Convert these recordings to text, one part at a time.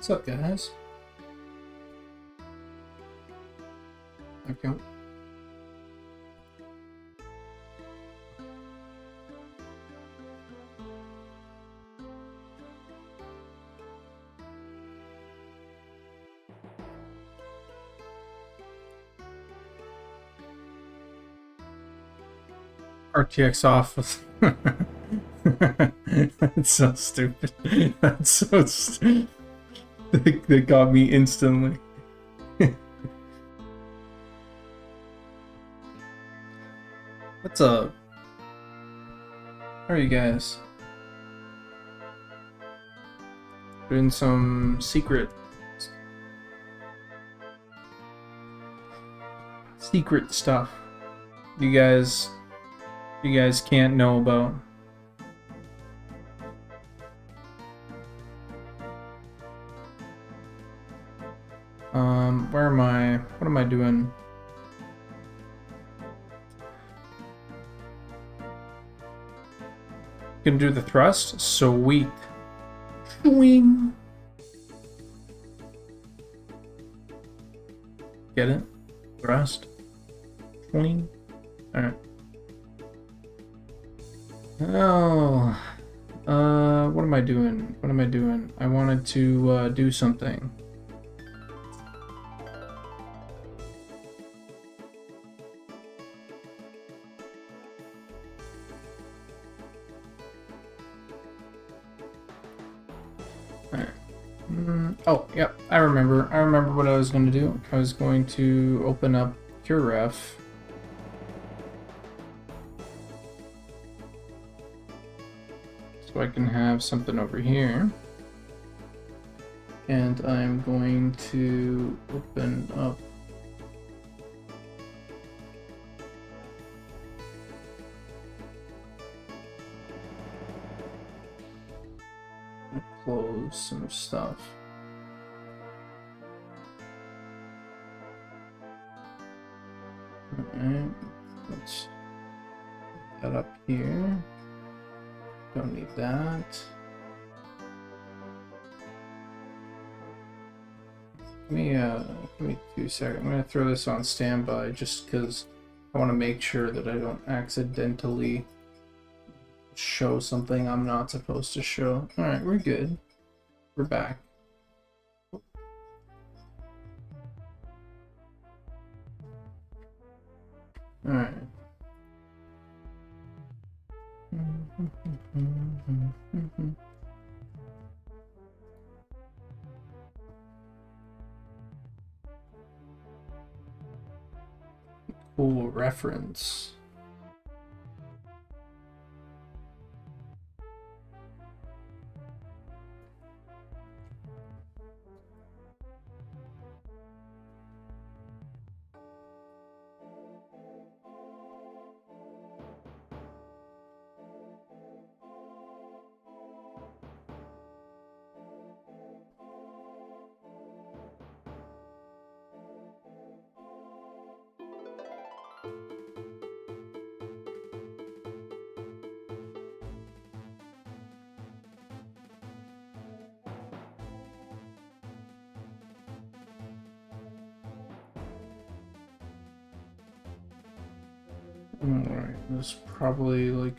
What's up, guys? Okay. RTX off with That's so stupid. That's so stupid. They got me instantly. What's up? How are you guys? Doing some secret stuff you guys can't know about. Where am I? What am I doing? Gonna do the thrust? Sweet. Swing. Get it? Thrust. Swing. Alright. Oh. What am I doing? What am I doing? I wanted to do something. Oh, yep, I remember. I remember what I was going to do. I was going to open up CureRef. So I can have something over here. And I'm going to open up close some stuff. Alright, let's put that up here. Don't need that. Give me 2 seconds. I'm gonna throw this on standby just because I want to make sure that I don't accidentally show something I'm not supposed to show. Alright, we're good. We're back. Alright. Cool reference. Alright, there's probably like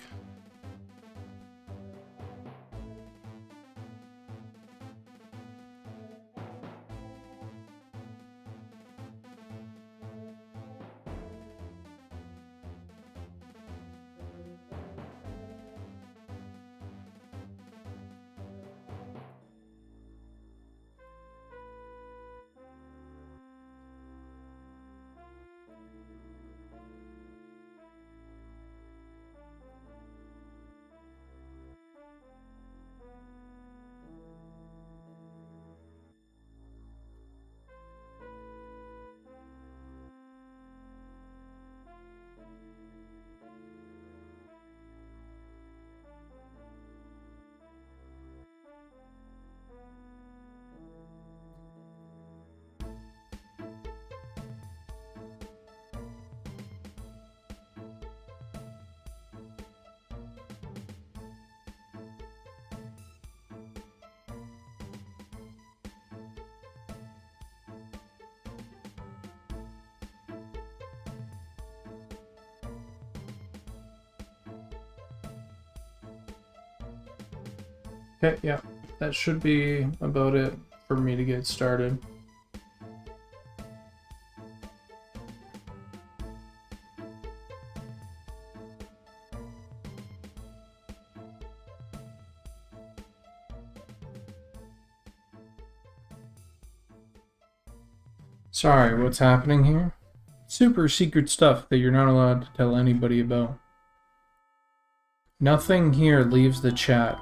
Okay, yeah, that should be about it for me to get started. Sorry, what's happening here? Super secret stuff that you're not allowed to tell anybody about. Nothing here leaves the chat.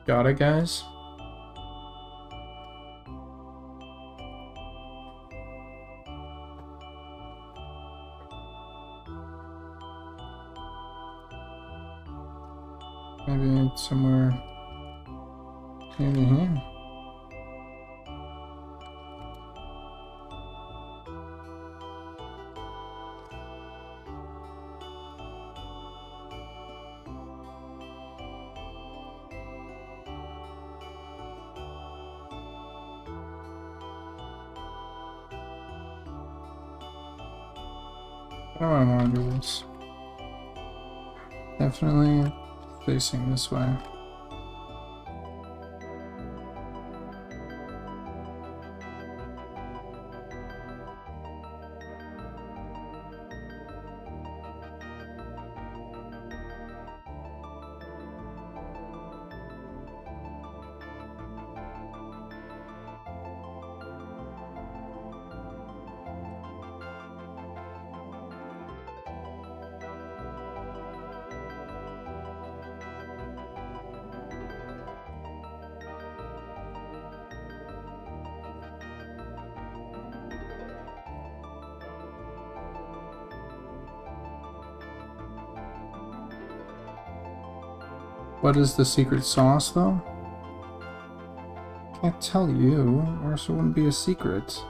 Got it, guys? Maybe it's somewhere maybe here. Oh, I want to do this. Definitely facing this way. What is the secret sauce, though? Can't tell you, or else it wouldn't be a secret.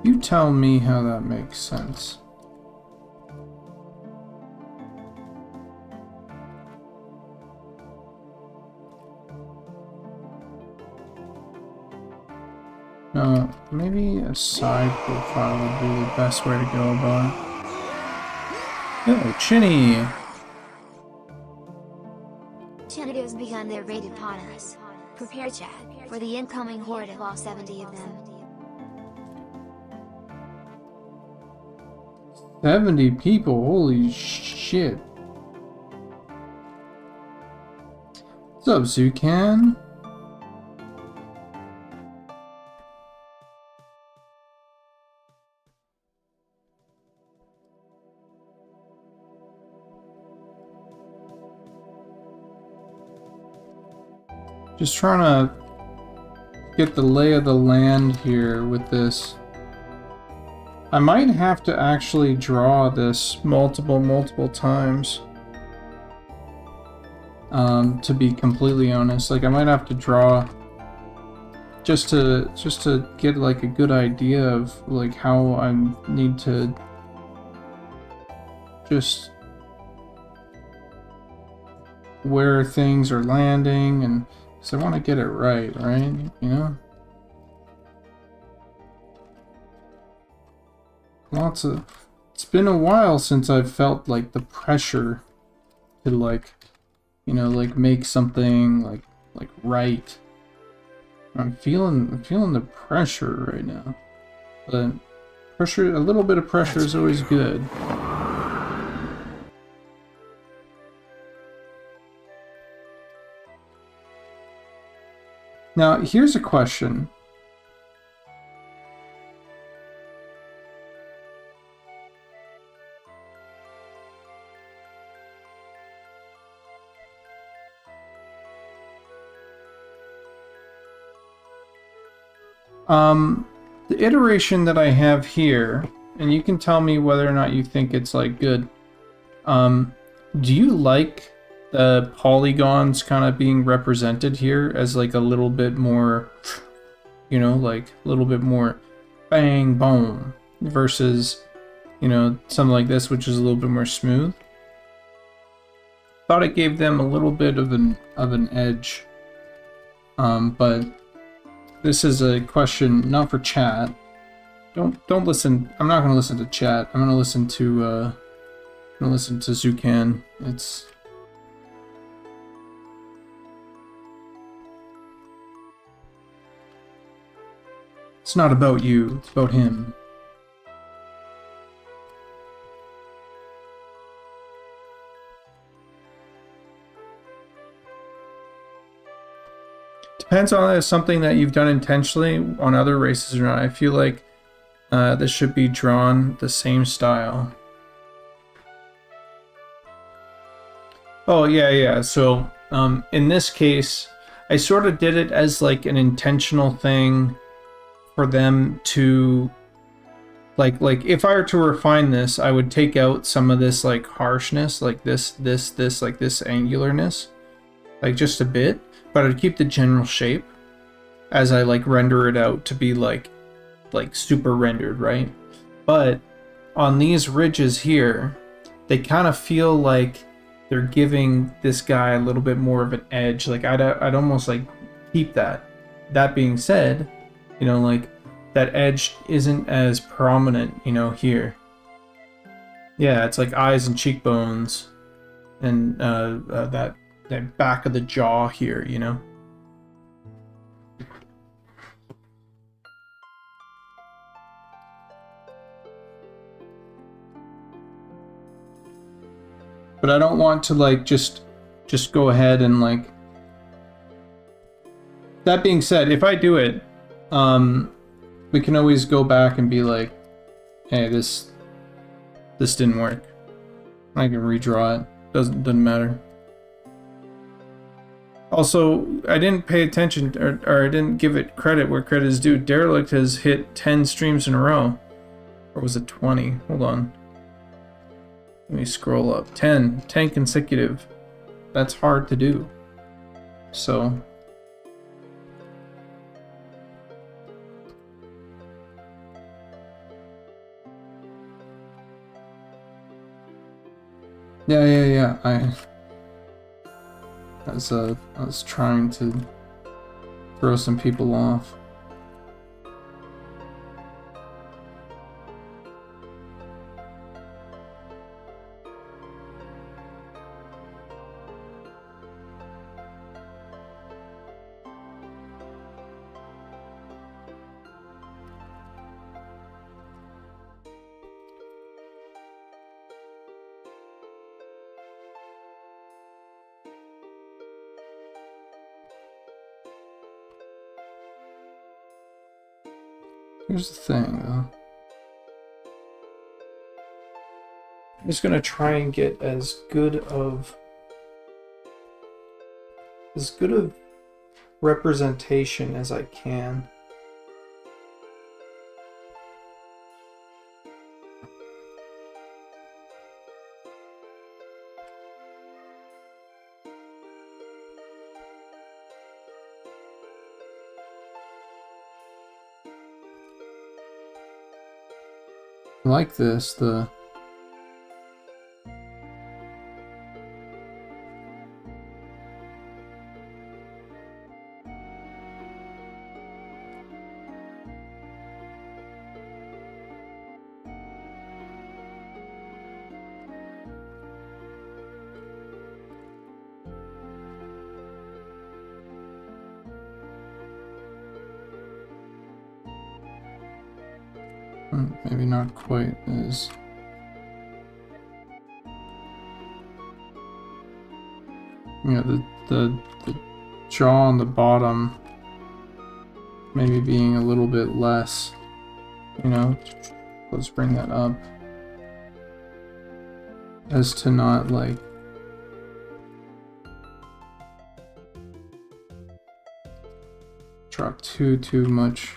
You tell me how that makes sense. No, maybe a side profile would be the best way to go about it. Oh, Chinny! Chinnigo's begun their raid upon us. Prepare, chat, for the incoming horde of all 70 of them. 70 people, holy shit. What's up, Zucan? Just trying to get the lay of the land here with this. I might have to actually draw this multiple times. To be completely honest, like I might have to draw just to get like a good idea of like how I need to just where things are landing, and because I want to get it right, you know? It's been a while since I've felt like the pressure to like, you know, like make something like right. I'm feeling the pressure right now. But pressure, a little bit of pressure is always good. Now, here's a question. The iteration that I have here, and you can tell me whether or not you think it's like good. Do you like the polygons kind of being represented here as like a little bit more you know, like a little bit more bang, boom, versus, you know, something like this, which is a little bit more smooth. Thought it gave them a little bit of an edge. But this is a question not for chat. Don't listen. I'm not gonna listen to chat. I'm gonna listen to Zucan. It's not about you. It's about him. Depends on if it's something that you've done intentionally on other races or not. I feel like this should be drawn the same style. Oh, yeah. So, in this case, I sort of did it as like an intentional thing for them to, like if I were to refine this, I would take out some of this like harshness, like this, like this angularness, like just a bit, but I'd keep the general shape as I like render it out to be like super rendered, right? But on these ridges here, they kind of feel like they're giving this guy a little bit more of an edge. Like I'd almost like keep that. That being said, you know, like that edge isn't as prominent, you know, here. Yeah, it's like eyes and cheekbones and that back of the jaw here, you know. But I don't want to like just go ahead and like. That being said, if I do it, we can always go back and be like, hey, this didn't work. I can redraw it. Doesn't matter. Also, I didn't pay attention, or I didn't give it credit where credit is due. Derelict has hit 10 streams in a row. Or was it 20? Hold on. Let me scroll up. 10 consecutive. That's hard to do. So. Yeah. I was trying to throw some people off. Here's the thing, though. I'm just gonna try and get as good of representation as I can. Like this, maybe not quite as. Yeah, the jaw on the bottom maybe being a little bit less, you know. Let's bring that up as to not like drop too much.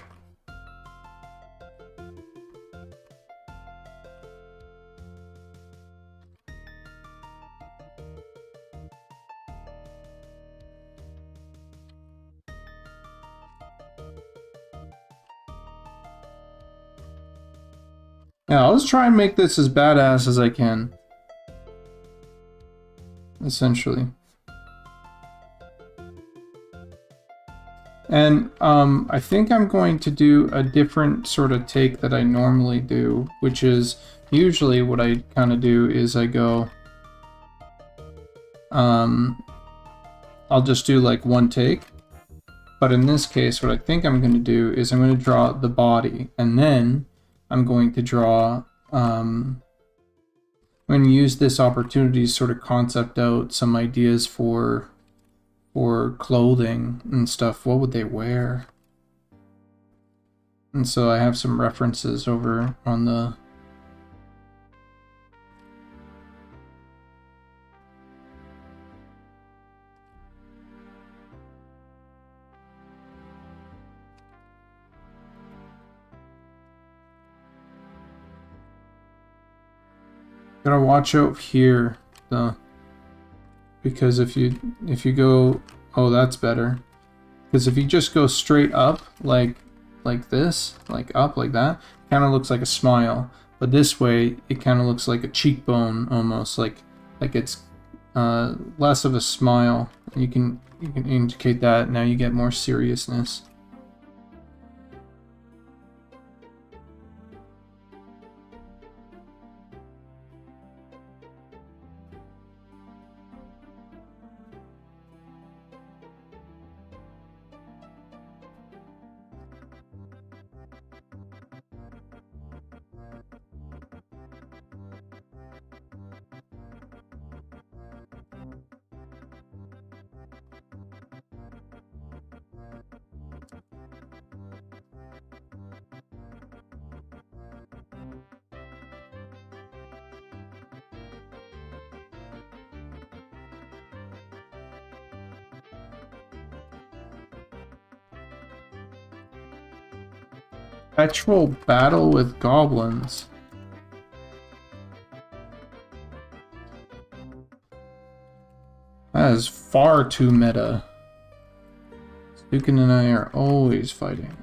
Yeah, I'll just try and make this as badass as I can. Essentially. And I think I'm going to do a different sort of take that I normally do, which is usually what I kind of do is I go, I'll just do like one take. But in this case, what I think I'm going to do is I'm going to draw the body, and then I'm going to draw, I'm going to use this opportunity to sort of concept out some ideas for clothing and stuff. What would they wear? And so I have some references over on the gotta watch out here though, because if you go, oh, that's better, because if you just go straight up like this, like up like that, kind of looks like a smile, but this way it kind of looks like a cheekbone almost, like it's less of a smile. You can indicate that. Now you get more seriousness. Perpetual battle with goblins. That is far too meta. Dukin and I are always fighting.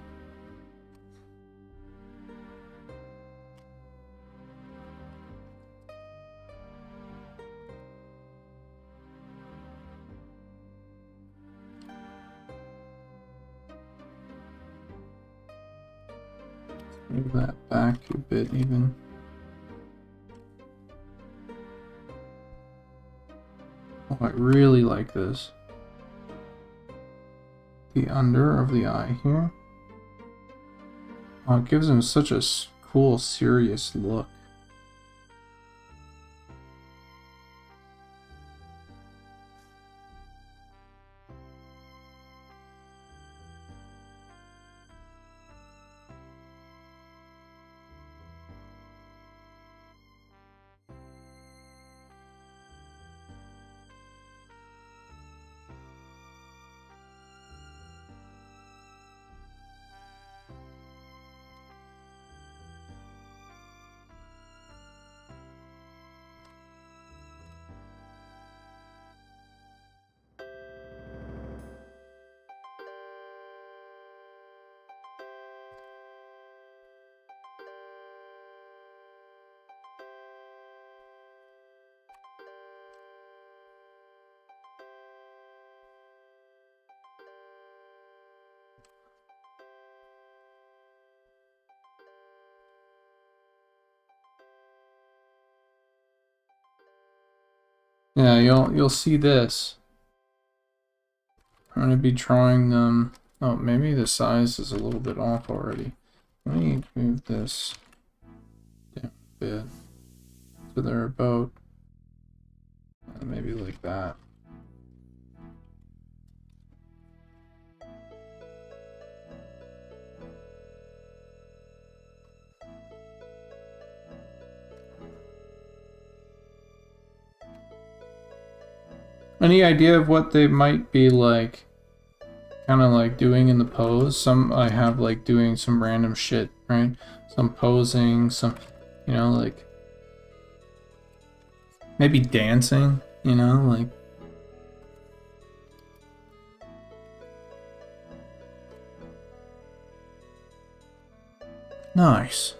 Move that back a bit even. Oh, I really like this. The under of the eye here. Oh, it gives him such a cool, serious look. Yeah, you'll see this. I'm gonna be drawing them. Oh, maybe the size is a little bit off already. Let me move this down a bit so they're about maybe like that. Any idea of what they might be like, kind of like doing in the pose? Some I have like doing some random shit, right? Some posing, some, you know, like maybe dancing, you know, like. Nice.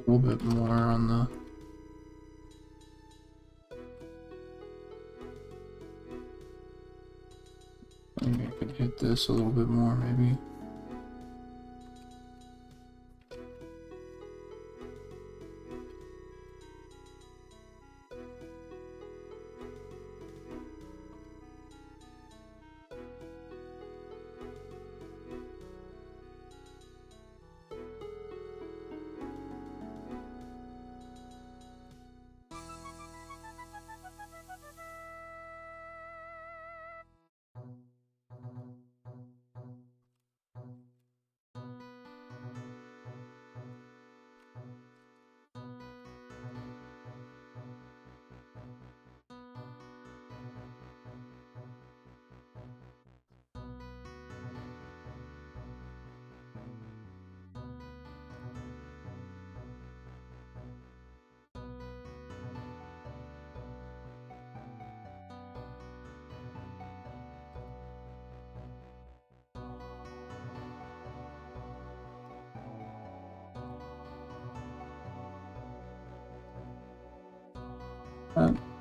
a little bit more on the... Maybe I could hit this a little bit more, maybe.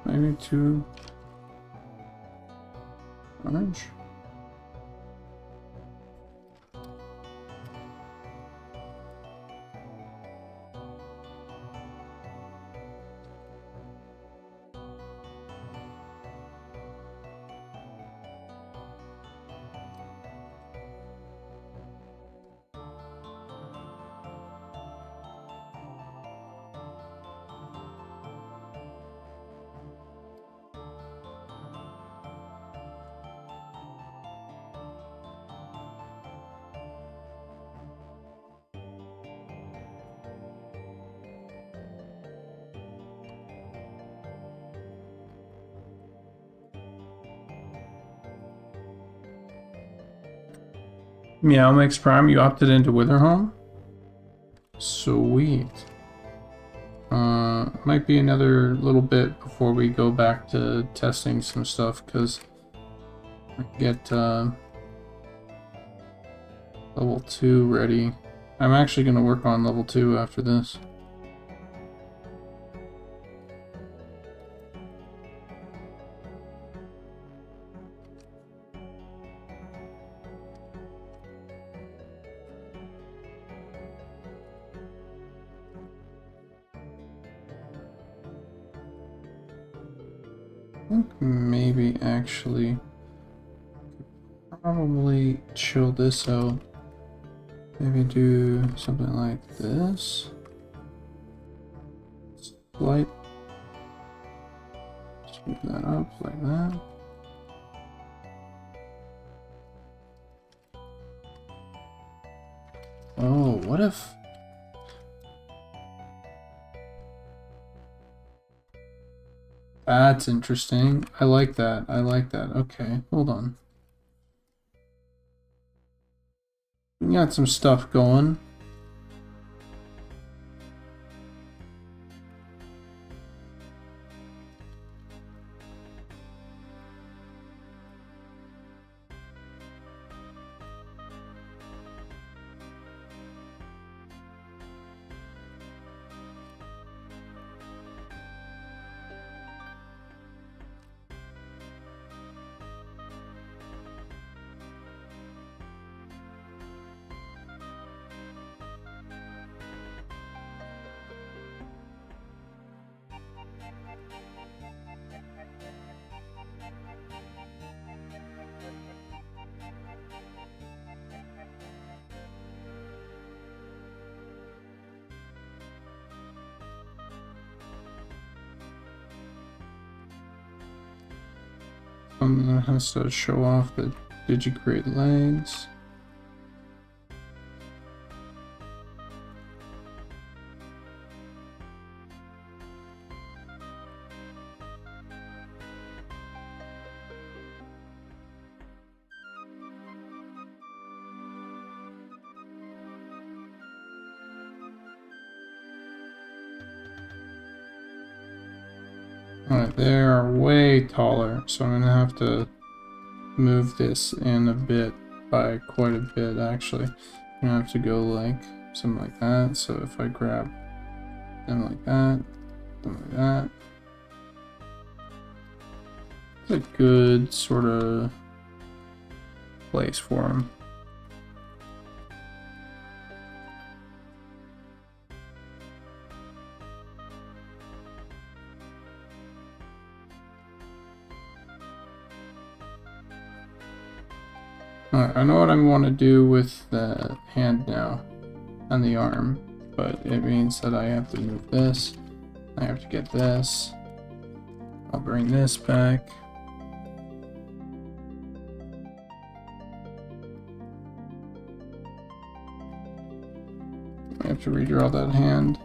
Maybe too orange. Meow Mix Prime, you opted into Witherhome? Sweet. Might be another little bit before we go back to testing some stuff, because I get level 2 ready. I'm actually going to work on level 2 after this. I think maybe actually probably chill this out. Maybe do something like this. Slight. Just move that up like that. Oh, what if... That's interesting. I like that. I like that. Okay, hold on. We got some stuff going. That has to show off the did you create legs. Alright, they are way taller, so I'm gonna have to move this in a bit, by quite a bit actually. I'm gonna have to go like something like that. So if I grab Then like that. Then like that. It's a good sort of place for him. Alright, I know what I want to do with the hand now and the arm, but it means that I have to move this. I have to get this. I'll bring this back. I have to redraw that hand.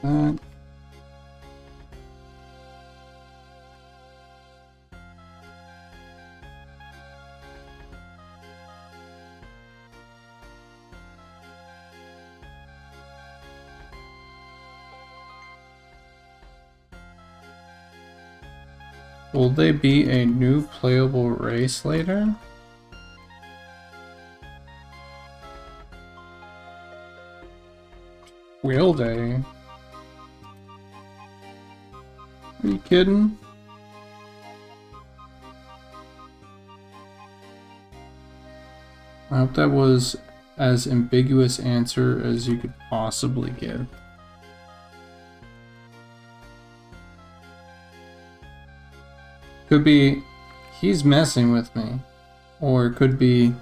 That. Will they be a new playable race later? Will they? Are you kidding? I hope that was as ambiguous answer as you could possibly give. Could be he's messing with me, or it could be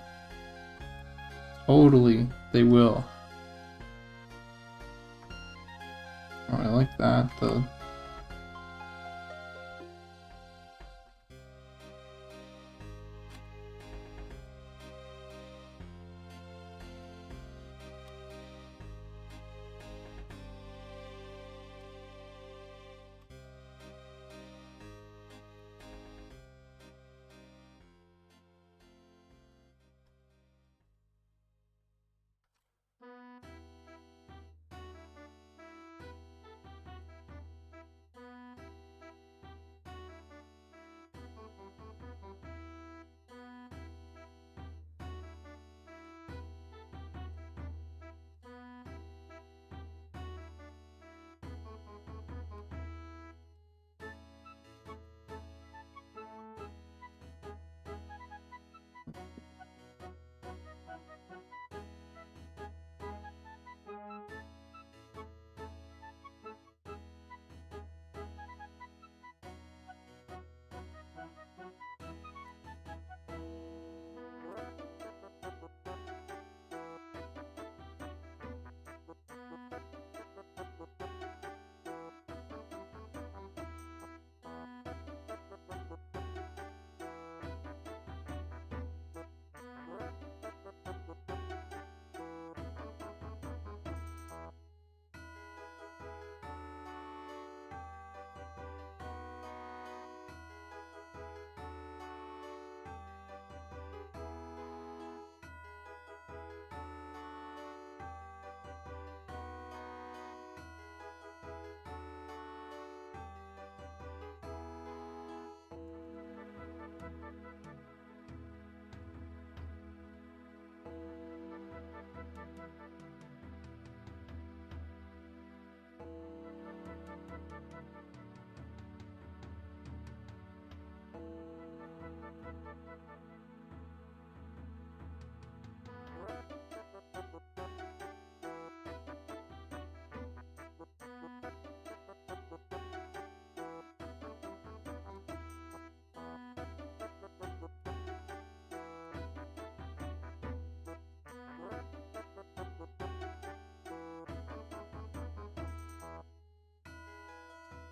totally they will. Oh, I like that though.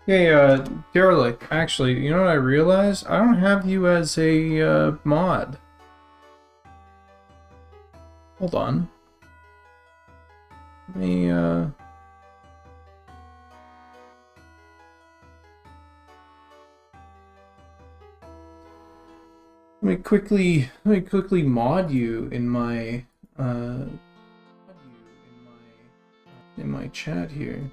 Hey, Derelict, actually, you know what I realized? I don't have you as a, mod. Hold on. Let me, let me quickly mod you in my, in my chat here.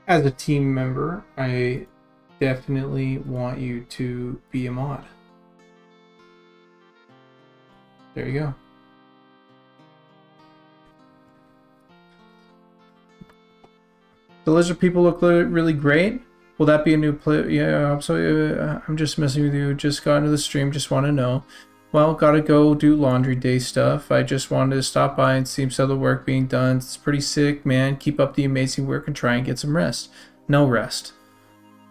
as a team member, I definitely want you to be a mod. There you go. The lizard people look really great. Will that be a new play? Yeah, I'm just messing with you. Just got into the stream. Just want to know. Well, gotta go do laundry day stuff. I just wanted to stop by and see some of the work being done. It's pretty sick, man. Keep up the amazing work and try and get some rest. No rest.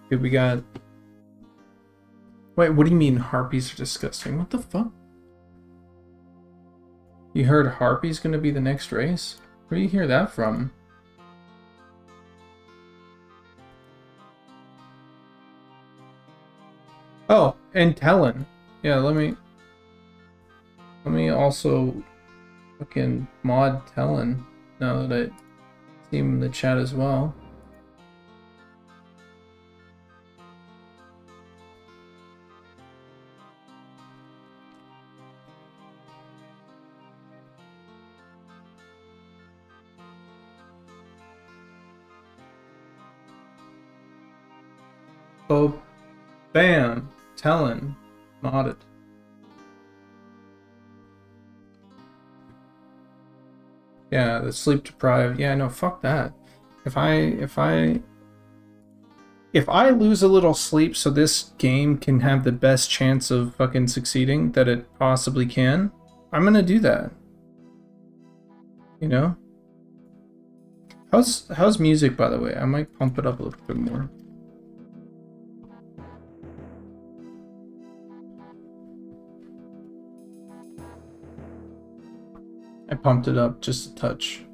Okay, we got... Wait, what do you mean harpies are disgusting? What the fuck? You heard harpies gonna be the next race? Where do you hear that from? Oh, and Talon. Yeah, let me also fucking mod Talon now that I see him in the chat as well. Oh, bam! Talon modded. Yeah, the sleep deprived. Yeah, no, fuck that. If I lose a little sleep so this game can have the best chance of fucking succeeding that it possibly can, I'm gonna do that. You know? How's music, by the way? I might pump it up a little bit more. I pumped it up just a touch.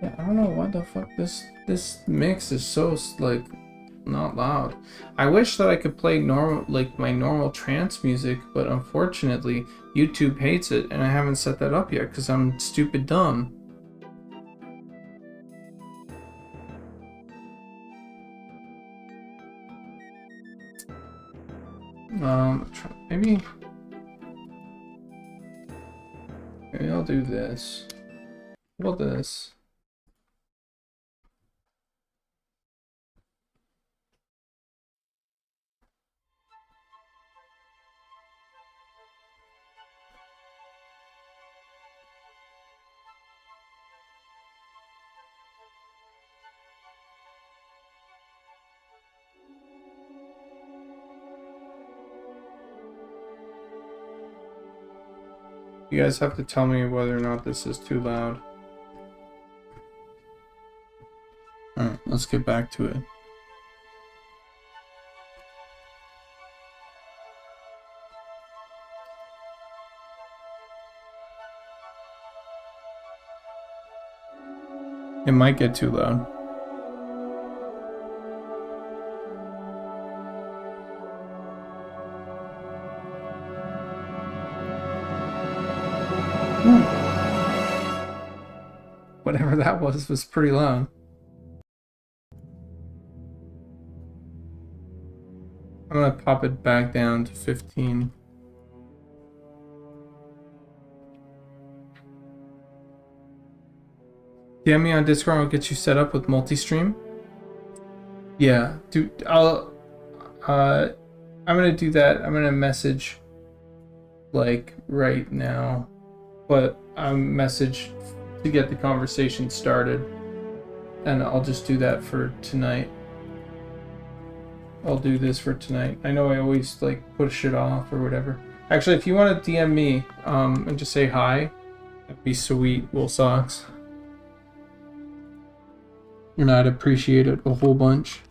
Yeah, I don't know why the fuck this mix is so like not loud. I wish that I could play normal my normal trance music, but unfortunately YouTube hates it and I haven't set that up yet because I'm stupid dumb. Maybe I'll do this. What about this? You guys have to tell me whether or not this is too loud. Alright, let's get back to it. It might get too loud. Whatever that was pretty loud. I'm gonna pop it back down to 15. DM me on Discord, I'll get you set up with multi-stream. Yeah, dude, I'm gonna do that. I'm gonna message like right now, but I'm message to get the conversation started, and I'll just do that for tonight. I'll do this for tonight. I know I always like push it off or whatever. Actually, if you want to DM me and just say hi, that'd be sweet, Wool Socks. And I'd appreciate it a whole bunch.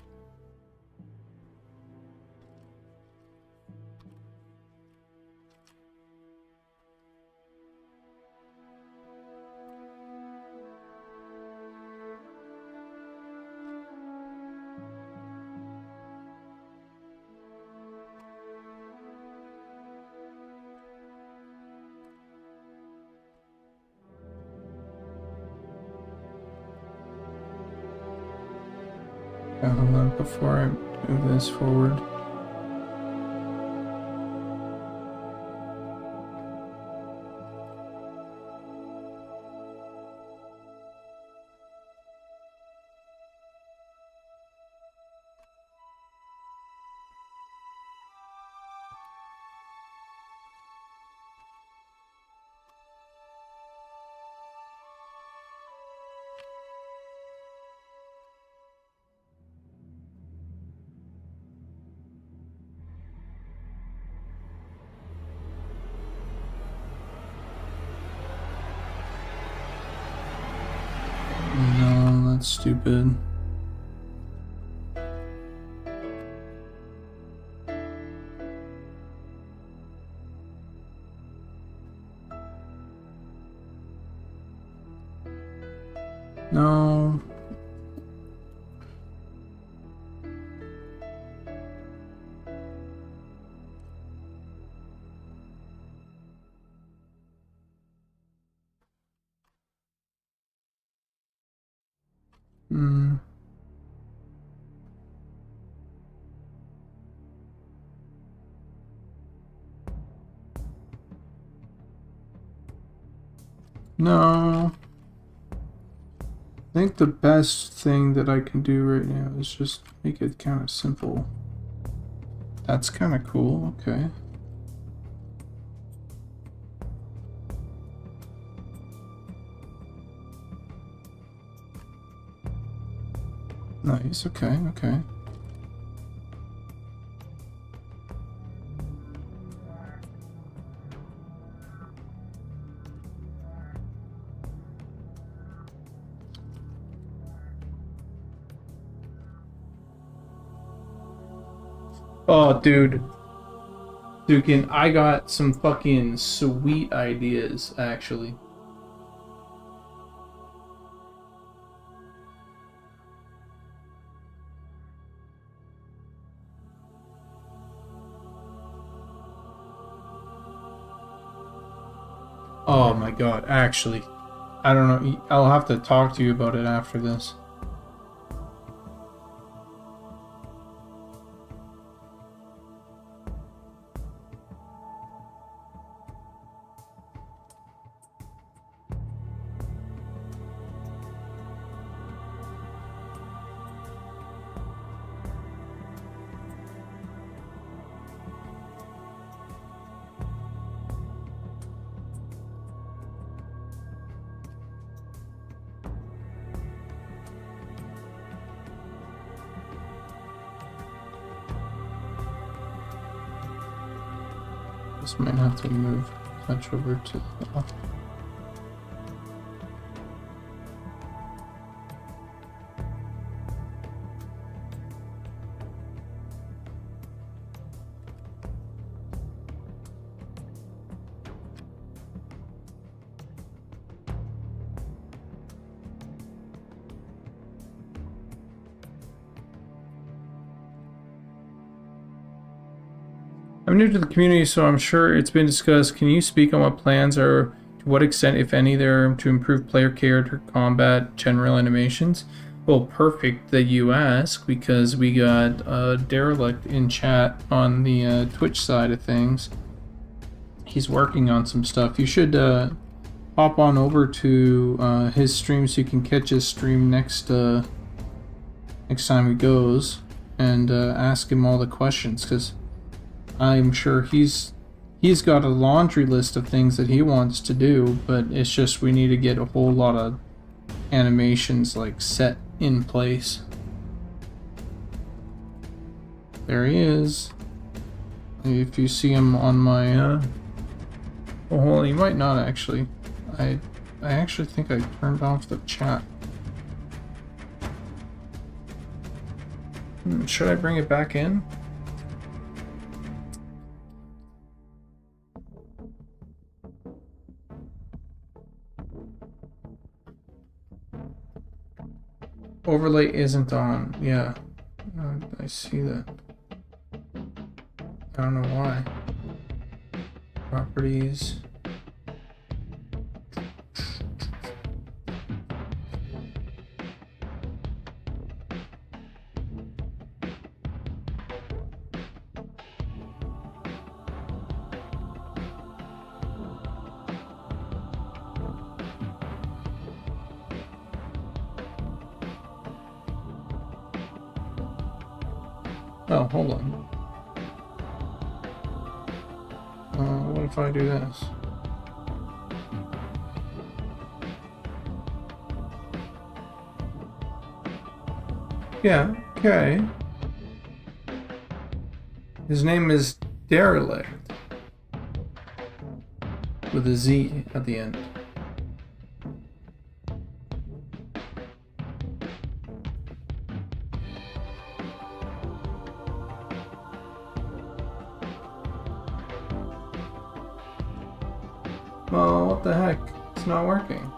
hold on, before I move this forward. No, that's stupid. No. Hmm. No. I think the best thing that I can do right now is just make it kind of simple. That's kind of cool, okay. Nice, okay, okay. Oh, dude. Dukin, I got some fucking sweet ideas, actually. Oh my god, actually. I don't know, I'll have to talk to you about it after this. This might have to move touch over to the left. I'm new to the community, so I'm sure it's been discussed. Can you speak on what plans are, to what extent, if any, there are to improve player character, combat, general animations? Well, perfect that you ask, because we got Derelict in chat on the Twitch side of things. He's working on some stuff. You should hop on over to his stream so you can catch his stream next time he goes, and ask him all the questions, because I'm sure he's got a laundry list of things that he wants to do, but it's just we need to get a whole lot of animations like set in place. There he is. If you see him on my oh, well, you might not actually. I actually think I turned off the chat. Should I bring it back in? Overlay isn't on. Yeah, I see that. I don't know why. Properties. Oh, hold on. What if I do this? Yeah, okay. His name is Derelict. With a Z at the end. Well, what the heck? It's not working.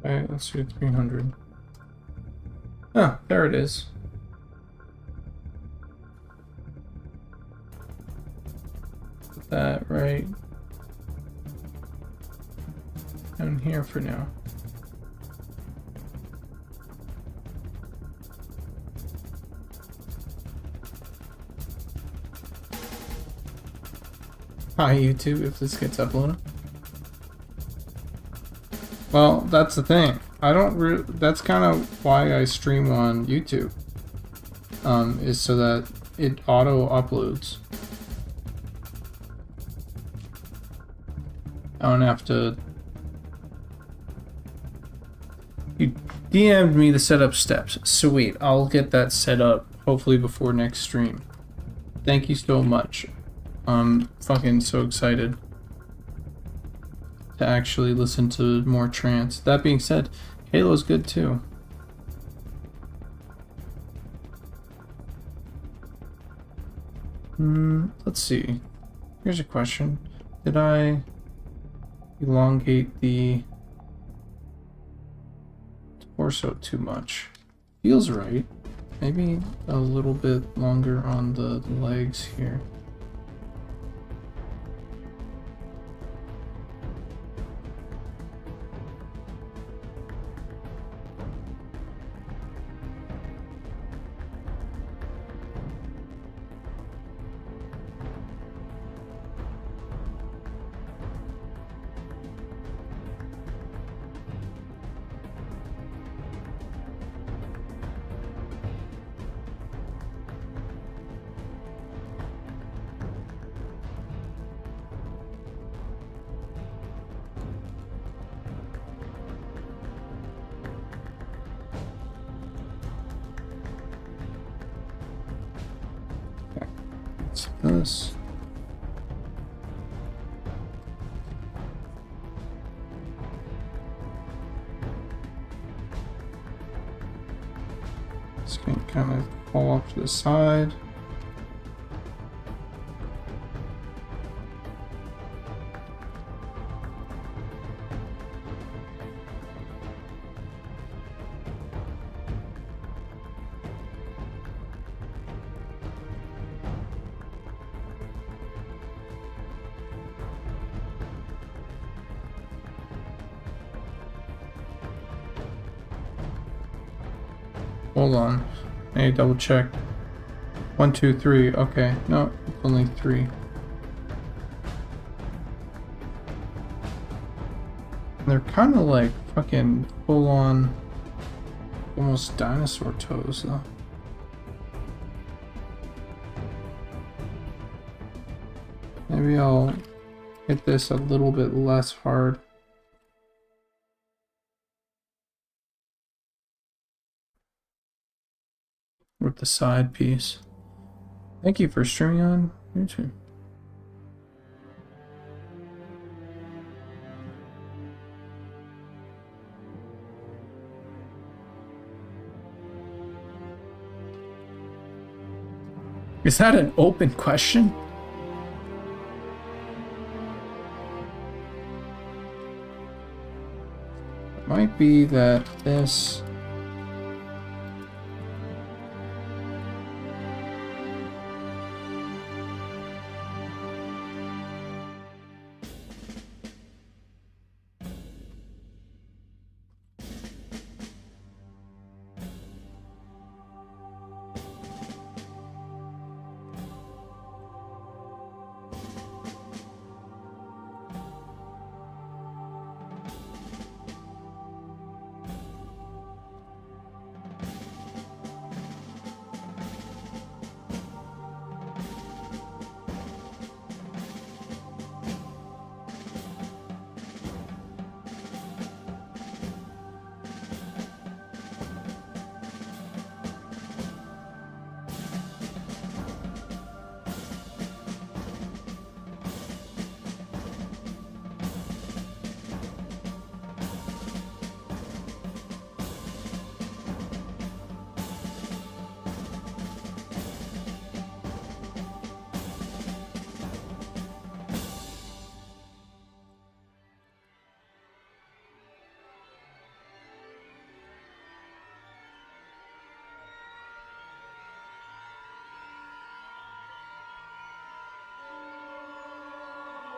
Alright, let's do 300. Ah, there it is. Put that right down here for now. Hi YouTube, if this gets uploaded. Well, that's the thing. I don't that's kind of why I stream on YouTube. Is so that it auto uploads. I don't have to. You DM'd me the setup steps. Sweet. I'll get that set up hopefully before next stream. Thank you so much. I'm fucking so excited to actually listen to more trance. That being said, Halo's good too. Let's see. Here's a question. Did I elongate the torso too much? Feels right. Maybe a little bit longer on the legs here. This. This can kind of fall off to the side. Hold on. I need to double check. 1, 2, 3. Okay. No, only 3. They're kind of like fucking full on, almost dinosaur toes though. Maybe I'll hit this a little bit less hard. with the side piece. Thank you for streaming on YouTube. Is that an open question? It might be that this...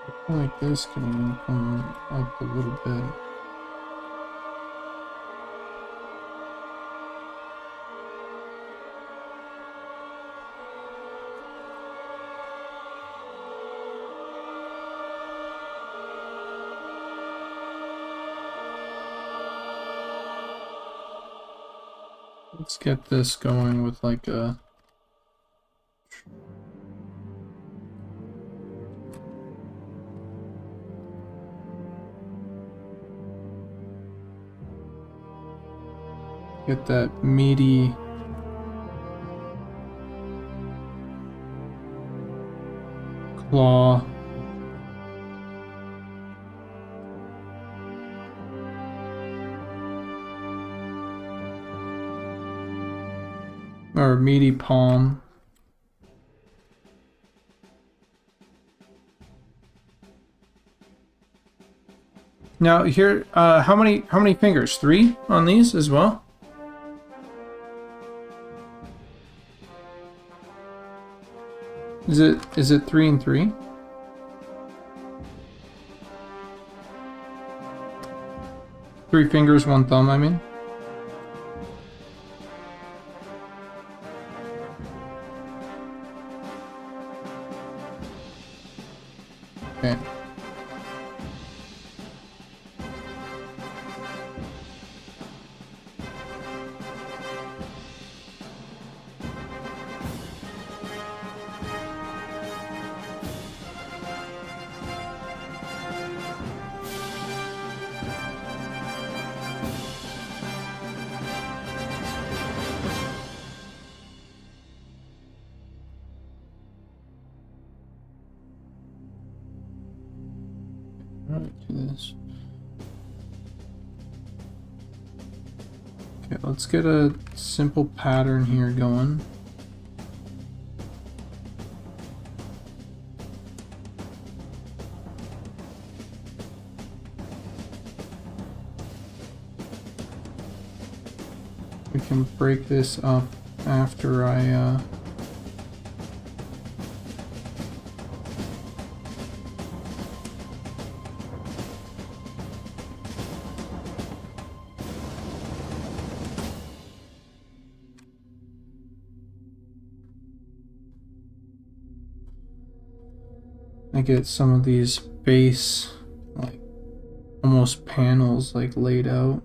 I feel like this can even come up a little bit. Let's get this going with like a... Get that meaty claw. Or meaty palm. Now here, how many fingers? 3 on these as well? Is it 3 and 3? Three fingers, 1 thumb, I mean. Okay. Do this. Okay, let's get a simple pattern here going. We can break this up after I get some of these base, like, almost panels, like, laid out.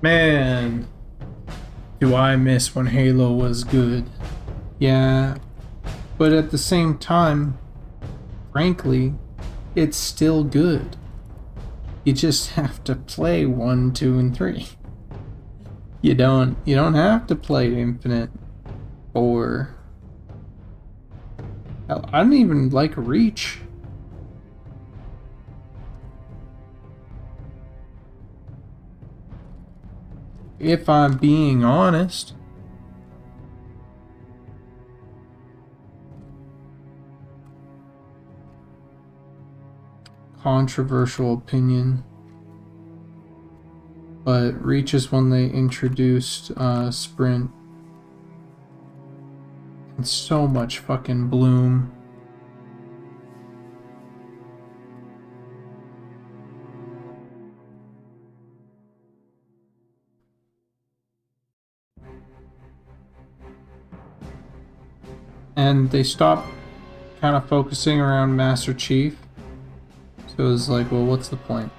Man, do I miss when Halo was good. Yeah, but at the same time, frankly, it's still good. You just have to play 1, 2, and 3. You don't have to play Infinite or hell, I don't even like Reach. If I'm being honest. Controversial opinion. But Reach is when they introduced Sprint. And so much fucking bloom. And they stopped kind of focusing around Master Chief. So it was like, well, what's the point?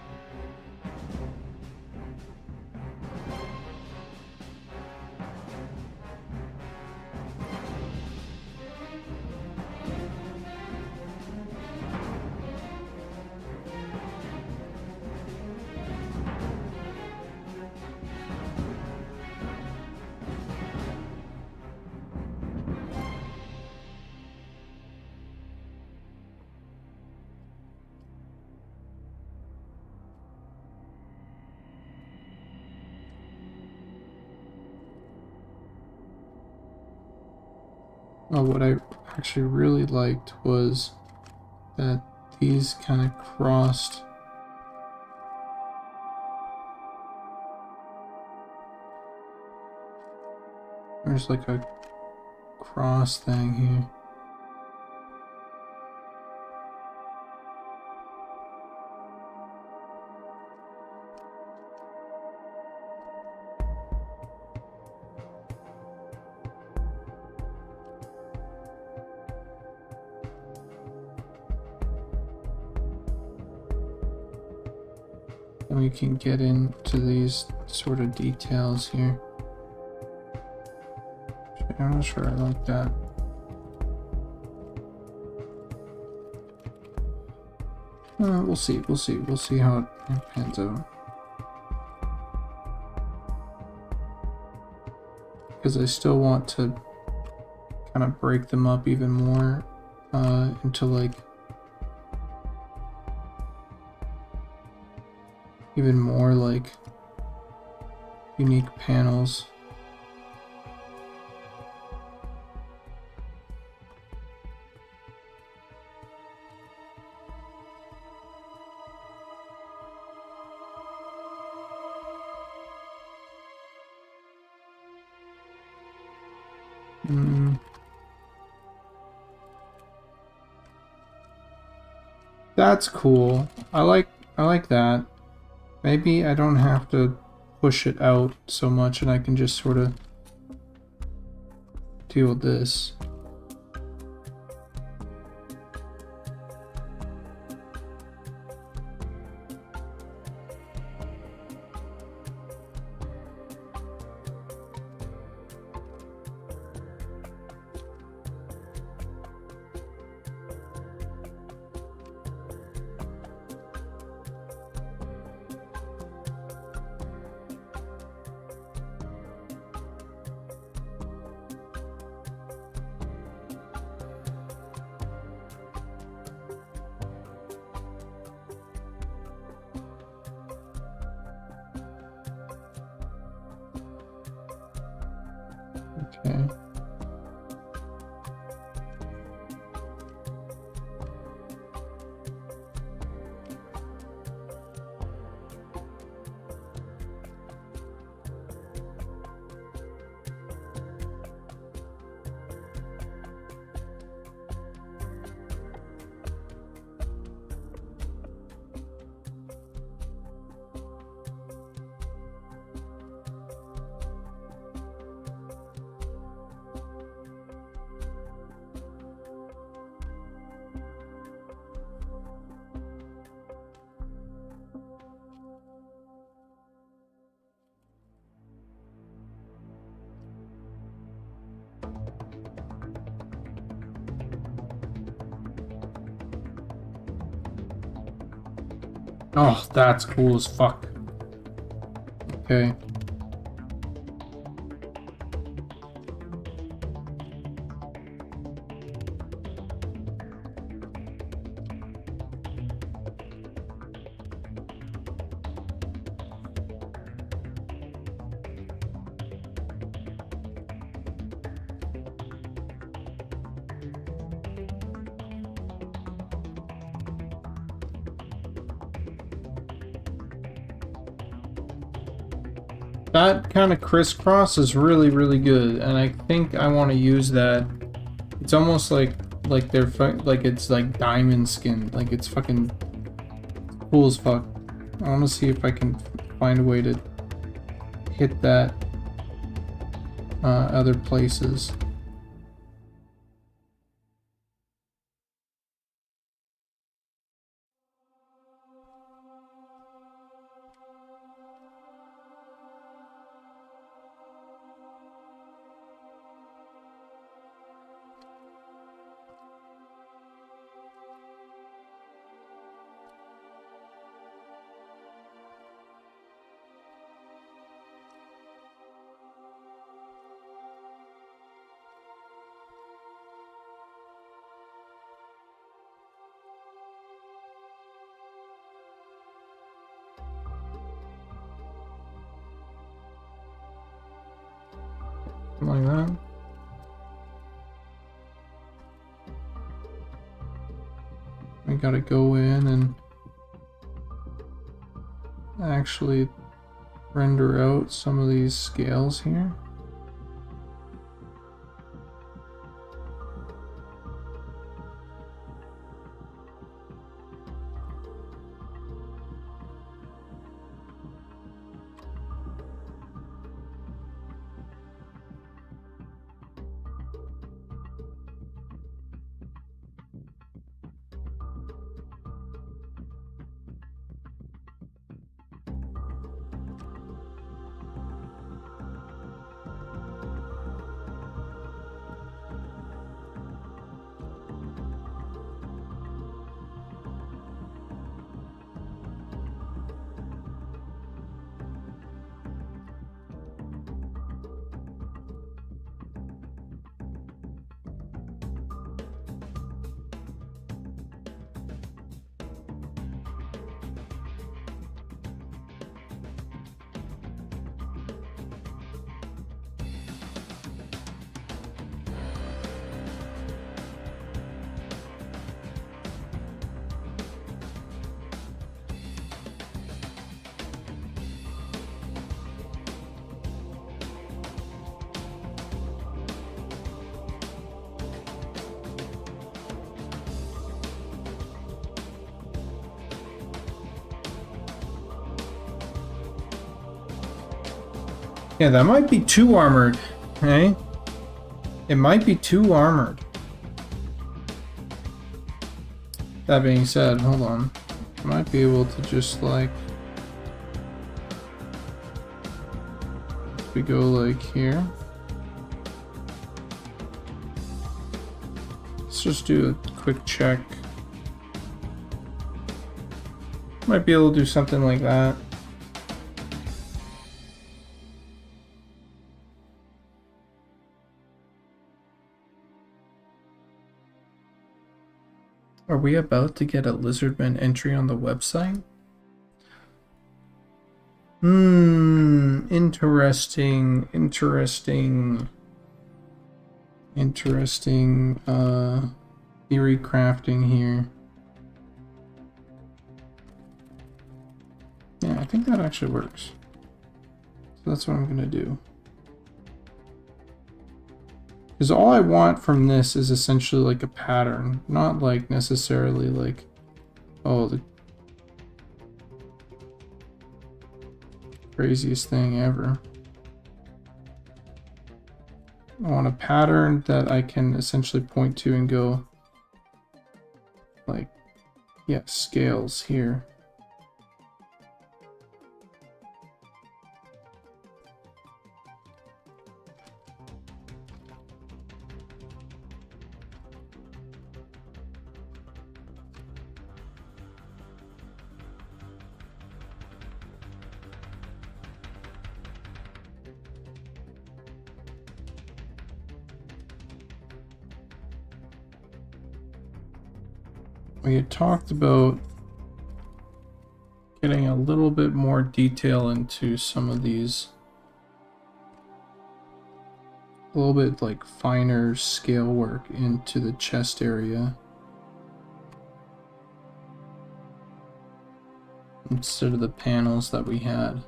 Oh, what I actually really liked was that these kind of crossed. There's like a cross thing here. And we can get into these sort of details here. I'm not sure I like that. We'll see how it pans out. Because I still want to kind of break them up even more into like even more like unique panels. That's cool. I like that. Maybe I don't have to push it out so much and I can just sort of deal with this. Okay. Oh, that's cool as fuck. Okay. That kind of crisscross is really, really good, and I think I want to use that. It's almost like they're like it's like diamond skin, like it's fucking cool as fuck. I want to see if I can find a way to hit that other places. Like that. We gotta go in and actually render out some of these scales here. Yeah, that might be too armored, eh? It might be too armored. That being said, hold on. I might be able to just like... If we go like here. Let's just do a quick check. Might be able to do something like that. Are we about to get a Lizardmen entry on the website? Interesting, theory crafting here. Yeah, I think that actually works. So that's what I'm gonna do. Because all I want from this is essentially like a pattern, not like necessarily like, oh, the craziest thing ever. I want a pattern that I can essentially point to and go like, yeah, scales here. we had talked about getting a little bit more detail into some of these, a little bit like finer scale work into the chest area instead of the panels that we had.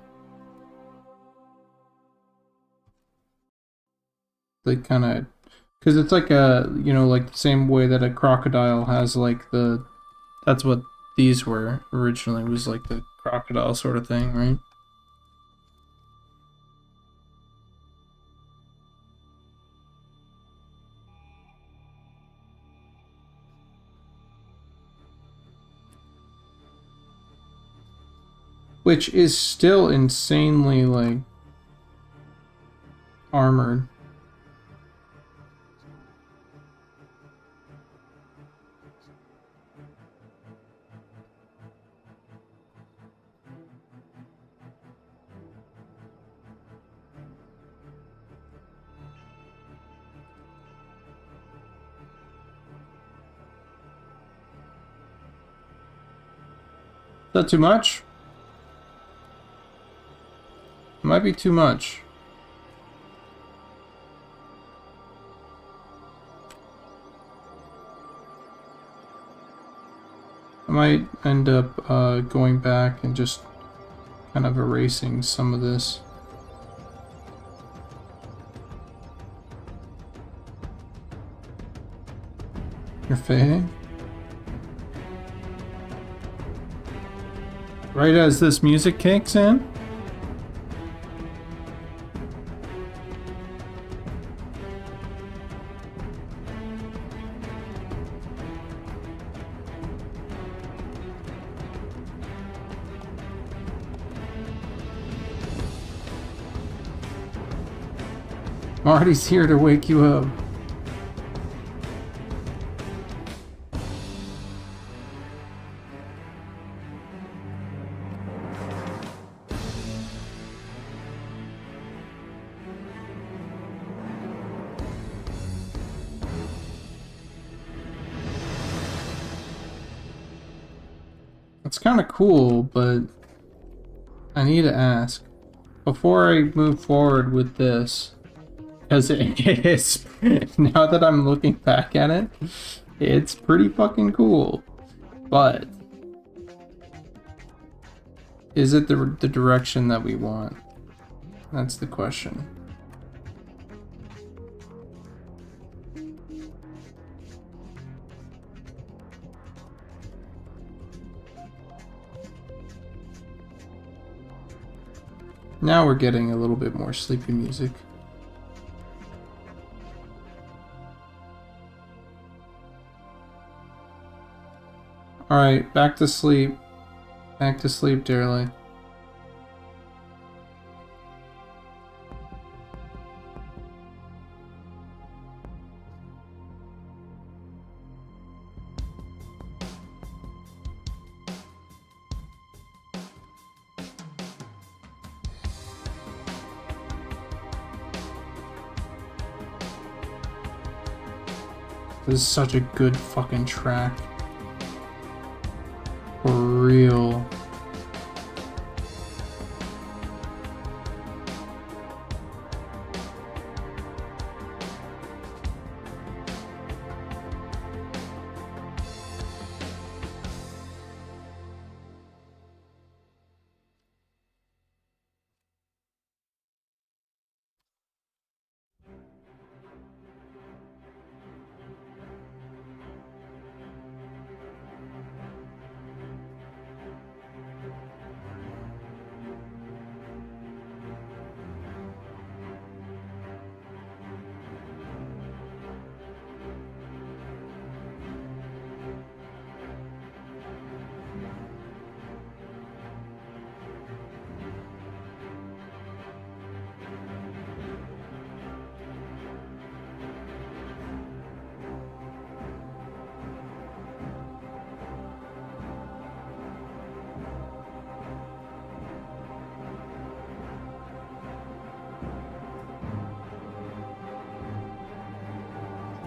They kind of, because it's like a, you know, like the same way that a crocodile has like the, that's what these were originally, was like the crocodile sort of thing, right? Which is still insanely like armored. Is that too much? It might be too much. I might end up going back and just kind of erasing some of this. You're fading? Right as this music kicks in? Marty's here to wake you up. It's kind of cool, but I need to ask before I move forward with this, because it is, now that I'm looking back at it, it's pretty fucking cool, but is it the direction that we want? That's the question. Now we're getting a little bit more sleepy music. Alright, back to sleep. Back to sleep, dearly. This is such a good fucking track. For real.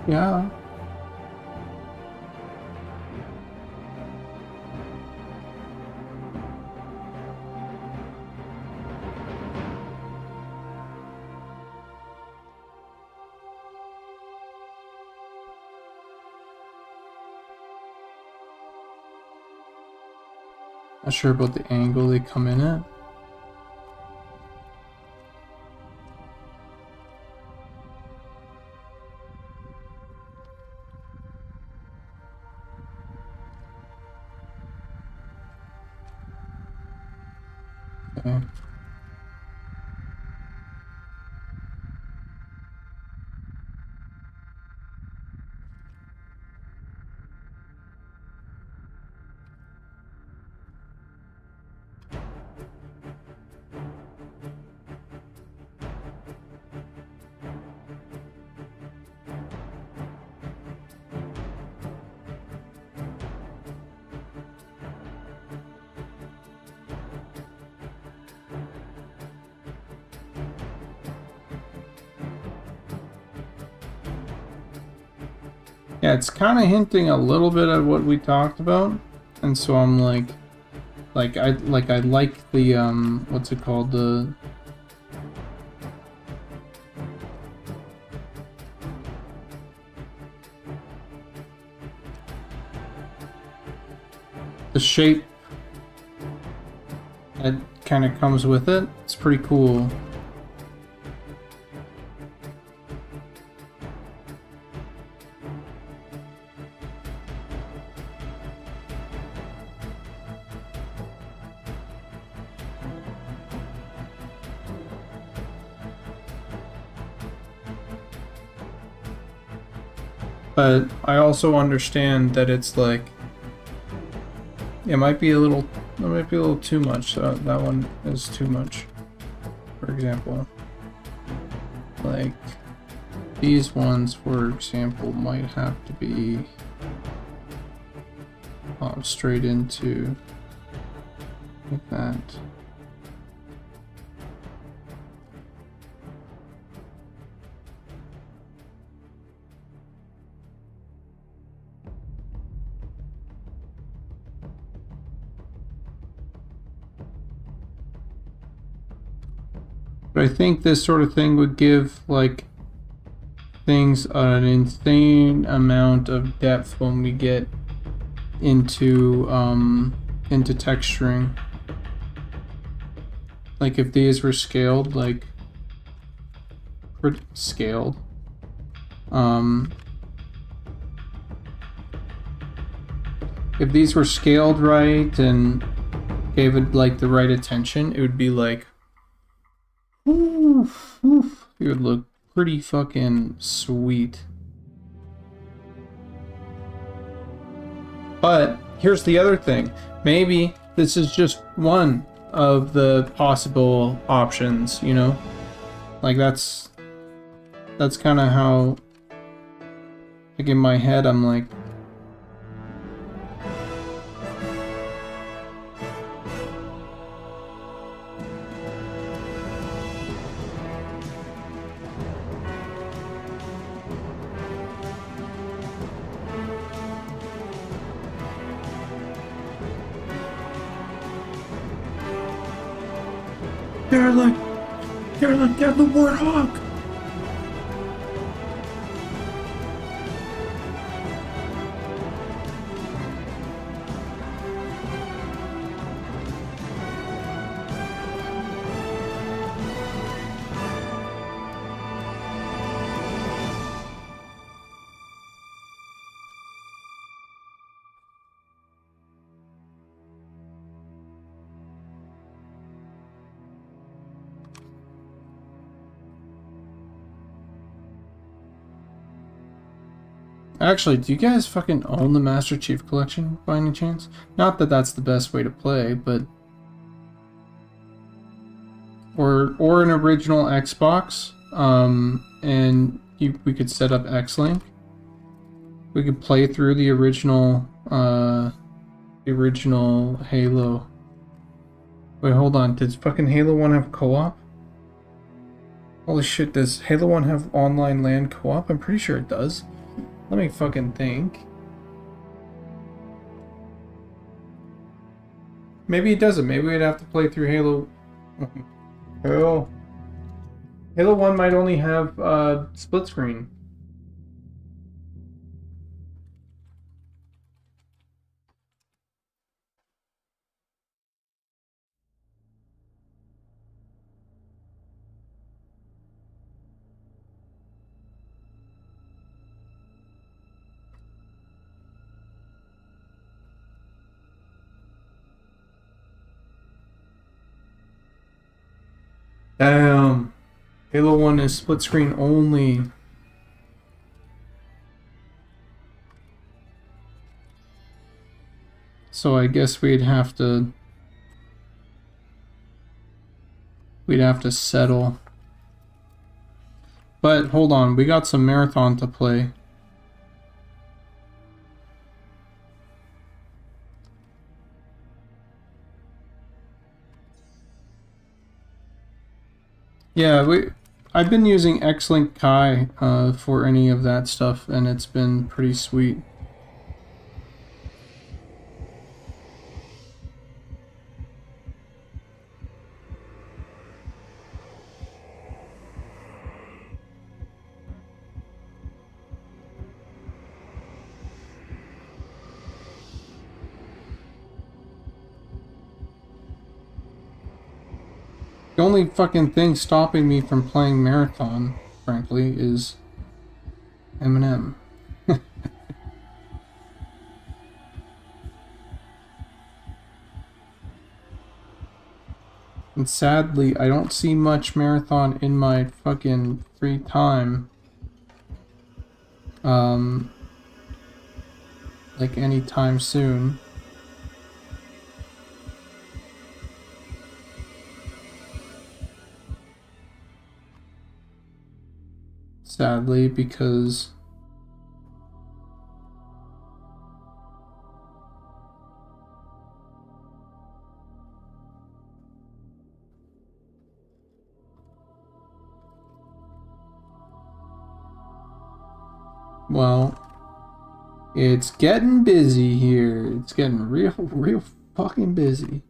Yeah. Not sure about the angle they come in at. Okay. Yeah, it's kind of hinting a little bit at what we talked about, and so I'm like I like the what's it called, the shape that kind of comes with it. It's pretty cool. But I also understand that it's like it might be a little too much. So that one is too much. For example, like these ones, for example, might have to be straight into like that. But I think this sort of thing would give like things an insane amount of depth when we get into texturing. Like if these were scaled, like scaled, if these were scaled right and gave it like the right attention, it would be like, oof, oof. It would look pretty fucking sweet. But here's the other thing. Maybe this is just one of the possible options, you know? Like that's kind of how, like in my head, I'm like, Carolyn, get the warthog! Actually, do you guys fucking own the Master Chief Collection by any chance? Not that that's the best way to play, but or an original Xbox, and we could set up X-Link. We could play through the original Halo. Wait, hold on. Does fucking Halo 1 have co-op? Holy shit, does Halo 1 have online LAN co-op? I'm pretty sure it does. Let me fucking think. Maybe it doesn't. Maybe we'd have to play through Halo. Halo 1 might only have split screen. Halo 1 is split screen only. So I guess we'd have to settle. But hold on, we got some marathon to play. Yeah, I've been using Xlink Kai for any of that stuff, and it's been pretty sweet. The only fucking thing stopping me from playing Marathon, frankly, is Eminem. And sadly, I don't see much Marathon in my fucking free time. Like anytime soon. Sadly, because well, it's getting busy here. It's getting real fucking busy.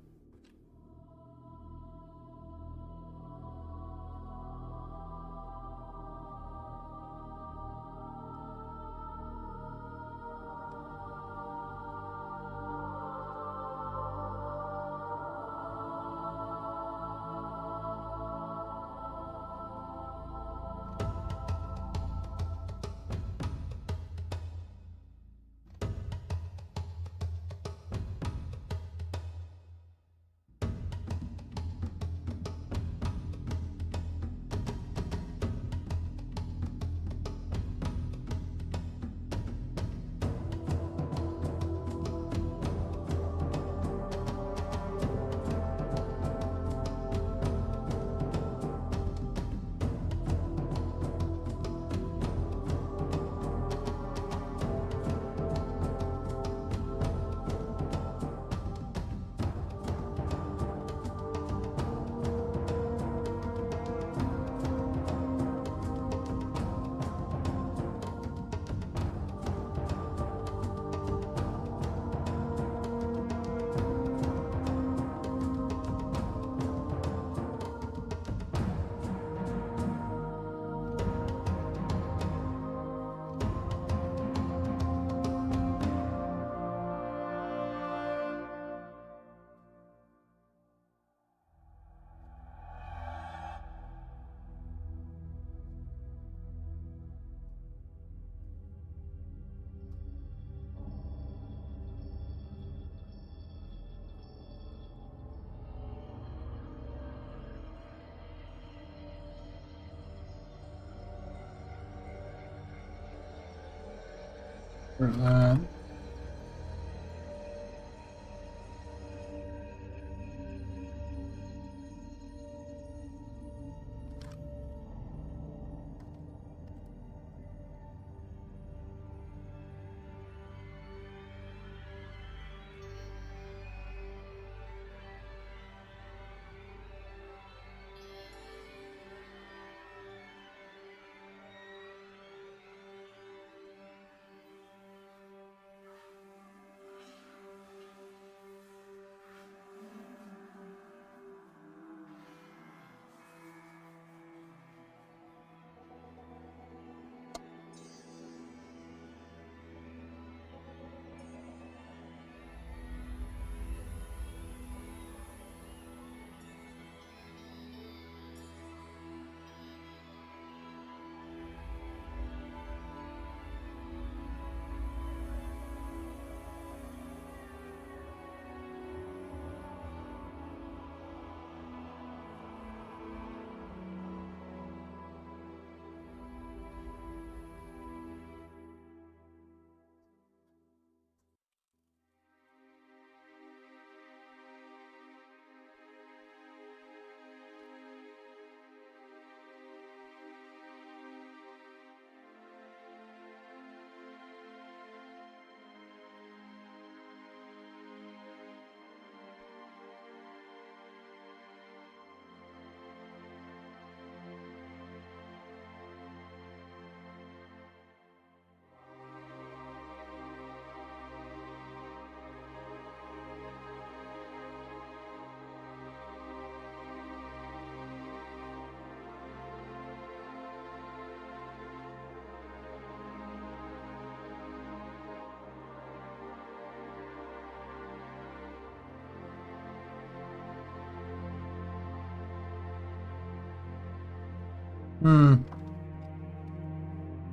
For that.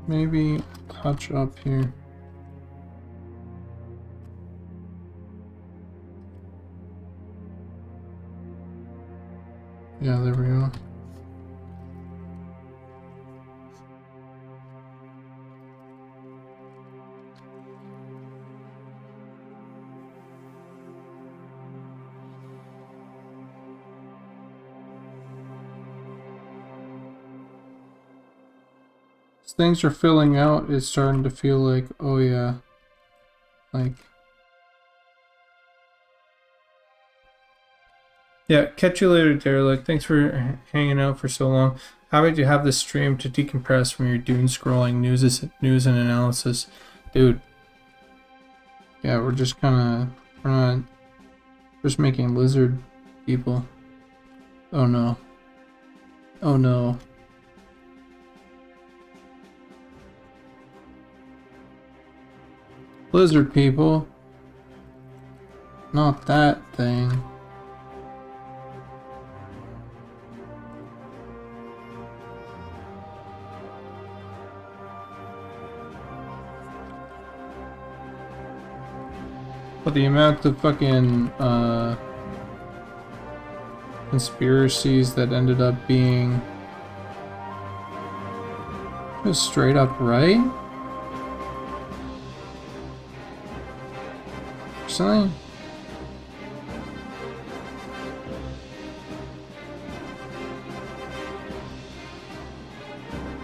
Maybe touch up here. Yeah, there we go. As things are filling out, it's starting to feel like, oh yeah, like... Yeah, catch you later, Derelict. Thanks for hanging out for so long. How about you have this stream to decompress from your doom scrolling news and analysis? Dude. Yeah, we're just just making lizard people. Oh no. Oh no. Lizard people. Not that thing. But the amount of fucking conspiracies that ended up being just straight up right? Something?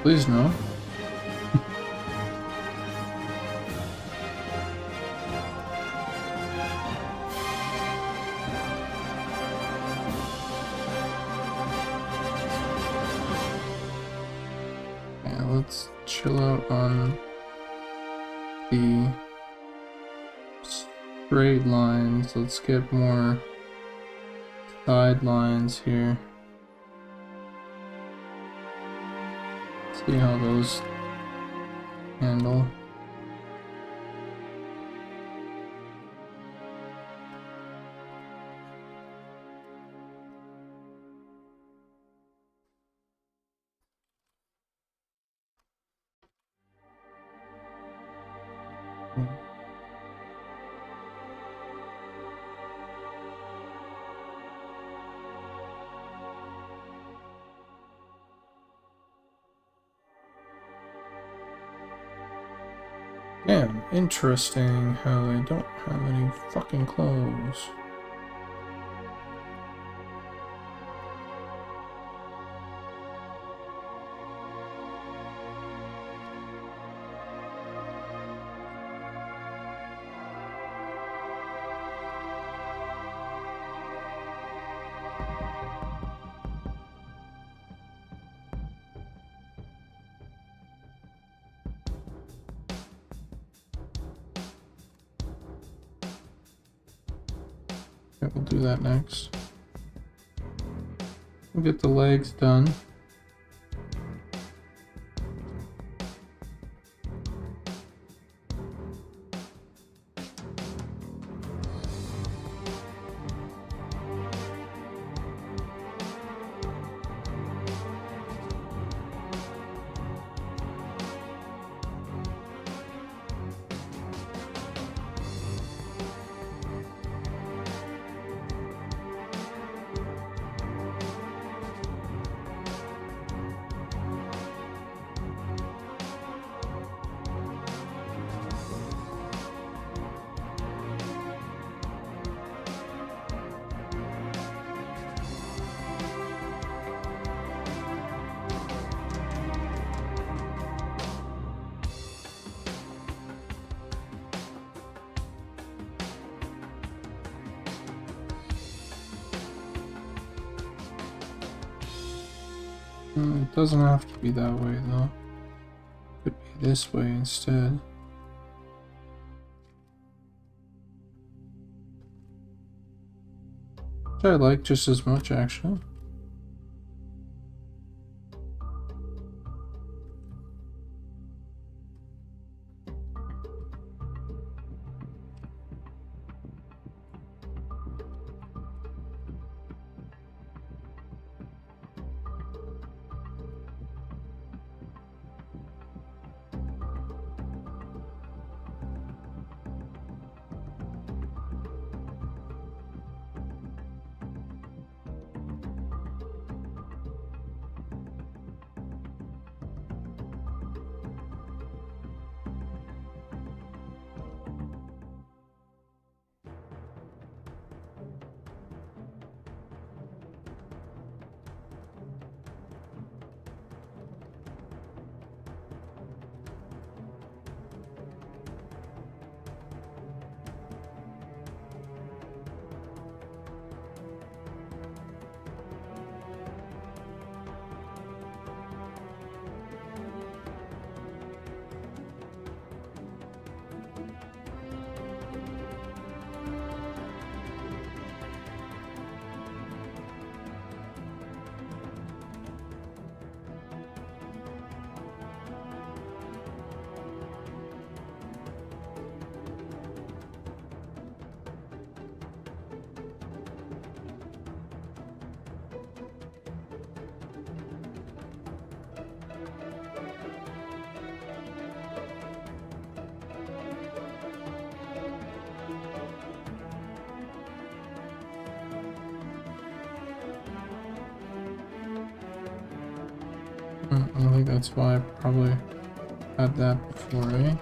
Please no. Let's chill out on the straight lines. Let's get more side lines here. See how those handle. Damn, interesting how they don't have any fucking clothes. Okay, we'll do that next. We'll get the legs done. It doesn't have to be that way though. It could be this way instead. Which I like just as much actually. I think that's why I probably had that before, eh?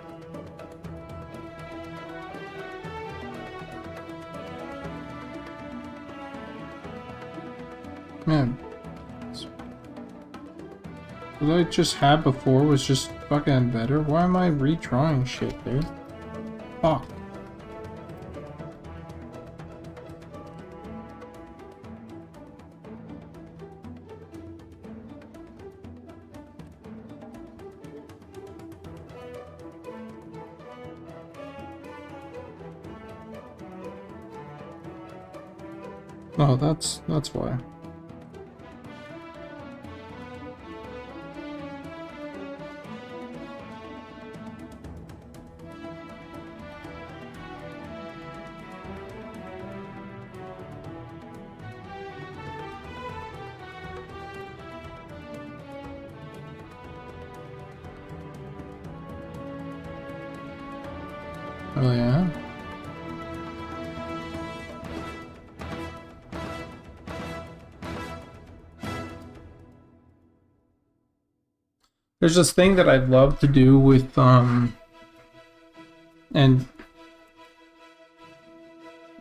Man, what I just had before was just fucking better. Why am I retrying shit, dude? Fuck. Oh, that's why. Oh yeah. There's this thing that I'd love to do with and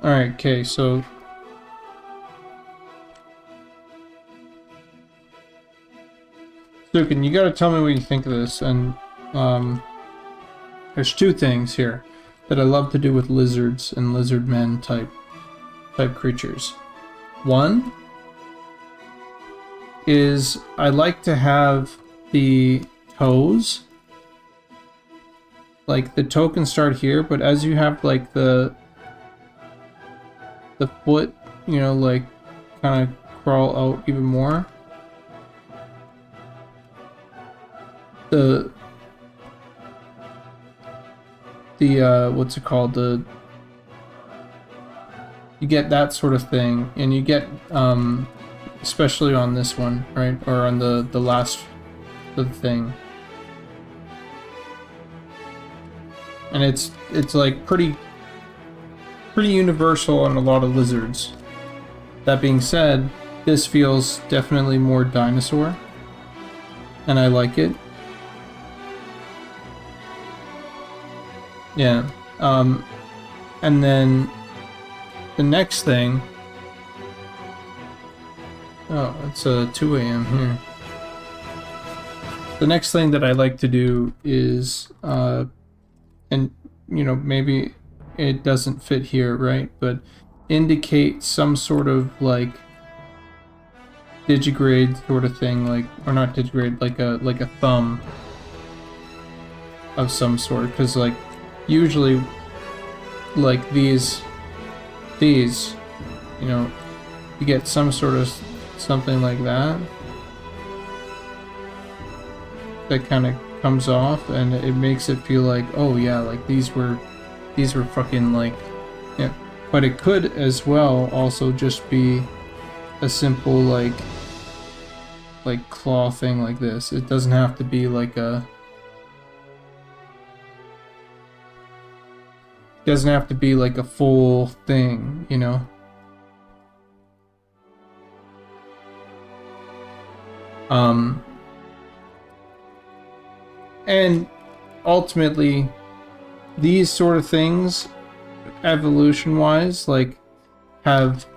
alright, okay, so Sukin, you gotta tell me what you think of this, and there's two things here that I love to do with lizards and lizardmen type creatures. One is I like to have the toes, like the toe can start here, but as you have like the foot, you know, like kind of crawl out even more, the what's it called, you get that sort of thing, and you get especially on this one, right, or on the last of the thing, and it's like pretty universal on a lot of lizards. That being said, this feels definitely more dinosaur, and I like it. Yeah. And then the next thing, oh, it's 2 a.m. here. The next thing that I like to do is, and you know, maybe it doesn't fit here, right? But indicate some sort of like digigrade sort of thing, like, or not digigrade, like a thumb of some sort, because like usually like these, you know, you get some sort of something like that kind of comes off, and it makes it feel like, oh yeah, like these were fucking like, yeah. But it could as well also just be a simple like claw thing like this. It doesn't have to be like a, doesn't have to be like a full thing, you know. And ultimately, these sort of things, evolution-wise, like, have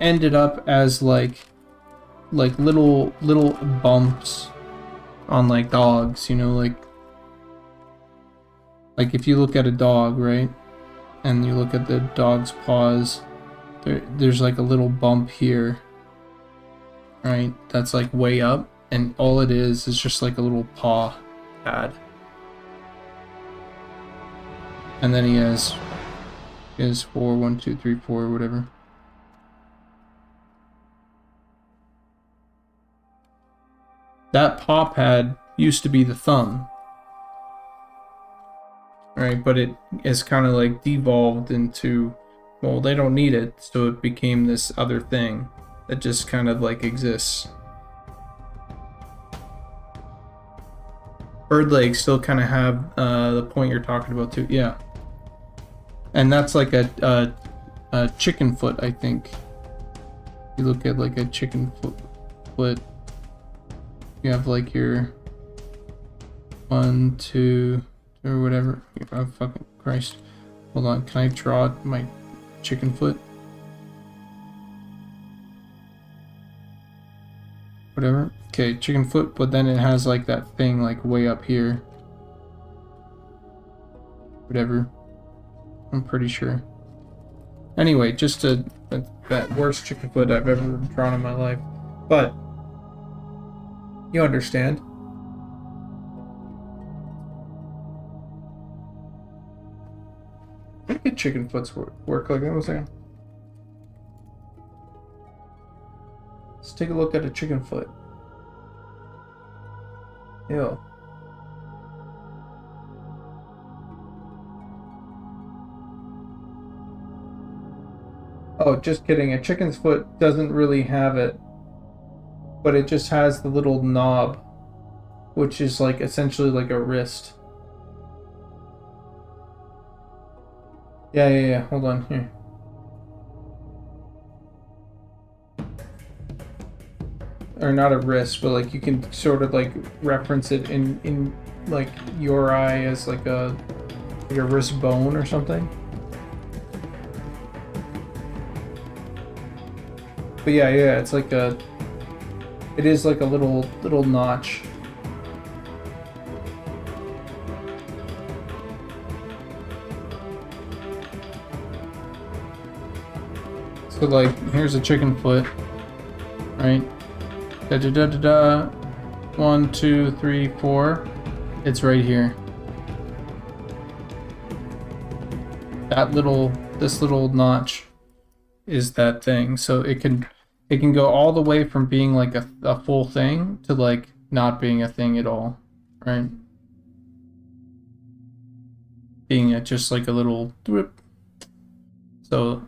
ended up as like little bumps on like dogs, you know, like if you look at a dog, right, and you look at the dog's paws, there's like a little bump here, right, that's like way up, and all it is just like a little paw pad. And then he has 4, 1, 2, 3, 4, whatever. That paw pad used to be the thumb, right? But it is kind of like devolved into, well, they don't need it, so it became this other thing that just kind of like exists. Bird legs still kind of have the point you're talking about too, yeah. And that's like a chicken foot, I think. You look at like a chicken foot. You have like your 1, 2, or whatever. Oh, fucking Christ. Hold on, can I draw my chicken foot? Whatever. Okay, chicken foot, but then it has like that thing like way up here. Whatever. I'm pretty sure. Anyway, just that worst chicken foot I've ever drawn in my life. But you understand. I think chicken foots work like that. One second. Let's take a look at a chicken foot. Ew. Oh, just kidding. A chicken's foot doesn't really have it, but it just has the little knob, which is like essentially like a wrist. Yeah. Hold on here. Or not a wrist, but like you can sort of like reference it in like your eye as like a wrist bone or something. But yeah, it's like it is like a little notch. So like, here's a chicken foot, right? Da da da da da. 1, 2, 3, 4. It's right here. This little notch is that thing. So it can go all the way from being like a full thing to like not being a thing at all, right? Being just like a little whip. So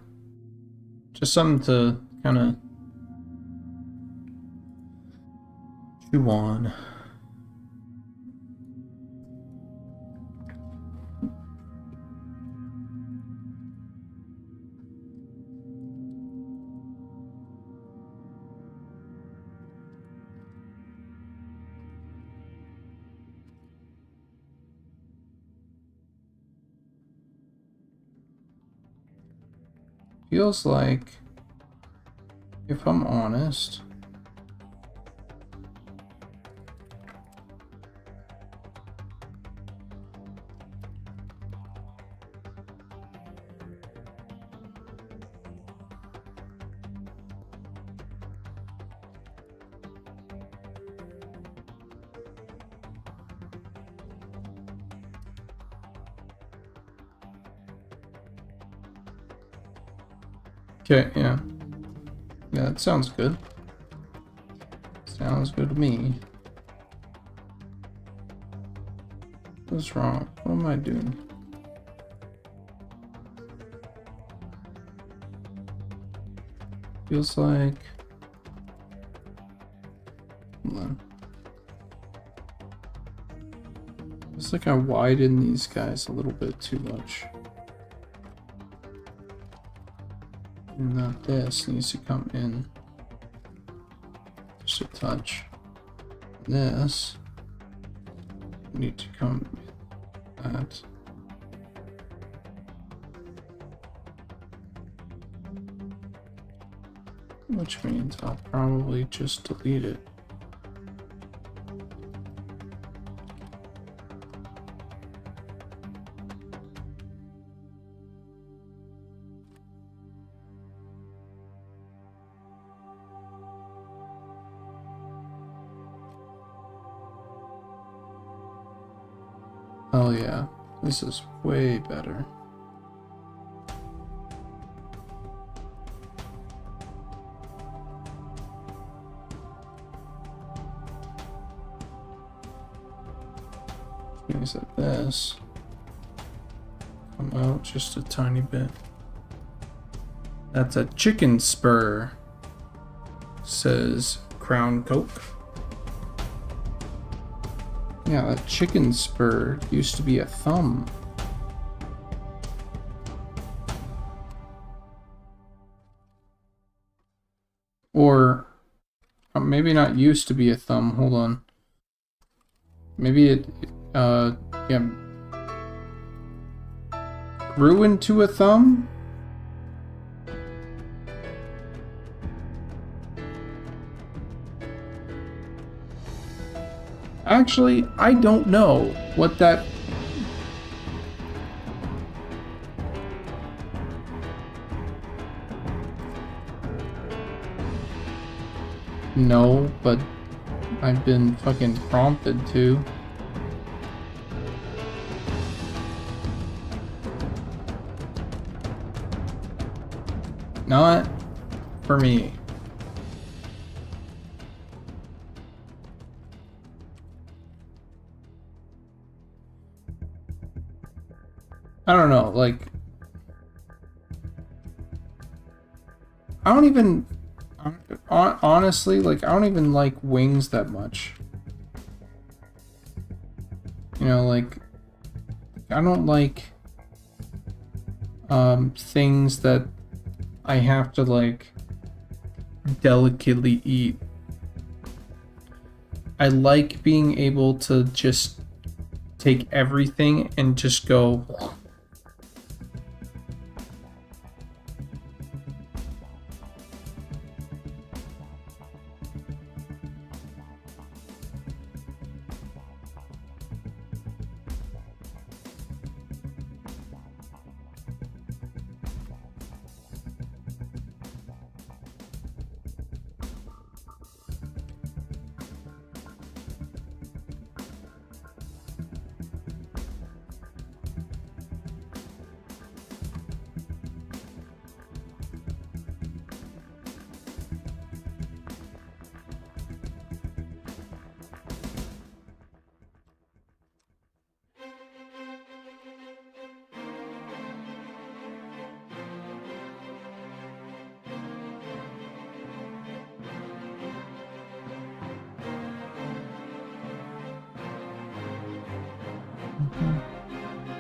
just something to kind of chew on. Feels like, if I'm honest, okay, yeah, that sounds good. Sounds good to me. What's wrong? What am I doing? Feels like... Hold on. It's like I widen these guys a little bit too much. And not this needs to come in just a touch. This need to come in that. Which means I'll probably just delete it. Oh yeah, this is way better. Means that this come out just a tiny bit. That's a chicken spur, says Crown Coke. Yeah, that chicken spur used to be a thumb. Or maybe not used to be a thumb. Hold on. Maybe yeah, grew into a thumb. Actually, I don't know what that... No, but I've been fucking prompted to. Not for me. I don't know, like... I don't even... Honestly, like, I don't even like wings that much. You know, like... I don't like... things that I have to, like, delicately eat. I like being able to just take everything and just go...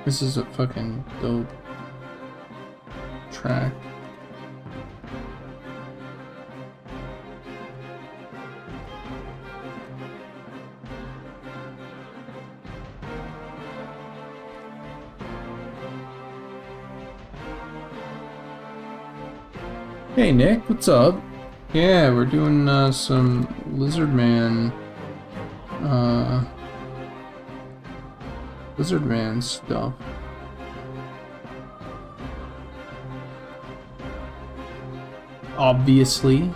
This is a fucking dope track. Hey Nick, what's up? Yeah, we're doing some Lizardmen Lizardman stuff. Obviously.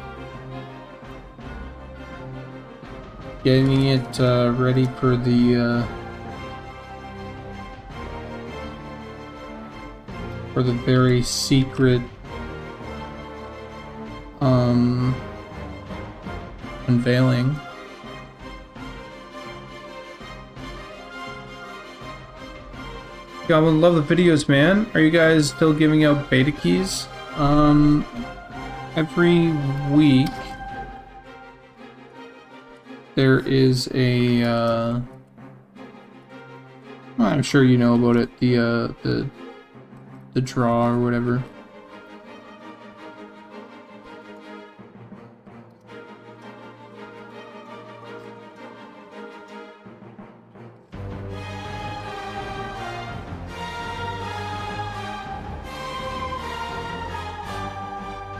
Getting it ready for the very secret unveiling. I would love the videos, man. Are you guys still giving out beta keys? Every week there is a I'm sure you know about it, the draw or whatever.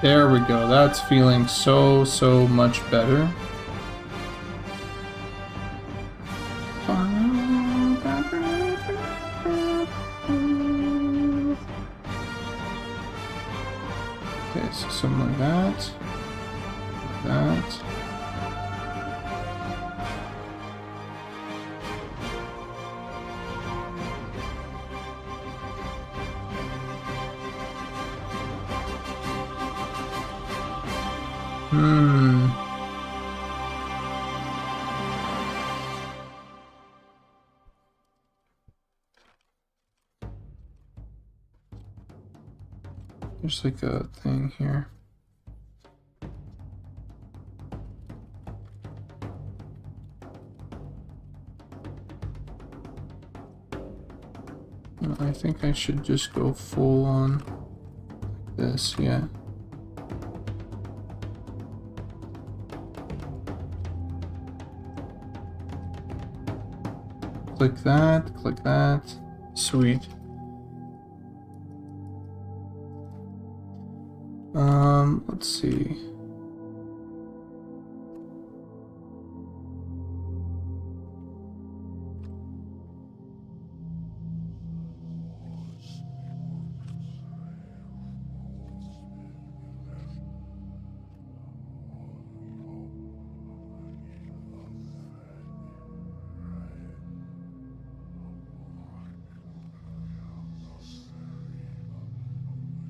There we go. That's feeling so much better. Okay, so something like that. Like that. There's like a thing here. No, I think I should just go full on like this, yeah. click that. Sweet. Let's see.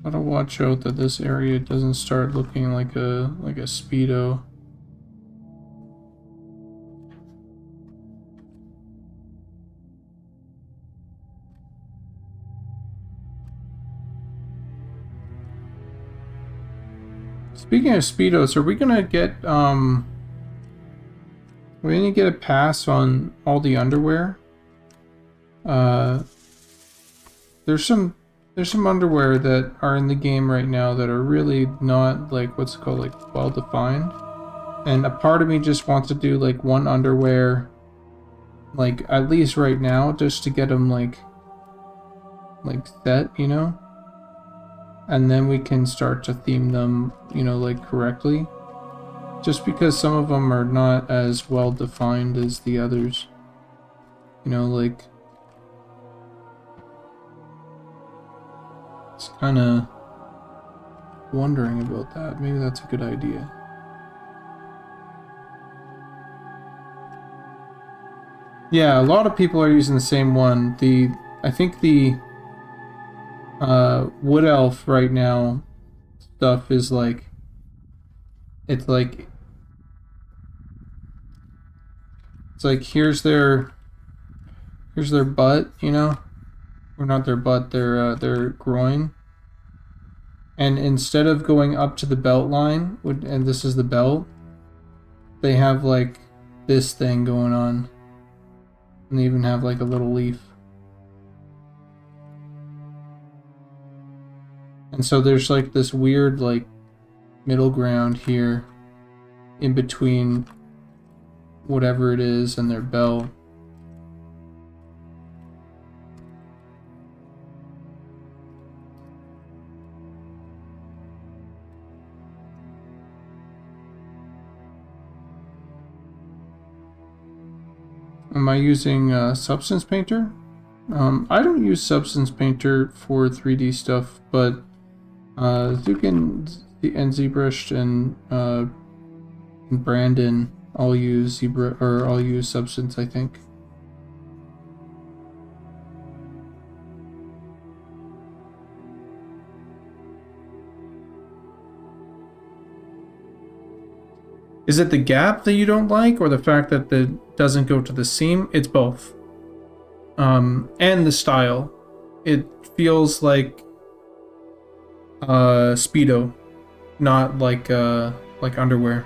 Gotta watch out that this area doesn't start looking like a speedo. Speaking of speedos, are we gonna get we need to get a pass on all the underwear? There's some underwear that are in the game right now that are really not like what's it called, like well defined, and a part of me just wants to do like one underwear, like at least right now, just to get them like set, you know, and then we can start to theme them, you know, like correctly, just because some of them are not as well defined as the others, you know, like. Kind of wondering about that. Maybe that's a good idea. Yeah, a lot of people are using the same one. I think the Wood Elf right now stuff is like, it's like here's their butt, you know. Or not their butt, their groin. And instead of going up to the belt line, and this is the belt, they have like this thing going on. And they even have like a little leaf. And so there's like this weird like middle ground here in between whatever it is and their belt. Am I using Substance Painter? I don't use Substance Painter for 3D stuff, but Zukin and ZBrush and Brandon all use all use Substance, I think. Is it the gap that you don't like, or the fact that it doesn't go to the seam? It's both. And the style. It feels like Speedo, not like underwear.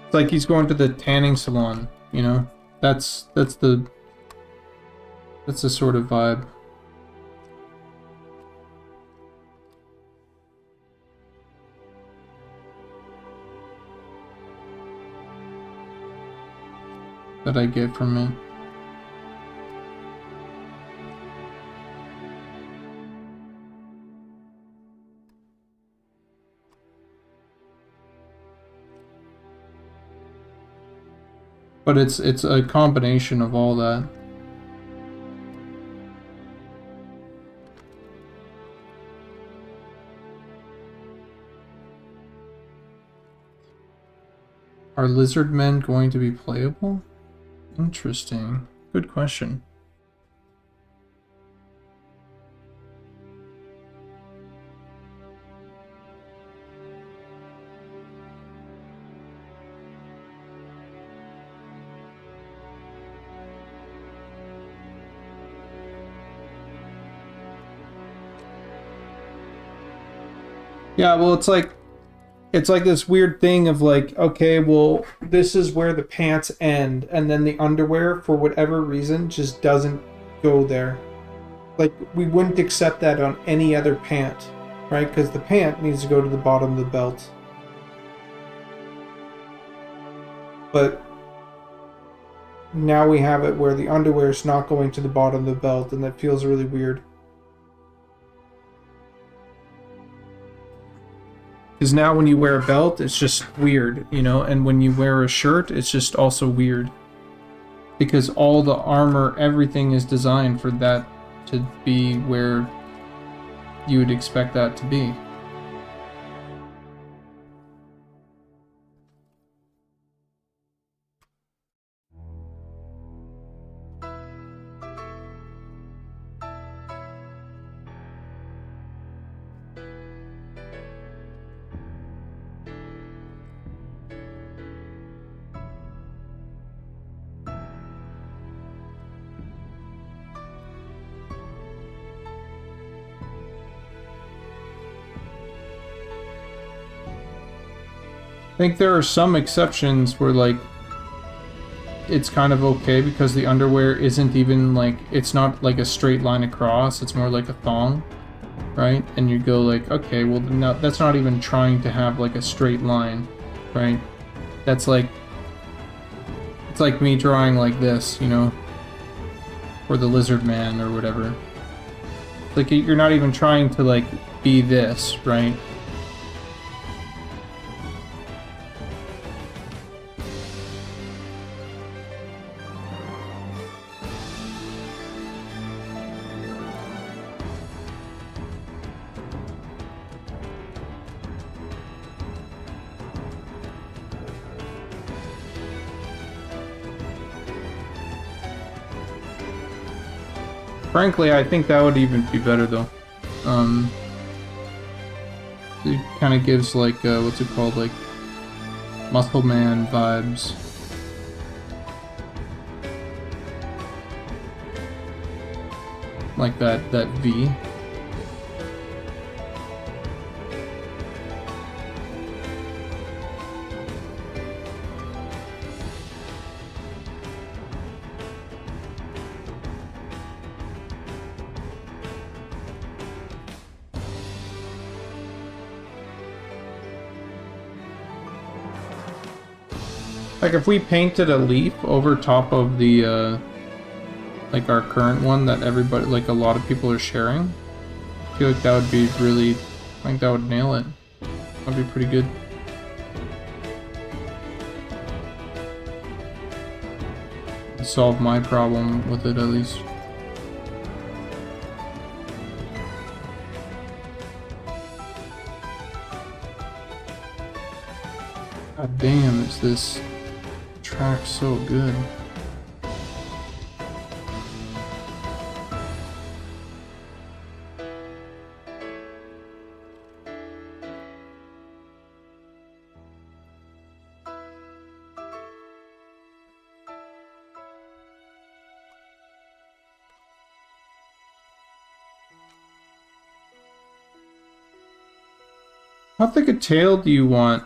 It's like he's going to the tanning salon, you know? That's the sort of vibe. That I get from it. But it's a combination of all that. Are Lizardmen going to be playable? Interesting. Good question. Yeah, well, it's like this weird thing of like, okay, well, this is where the pants end, and then the underwear, for whatever reason, just doesn't go there. Like, we wouldn't accept that on any other pant, right? Because the pant needs to go to the bottom of the belt. But now we have it where the underwear is not going to the bottom of the belt, and that feels really weird. Because now when you wear a belt, it's just weird, you know? And when you wear a shirt, it's just also weird. Because all the armor, everything is designed for that to be where you would expect that to be. I think there are some exceptions where, like, it's kind of okay because the underwear isn't even, like, it's not like a straight line across, it's more like a thong, right? And you go like, okay, well, no, that's not even trying to have, like, a straight line, right? That's like, it's like me drawing like this, you know? Or the Lizardmen or whatever. Like, you're not even trying to, like, be this, right? Frankly, I think that would even be better, though. It kind of gives, like, what's it called, like, Muscle Man vibes. Like that V. Like, if we painted a leaf over top of the, like, our current one that everybody, like, a lot of people are sharing, I feel like that would be really, I think that would nail it. That'd be pretty good. Solve my problem with it, at least. God damn, is this track so good. How thick a tail do you want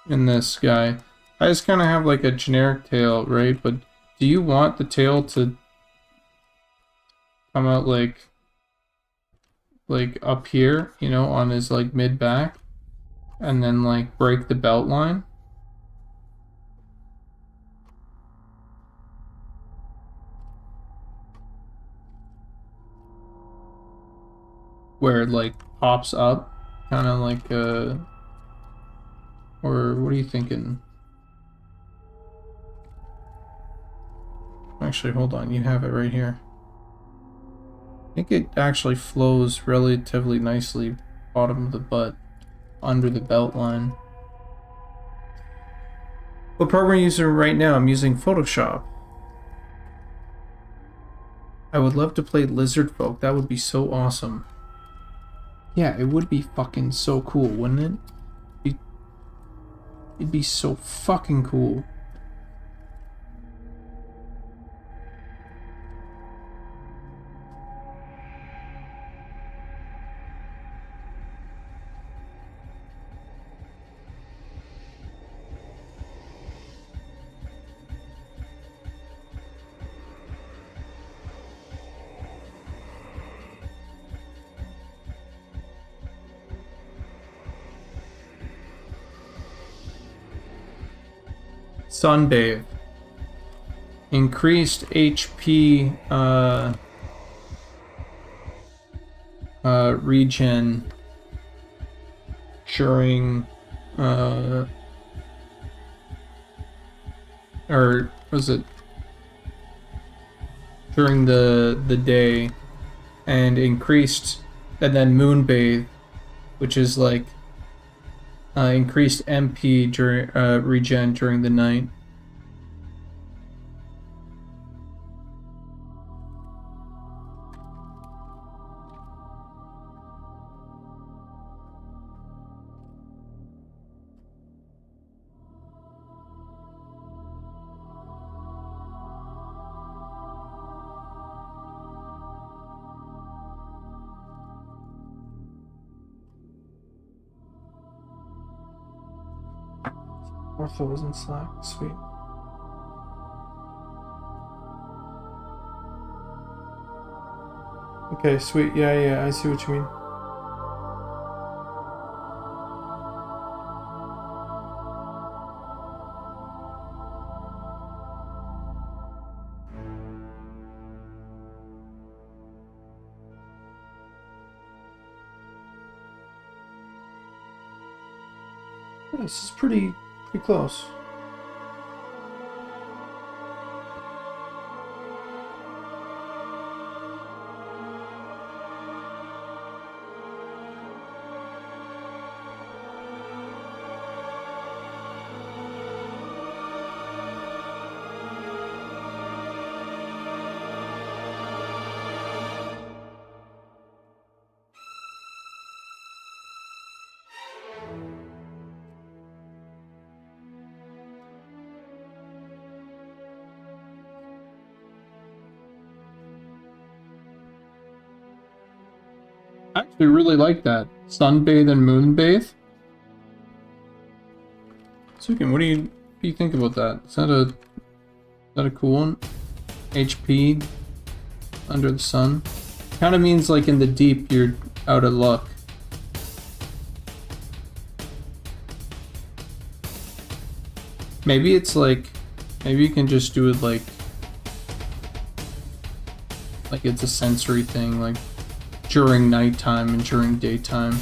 in this guy? I just kind of have like a generic tail, right? But do you want the tail to come out like up here, you know, on his like mid back, and then like break the belt line? Where it like pops up, kind of like or what are you thinking? Actually, hold on, you have it right here. I think it actually flows relatively nicely bottom of the butt, under the belt line. What program are you using right now? I'm using Photoshop. I would love to play Lizard Folk. That would be so awesome. Yeah, it would be fucking so cool, wouldn't it? It'd be so fucking cool. sunbathe. Increased HP regen during or was it during the day, and increased, and then moonbathe, which is like increased MP during regen during the night. Ortho was in Slack. Sweet. Okay, sweet. Yeah, I see what you mean. Yeah, this is pretty close. I actually really like that. Sunbathe and moonbathe. Sukin, what do you think about that? Is that a cool one? HP under the sun. Kind of means like in the deep you're out of luck. Maybe it's like, maybe you can just do it like it's a sensory thing, like during nighttime and during daytime.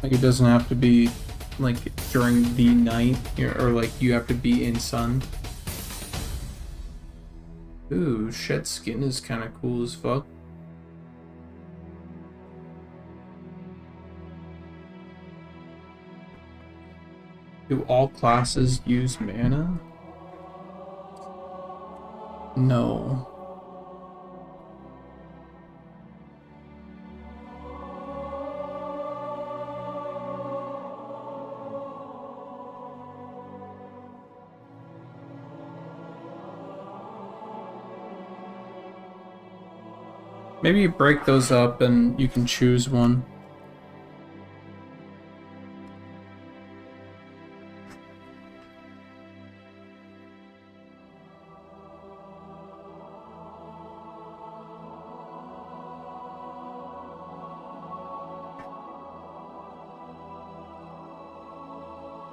Like it doesn't have to be like during the night, or like you have to be in sun. Ooh, shed skin is kind of cool as fuck. Do all classes use mana? No. Maybe you break those up and you can choose one.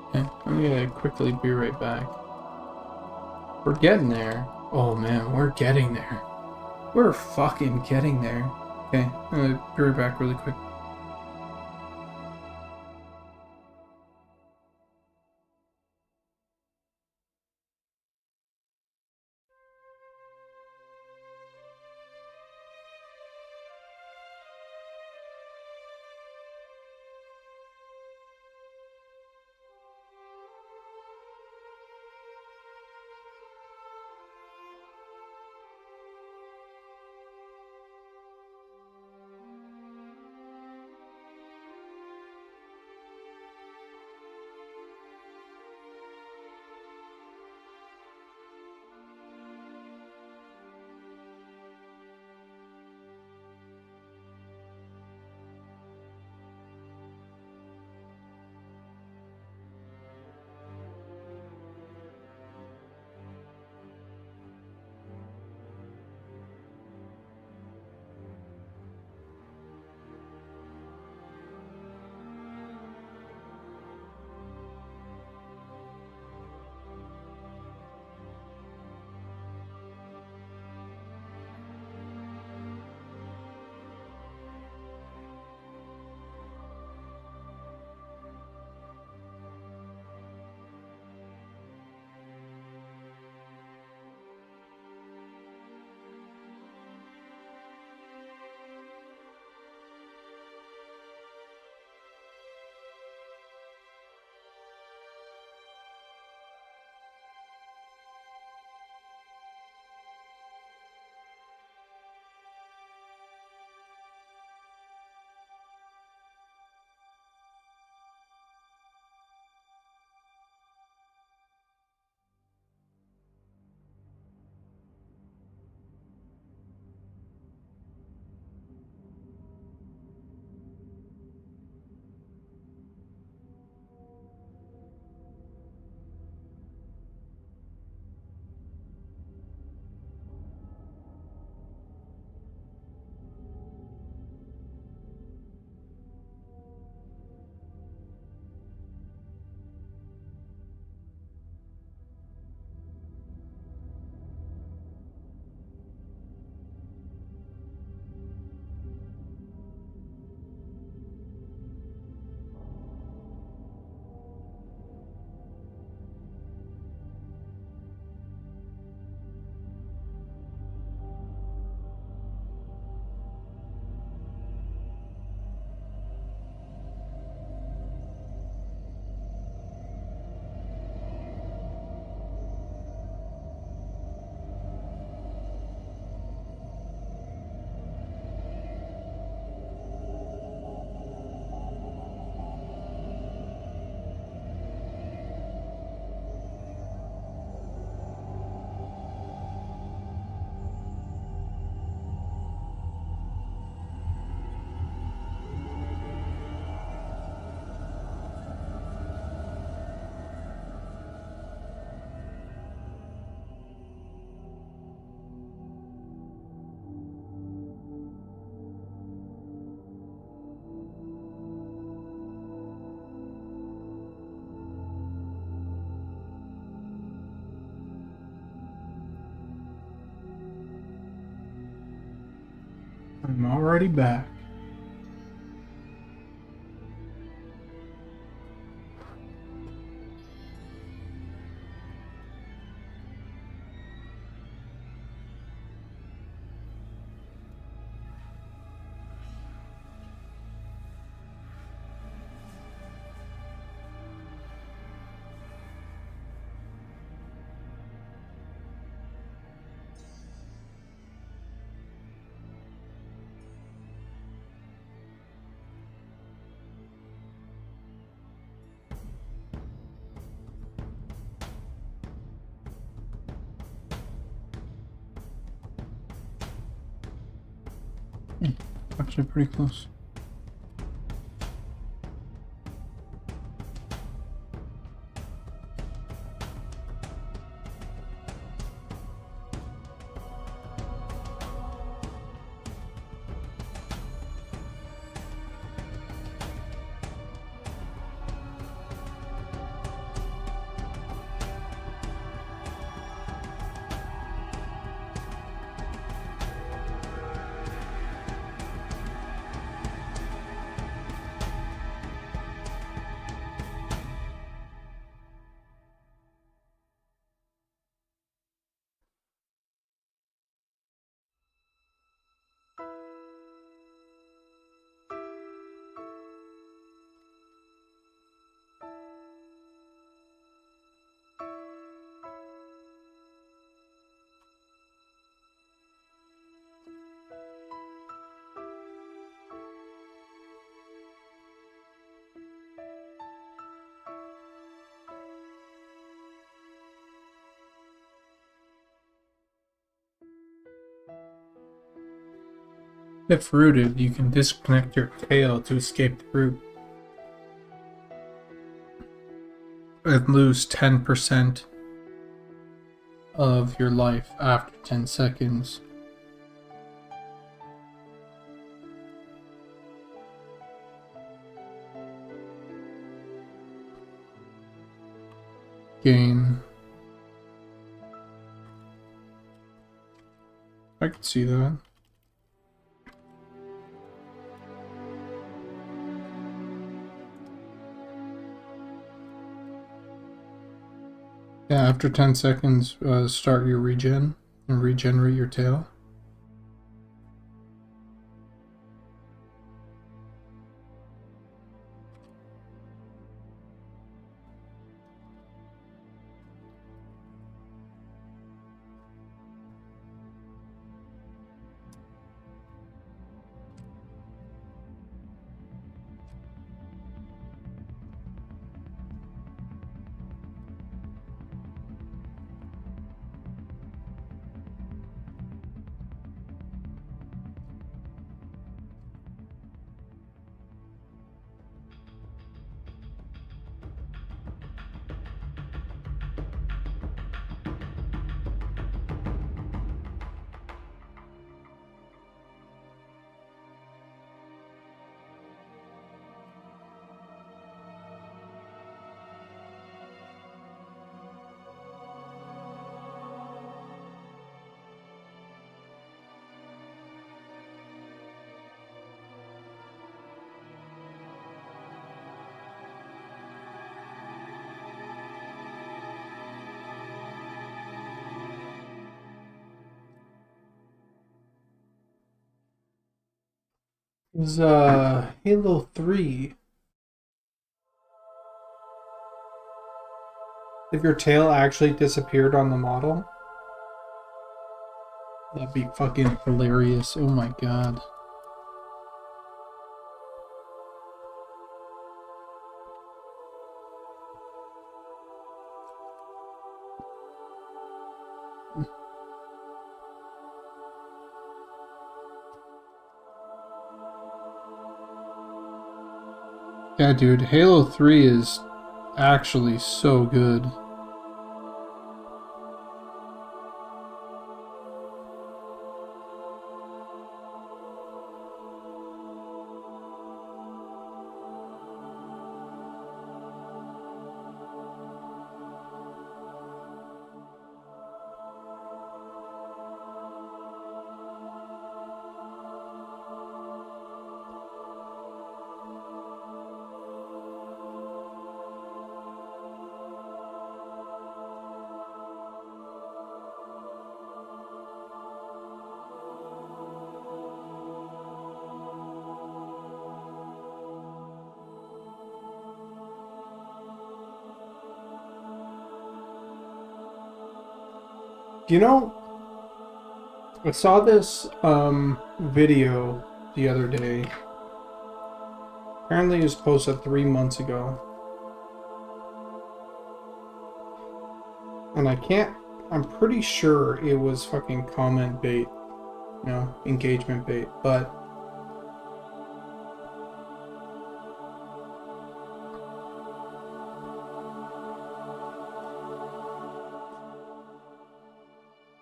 Okay, I'm gonna quickly be right back. We're getting there. Oh man, we're getting there. We're fucking getting there. Okay, I'm gonna be right back really quick. I'm already back. Actually pretty close. If rooted, you can disconnect your tail to escape the root and lose 10% of your life after 10 seconds. Gain. I can see that. Yeah, after 10 seconds, start your regen and regenerate your tail. Is Halo 3. If your tail actually disappeared on the model, that'd be fucking hilarious. Oh my god. Yeah, dude, Halo 3 is actually so good. You know, I saw this video the other day. Apparently it was posted 3 months ago. And I'm pretty sure it was fucking comment bait, engagement bait, but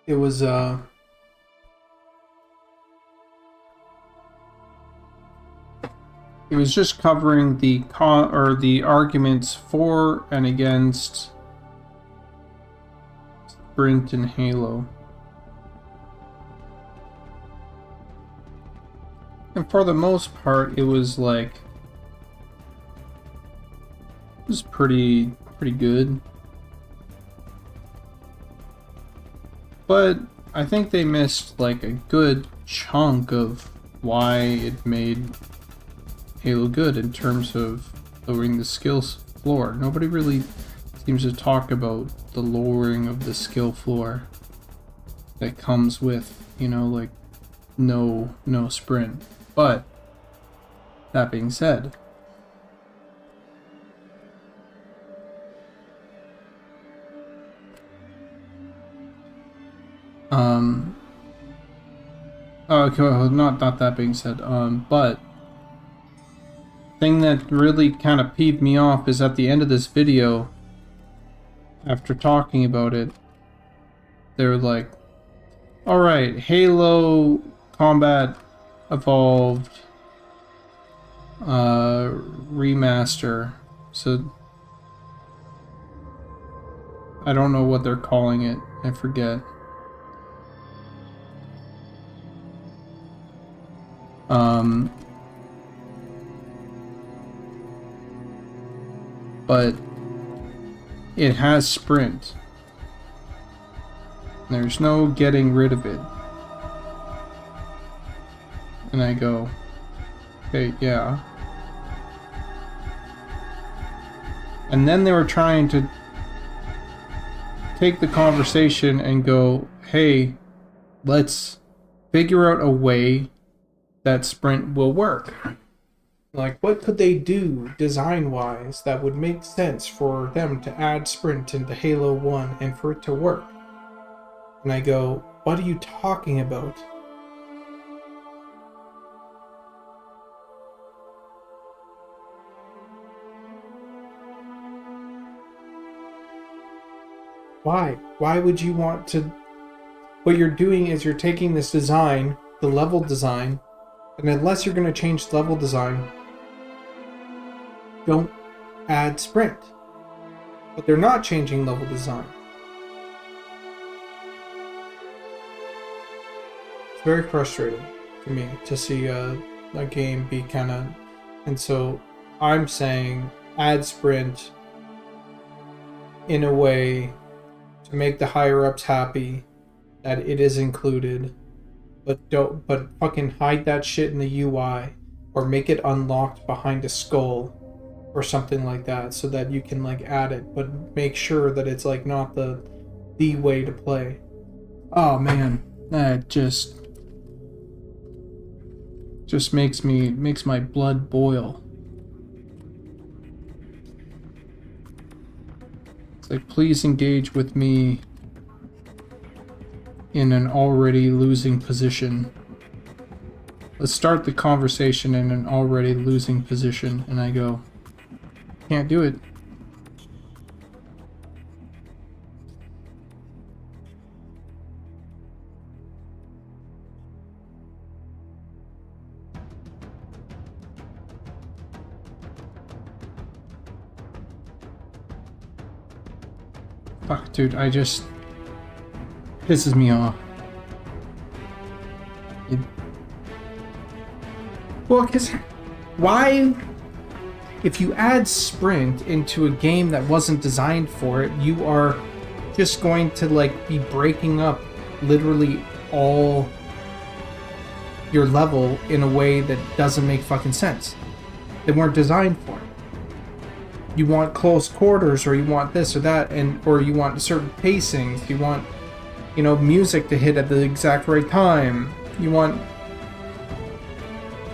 it was just covering the arguments for and against Sprint and Halo. And for the most part, it was pretty good. But I think they missed like a good chunk of why it made Halo good in terms of lowering the skills floor. Nobody really seems to talk about the lowering of the skill floor that comes with, like no sprint. But that being said, okay, well, not that being said, but thing that really kind of peeved me off is at the end of this video, after talking about it, they're like, alright, Halo Combat Evolved remaster. So I don't know what they're calling it. I forget. But it has sprint. There's no getting rid of it. And I go, okay, yeah. And then they were trying to take the conversation and go, hey, let's figure out a way that sprint will work. Like, what could they do design-wise that would make sense for them to add sprint into Halo 1 and for it to work? And I go, what are you talking about? Why? Why would you want to... What you're doing is you're taking this design, the level design, and unless you're going to change the level design, don't add sprint. But they're not changing level design. It's very frustrating for me to see a game be kind of... And so I'm saying add sprint in a way to make the higher ups happy that it is included, but fucking hide that shit in the UI or make it unlocked behind a skull or something like that so that you can like add it, but make sure that it's like not the way to play. Oh man, that just makes my blood boil. It's like, please engage with me in an already losing position. Let's start the conversation in an already losing position, and I go, can't do it. Fuck, dude, pisses me off. Well, because why, if you add sprint into a game that wasn't designed for it, you are just going to like be breaking up literally all your level in a way that doesn't make fucking sense. They weren't designed for it. You want close quarters, or you want this or that, or you want certain pacings, you want, you know, music to hit at the exact right time. You want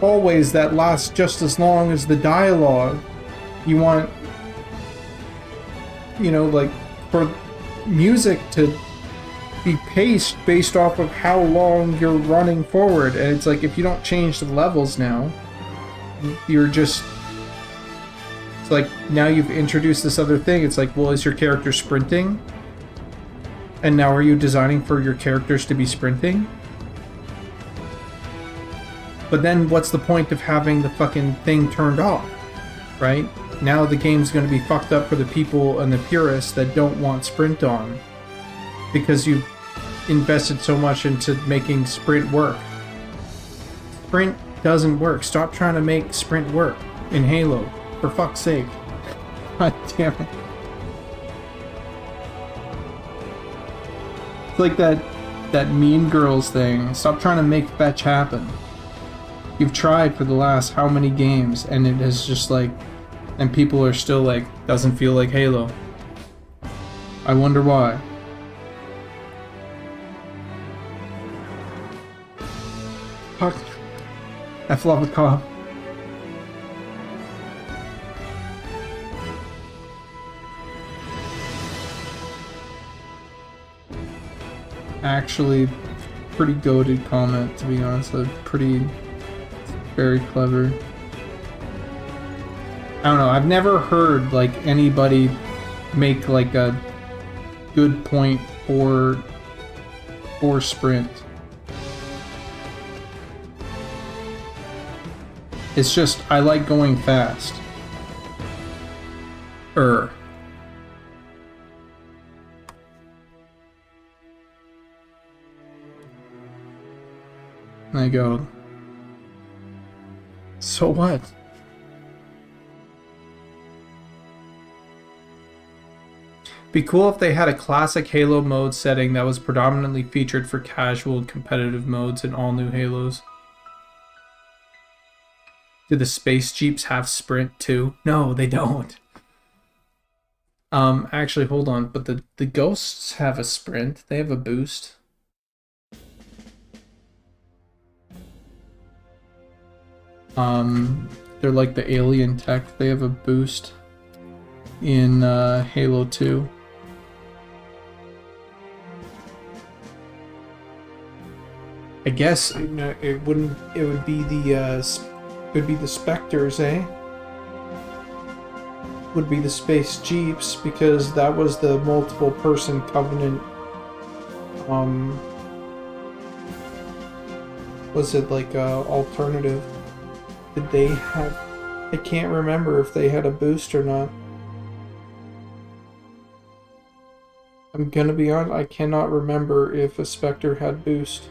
always that lasts just as long as the dialogue. You want, you know, like, for music to be paced based off of how long you're running forward. And it's like, if you don't change the levels now, you're just, it's like, now you've introduced this other thing. It's like, well, is your character sprinting? And now are you designing for your characters to be sprinting? But then what's the point of having the fucking thing turned off, right? Now the game's going to be fucked up for the people and the purists that don't want sprint on, because you've invested so much into making sprint work. Sprint doesn't work. Stop trying to make sprint work in Halo, for fuck's sake. God damn it. It's like that Mean Girls thing. Stop trying to make fetch happen. You've tried for the last how many games, and it is just like, and people are still like, doesn't feel like Halo. I wonder why. Fuck. F love a cop. Actually, pretty goated comment, to be honest. Very clever. I don't know, I've never heard like anybody make like a good point for sprint. It's just, I like going fast. And I go, so what? Be cool if they had a classic Halo mode setting that was predominantly featured for casual and competitive modes in all new Halos. Do the space jeeps have sprint too? No, they don't. Actually, hold on, but the ghosts have a sprint. They have a boost. They're like the alien tech. They have a boost in Halo 2. I guess it wouldn't. It would be the Spectres, eh? Would be the space jeeps, because that was the multiple person Covenant. Was it like a alternative? Did they have? I can't remember if they had a boost or not. I'm gonna be honest, I cannot remember if a Spectre had boost.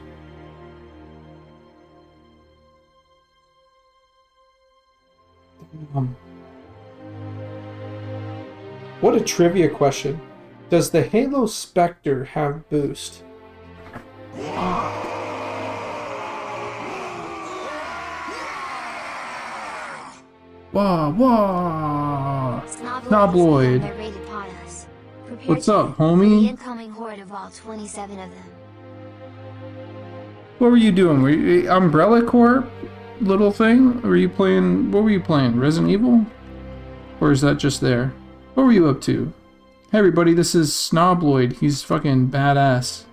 What a trivia question. Does the Halo Spectre have boost? Wah wah! Snobloid. What's up, homie? The incoming horde of all 27 of them. What were you doing? Were you Umbrella Corp little thing? Were you playing? What were you playing? Resident Evil? Or is that just there? What were you up to? Hey everybody, this is Snobloid. He's fucking badass.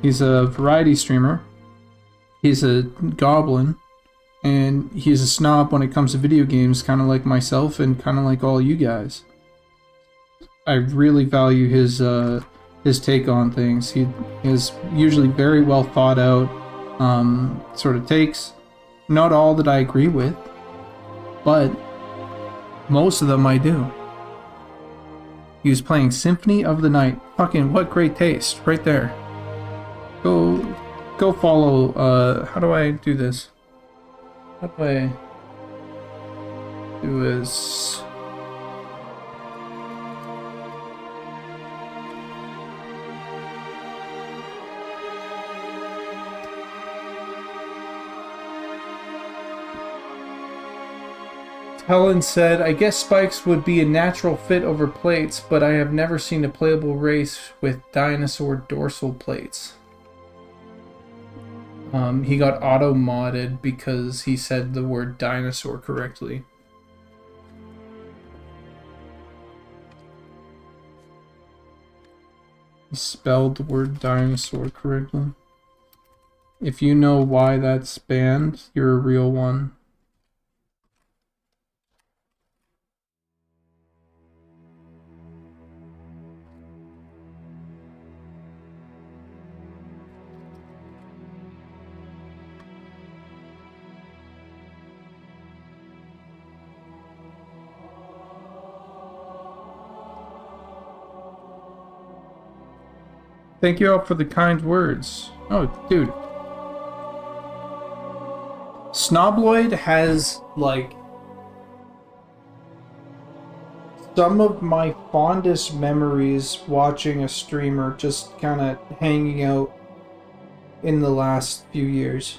He's a variety streamer. He's a goblin. And he's a snob when it comes to video games, kind of like myself and kind of like all you guys. I really value his take on things. He is usually very well thought out sort of takes. Not all that I agree with, but most of them I do. He was playing Symphony of the Night. Fucking what great taste, right there. Go follow. How do I do this? How do I do this? Helen said, I guess spikes would be a natural fit over plates, but I have never seen a playable race with dinosaur dorsal plates. He got auto-modded because he said the word dinosaur correctly. He spelled the word dinosaur correctly. If you know why that's banned, you're a real one. Thank you all for the kind words. Oh, dude. Snobloid has, like, some of my fondest memories watching a streamer just kind of hanging out in the last few years.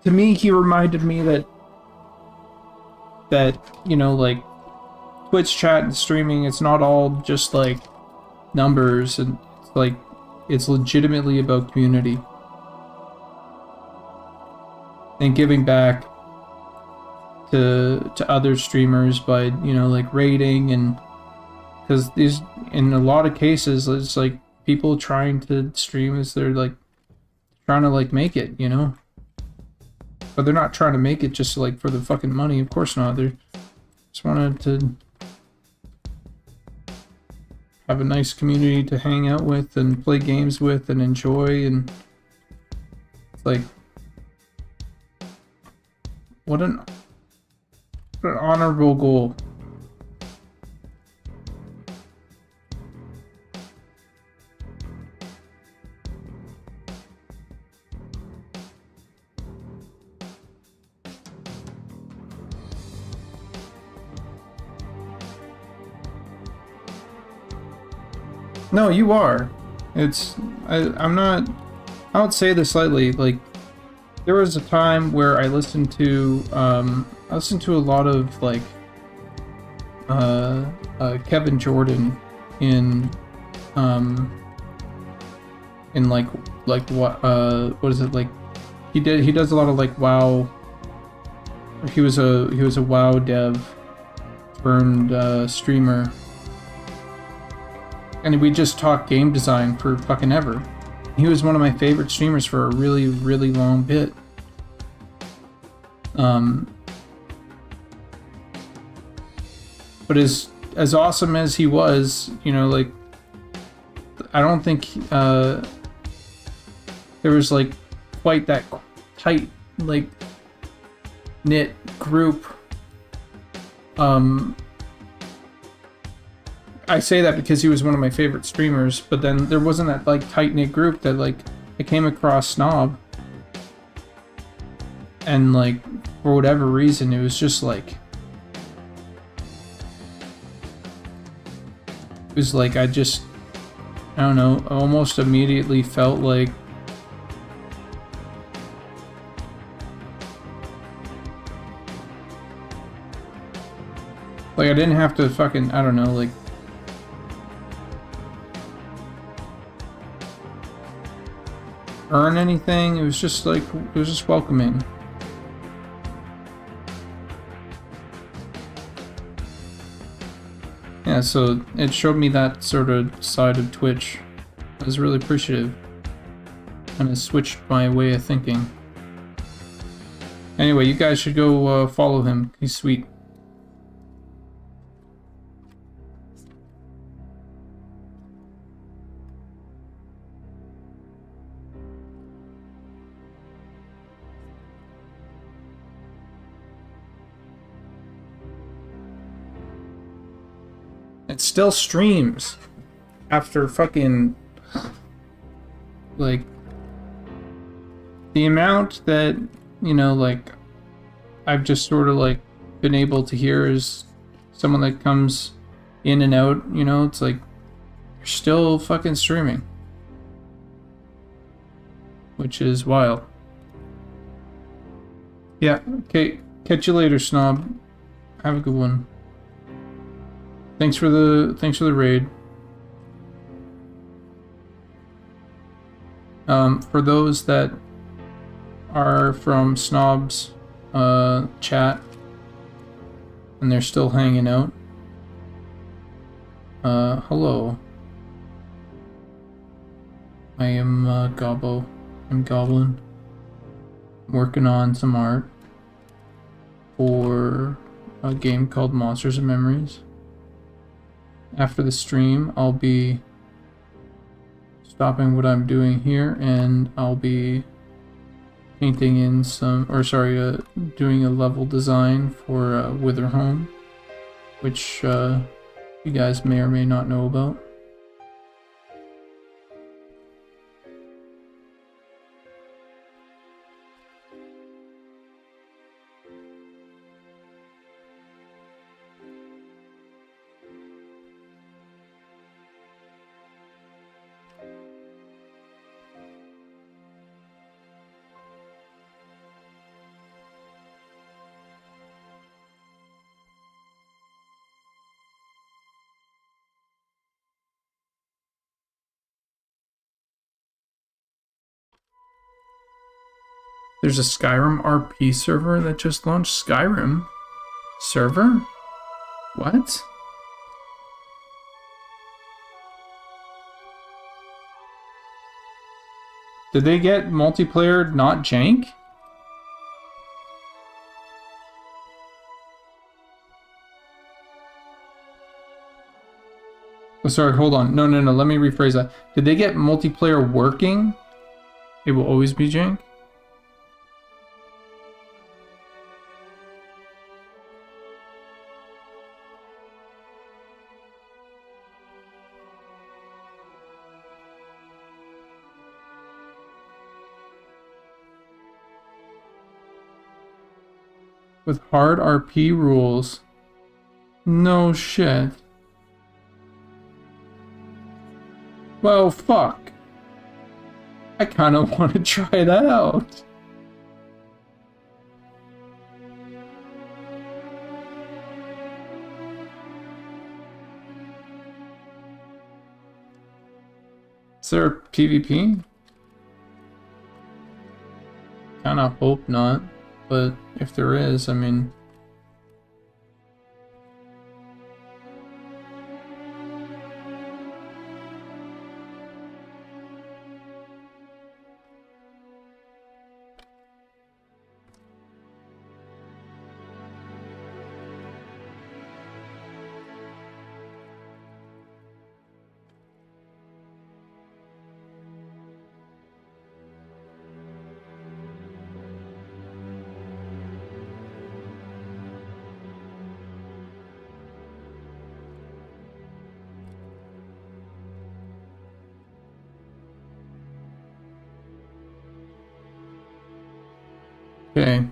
To me, he reminded me that you know, like, Twitch chat and streaming, it's not all just like numbers, and it's like, it's legitimately about community and giving back to other streamers by, you know, like, rating, and because these, in a lot of cases, it's like people trying to stream is they're like trying to like make it, you know. But they're not trying to make it just like for the fucking money, of course not. They just wanted to have a nice community to hang out with and play games with and enjoy, and it's like, what an honorable goal. No, you are. It's I'm not. I don't say this lightly. Like, there was a time where I listened to a lot of like Kevin Jordan in like what is it, like, he does a lot of like WoW. He was a WoW dev turned streamer. And we just talked game design for fucking ever. He was one of my favorite streamers for a really, really long bit. But as awesome as he was, you know, like, I don't think there was like quite that tight, like, knit group. I say that because he was one of my favorite streamers, but then there wasn't that like tight-knit group that like I came across Snob, and like for whatever reason it was just like, it was like I don't know, I almost immediately felt like I didn't have to fucking, I don't know, like, earn anything. It was just like, it was just welcoming. Yeah, so it showed me that sort of side of Twitch. I was really appreciative, and it switched my way of thinking. Anyway, you guys should go follow him. He's sweet. It still streams after fucking, like, the amount that, you know, like, I've just sort of like been able to hear is someone that comes in and out, you know, it's like, you're still fucking streaming. which is wild. Yeah, okay. Catch you later, Snob. Have a good one. Thanks for the raid. For those that are from Snob's chat and they're still hanging out, hello. I am Gobbo. I'm Goblin. I'm working on some art for a game called Monsters and Memories. After the stream, I'll be stopping what I'm doing here, and I'll be painting in some, or sorry, doing a level design for Witherhome, which you guys may or may not know about. There's a Skyrim RP server that just launched. Skyrim? Server? What? Did they get multiplayer not jank? Oh, sorry, hold on. No, let me rephrase that. Did they get multiplayer working? It will always be jank? With hard RP rules. No shit. Well, fuck. I kind of want to try that out. Is there a PvP? Kinda hope not, but if there is, I mean... Okay.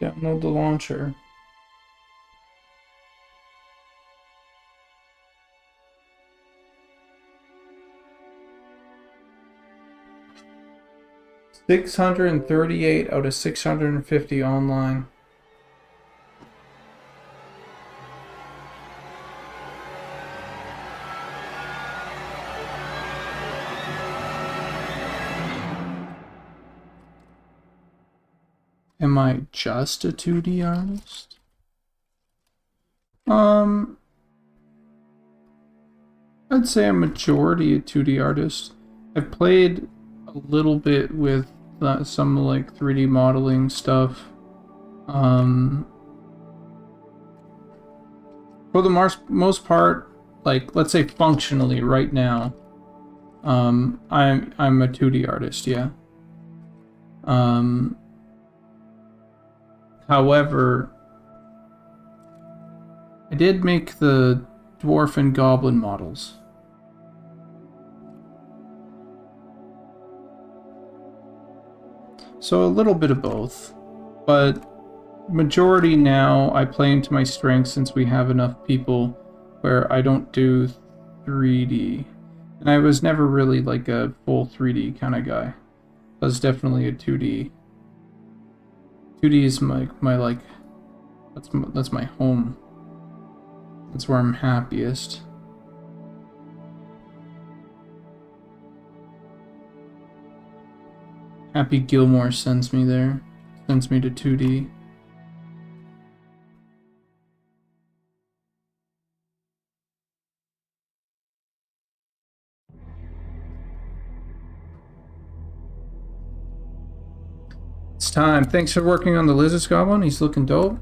Download the launcher. $638 out of 650 online. Am I just a 2D artist? I'd say a majority a 2D artist. I've played a little bit with some like 3D modeling stuff. For the most part, like let's say functionally right now, I'm a 2D artist, yeah. However, I did make the dwarf and goblin models. So a little bit of both, but majority now I play into my strengths since we have enough people where I don't do 3D. And I was never really like a full 3D kind of guy. I was definitely a 2D. 2D is my like, that's my home. That's where I'm happiest. Happy Gilmore sends me there. Sends me to 2D. It's time. Thanks for working on the Lizard Goblin. He's looking dope.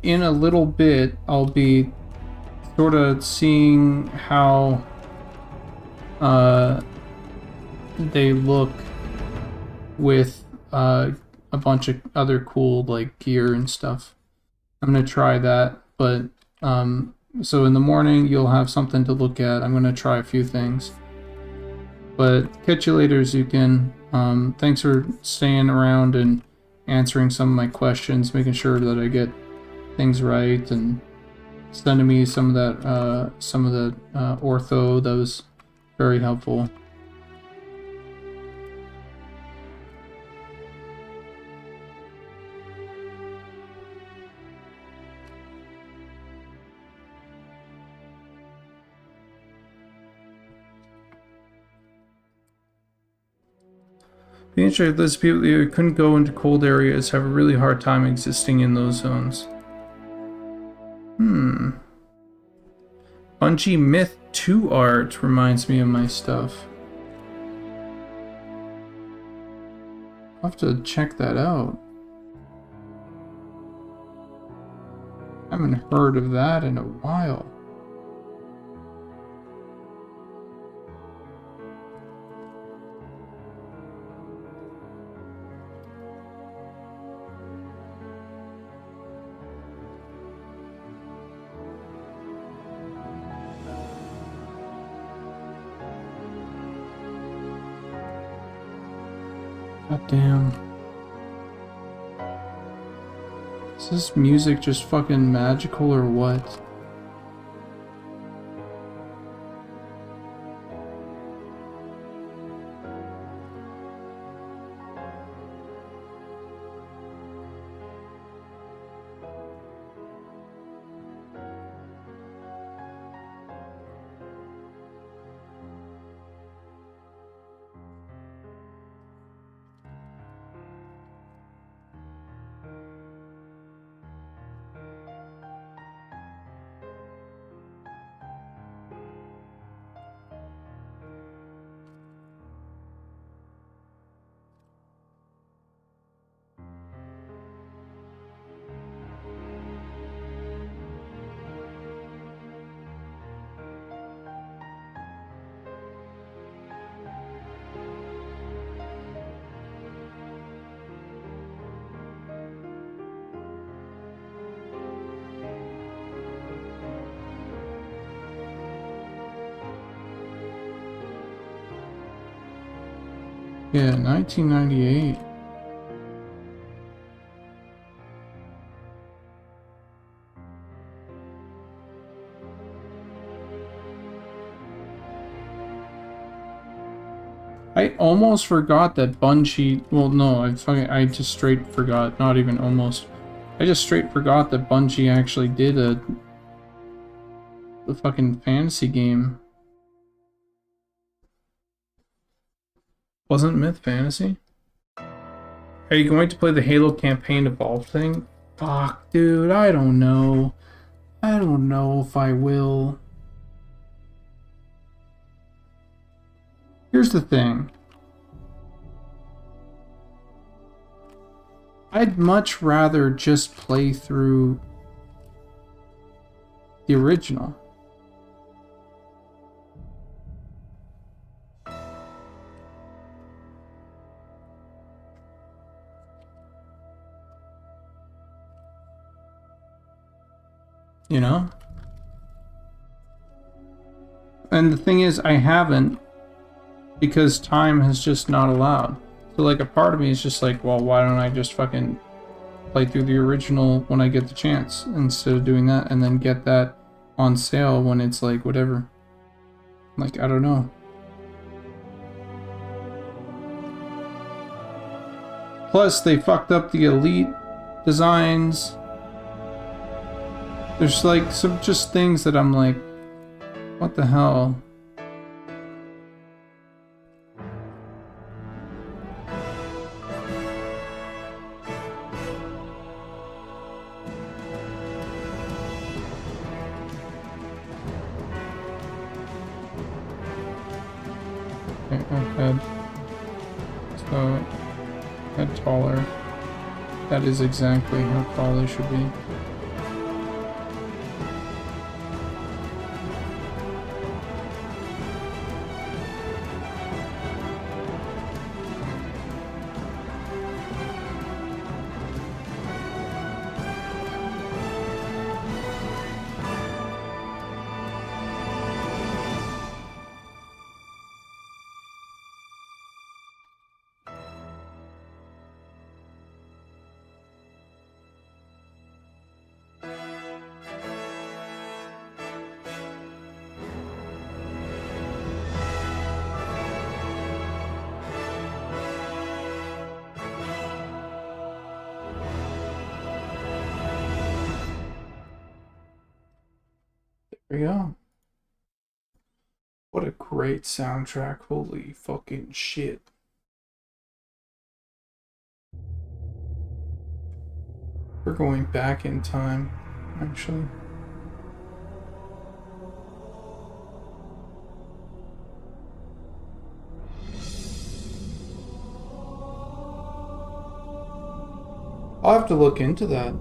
In a little bit, I'll be sort of seeing how they look with a bunch of other cool like gear and stuff. I'm gonna try that, but so in the morning you'll have something to look at. I'm gonna try a few things, but catch you later, Zukin. Thanks for staying around and answering some of my questions, making sure that I get things right, and sending me some of that ortho. That was very helpful. Being sure those people who couldn't go into cold areas have a really hard time existing in those zones. Bungie Myth 2 art reminds me of my stuff. I'll have to check that out. I haven't heard of that in a while. God damn. Is this music just fucking magical or what? Yeah, 1998. I almost forgot that Bungie. Well, no, I just straight forgot. Not even almost. I just straight forgot that Bungie actually did a fucking fantasy game. Wasn't Myth Fantasy? Are you going to play the Halo campaign Evolve thing? Fuck, dude, I don't know. I don't know if I will. Here's the thing. I'd much rather just play through the original. you know? And the thing is, I haven't, because time has just not allowed. So like a part of me is just like, well, why don't I just fucking play through the original when I get the chance, instead of doing that and then get that on sale when it's like whatever. Like, I don't know. Plus, they fucked up the Elite designs. There's like some just things that I'm like, what the hell? Head. So, head taller. That is exactly how tall they should be. There we go. What a great soundtrack. Holy fucking shit. We're going back in time, actually. I'll have to look into that.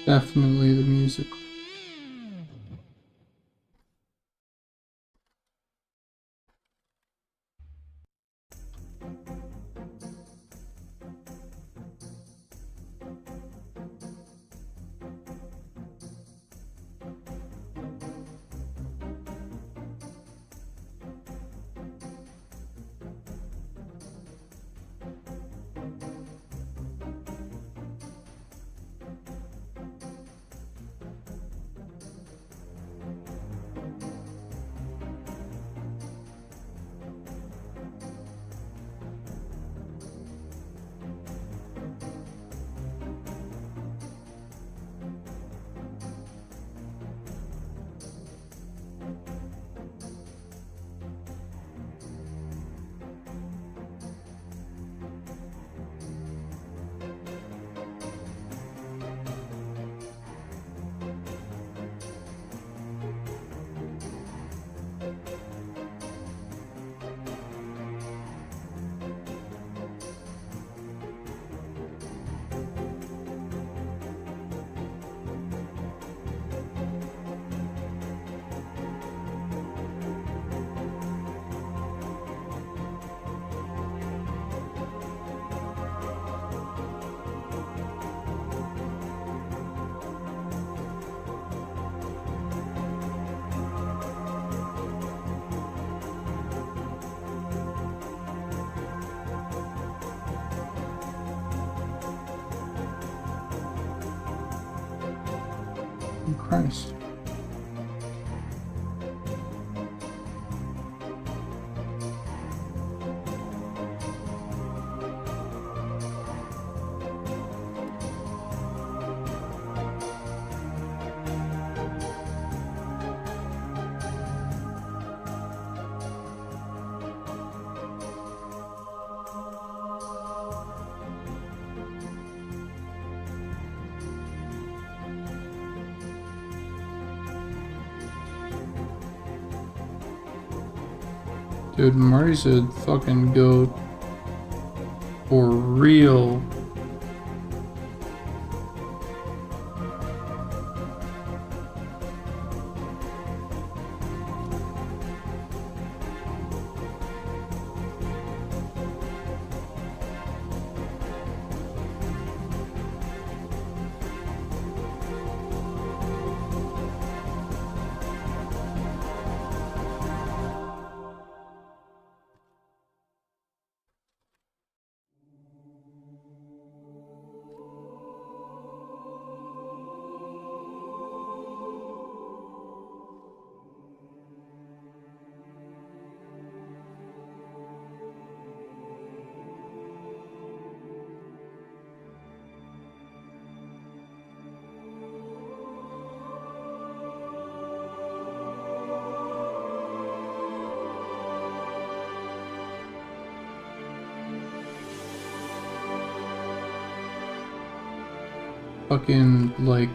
Definitely the music. Christ. Dude, Marty's a fucking goat. For real. Fucking, like,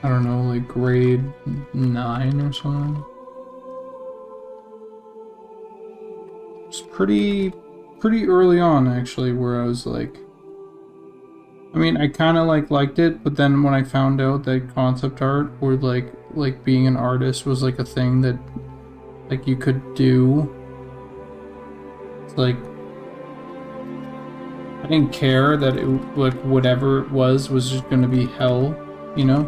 I don't know, like grade 9 or something. It's pretty early on, actually, where I was like, I mean, I kind of liked it, but then when I found out that concept art or like being an artist was like a thing that like you could do, it's like I didn't care that it, like, whatever it was just gonna be hell, you know?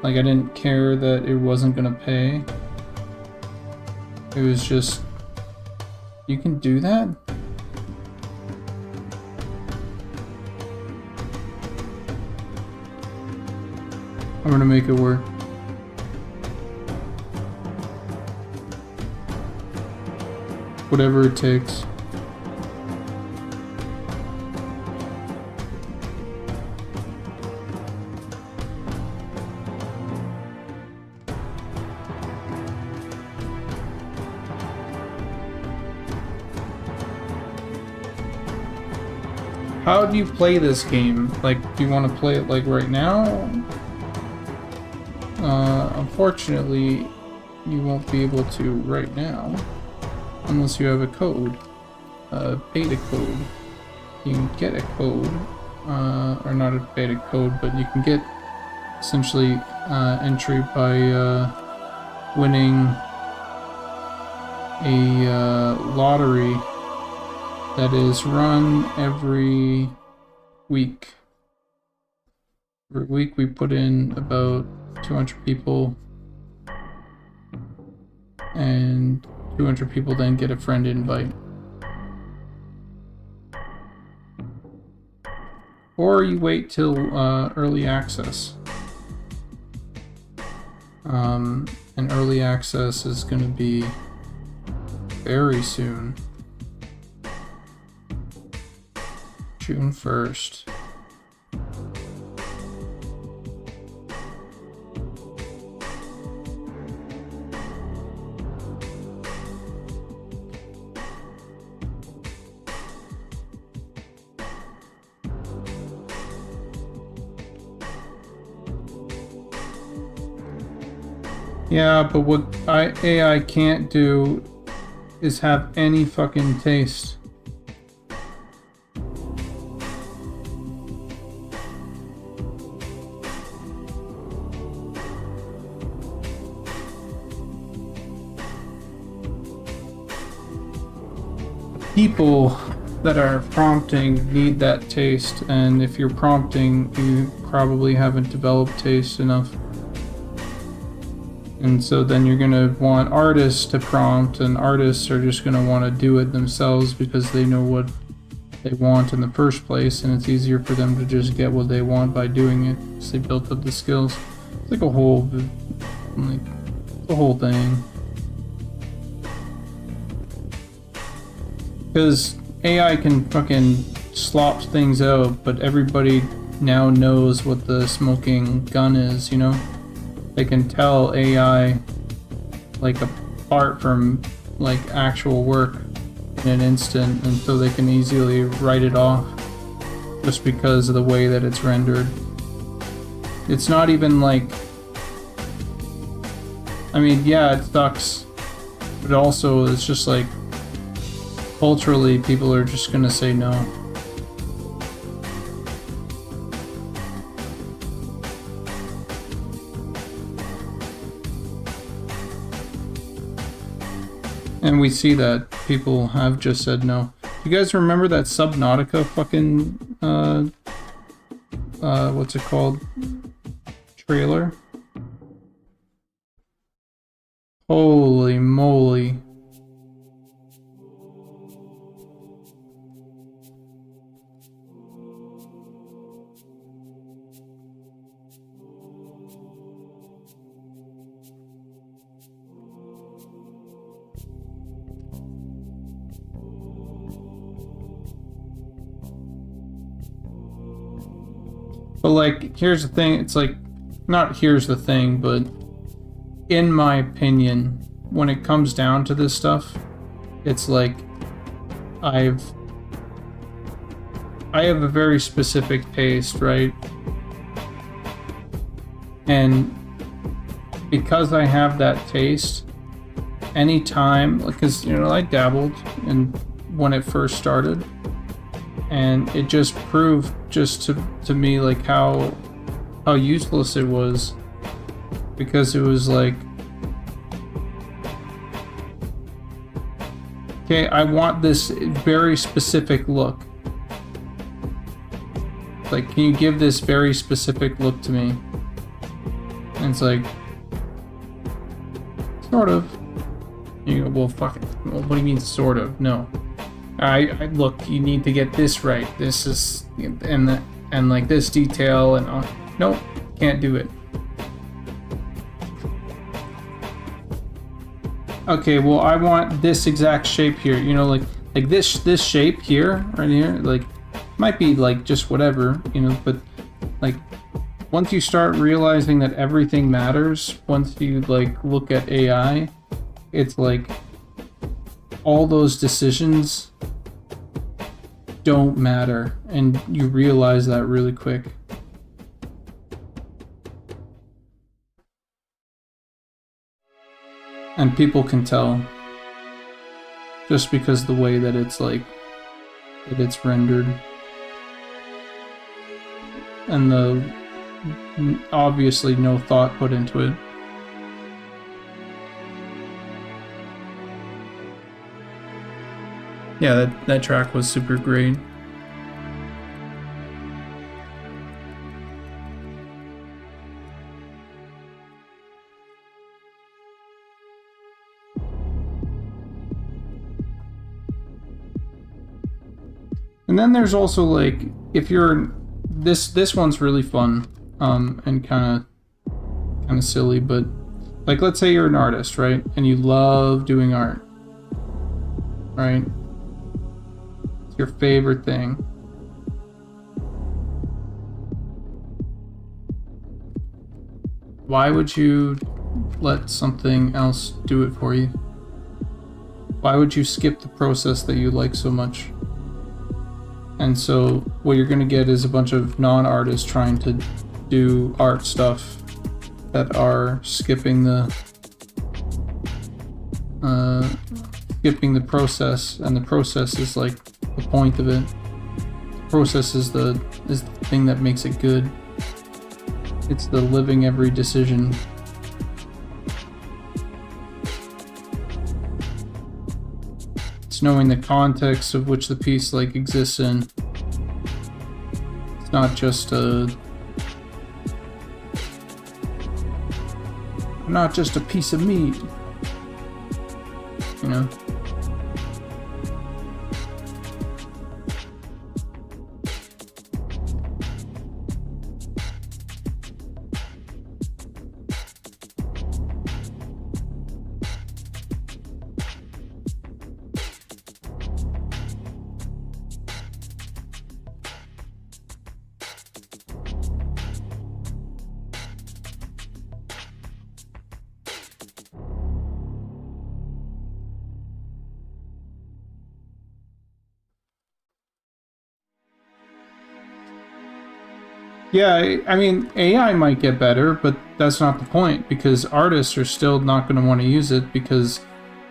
Like, I didn't care that it wasn't gonna pay. It was just, you can do that? I'm gonna make it work. Whatever it takes. How do you play this game? Like, do you want to play it like right now? Unfortunately, you won't be able to right now, unless you have a code, a beta code. You can get a code or not a beta code, but you can get essentially entry by winning a lottery that is run every week. Every week we put in about 200 people, and 200 people then get a friend invite. Or you wait till early access. And early access is going to be very soon. June 1st. Yeah, but what AI can't do is have any fucking taste. People that are prompting need that taste, and if you're prompting, you probably haven't developed taste enough. And so then you're gonna want artists to prompt, and artists are just gonna want to do it themselves because they know what they want in the first place, and it's easier for them to just get what they want by doing it because they built up the skills. It's like a whole, like, the whole thing. Because AI can fucking slop things out, but everybody now knows what the smoking gun is, you know? They can tell AI, like, apart from, like, actual work in an instant, and so they can easily write it off just because of the way that it's rendered. It's not even like... I mean, yeah, it sucks, but also it's just like, culturally, people are just gonna say no. And we see that people have just said no. You guys remember that Subnautica fucking, what's it called? Trailer? Holy moly. But like, here's the thing, it's like, not here's the thing, but in my opinion, when it comes down to this stuff, it's like, I have a very specific taste, right? And because I have that taste, anytime, because, you know, I dabbled in when it first started, and it just proved just to me like how useless it was, because it was like, okay, I want this very specific look. Like, can you give this very specific look to me? And it's like, sort of. You go, well, fuck it. Well, what do you mean, sort of? No. I look, you need to get this right. This is, and like this detail, and nope, can't do it. Okay, well, I want this exact shape here. You know, like this shape here, right here, like, might be like just whatever, you know, but like, once you start realizing that everything matters, once you like look at AI, it's like all those decisions don't matter, and you realize that really quick. And people can tell just because the way that it's like, that it's rendered. and the obviously no thought put into it. Yeah, that track was super great. And then there's also like, if you're this one's really fun, and kind of silly, but like, let's say you're an artist, right? And you love doing art, right? It's your favorite thing. Why would you let something else do it for you? Why would you skip the process that you like so much? And so what you're going to get is a bunch of non-artists trying to do art stuff that are skipping the process, and the process is like the point of it. The process is the thing that makes it good. It's the living every decision. It's knowing the context of which the piece like exists in. It's not just a piece of meat, you know. Yeah, I mean, AI might get better, but that's not the point, because artists are still not going to want to use it, because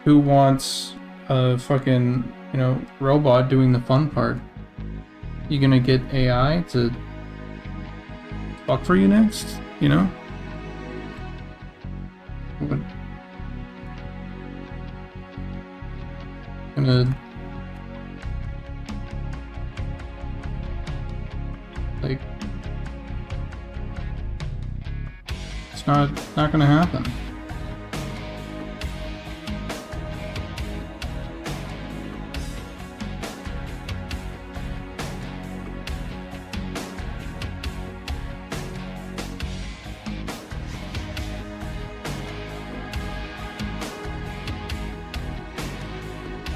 who wants a fucking, you know, robot doing the fun part? You gonna get AI to fuck for you next, you know? What? Gonna... like... It's not gonna happen.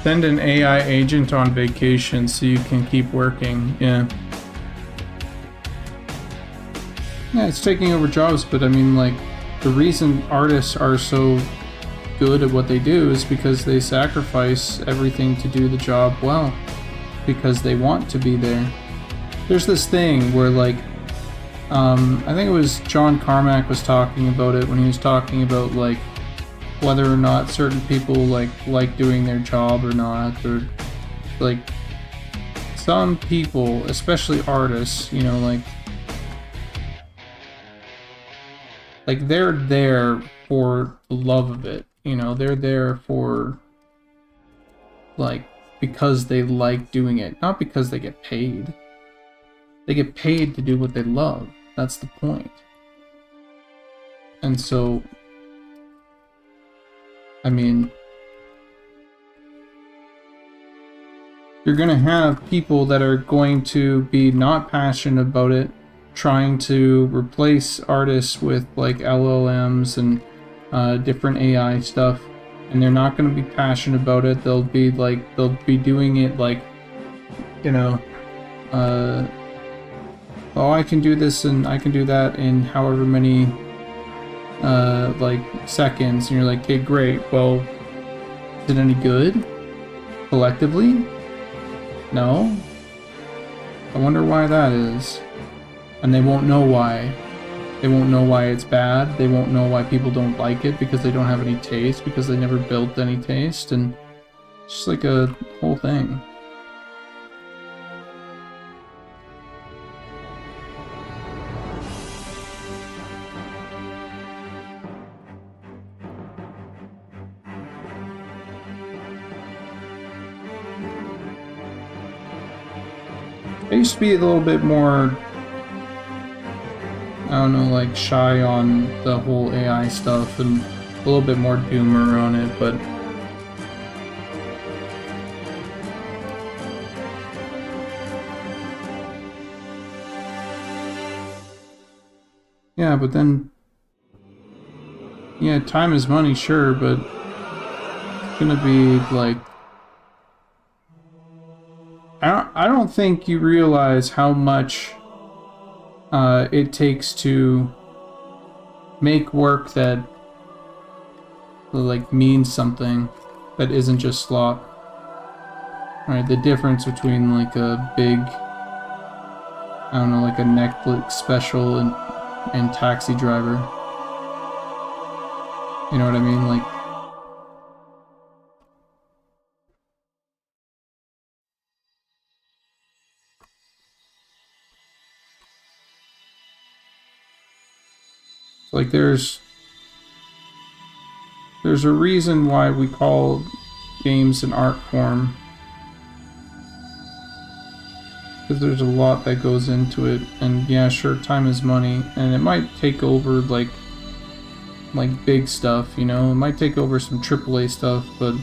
Send an AI agent on vacation so you can keep working. Yeah. Yeah, it's taking over jobs, but I mean, like, the reason artists are so good at what they do is because they sacrifice everything to do the job well, because they want to be there. There's this thing where, like, I think it was John Carmack was talking about it when he was talking about, like, whether or not certain people like doing their job or not, or like some people, especially artists, you know, like they're there for the love of it, you know, they're there for, like, because they like doing it, not because they get paid. They get paid to do what they love. That's the point. And so, I mean, you're going to have people that are going to be not passionate about it, trying to replace artists with like LLMs and different AI stuff, and they're not going to be passionate about it. They'll be doing it like, you know, oh, I can do this and I can do that in however many like seconds, and you're like, okay, great, well, is it any good collectively? No. I wonder why that is. And they won't know why. They won't know why it's bad. They won't know why people don't like it, because they don't have any taste, because they never built any taste, and it's just like a whole thing. I used to be a little bit more, I don't know, like shy on the whole AI stuff and a little bit more doomer on it, but yeah, but then yeah, time is money, sure, but it's gonna be like I don't think you realize how much it takes to make work that like means something that isn't just slot. Right, the difference between like a big, I don't know, like a Netflix special and Taxi Driver. You know what I mean? Like, there's a reason why we call games an art form. Because there's a lot that goes into it, and yeah, sure, time is money, and it might take over like big stuff, you know, it might take over some AAA stuff, but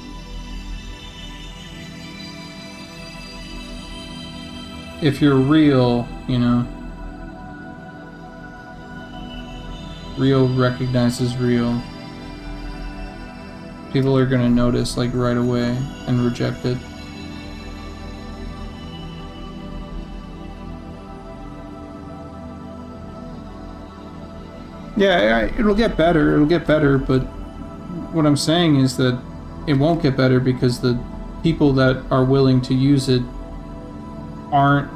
if you're real, you know, real recognizes real, people are gonna notice like right away and reject it. Yeah, it'll get better, but what I'm saying is that it won't get better because the people that are willing to use it aren't,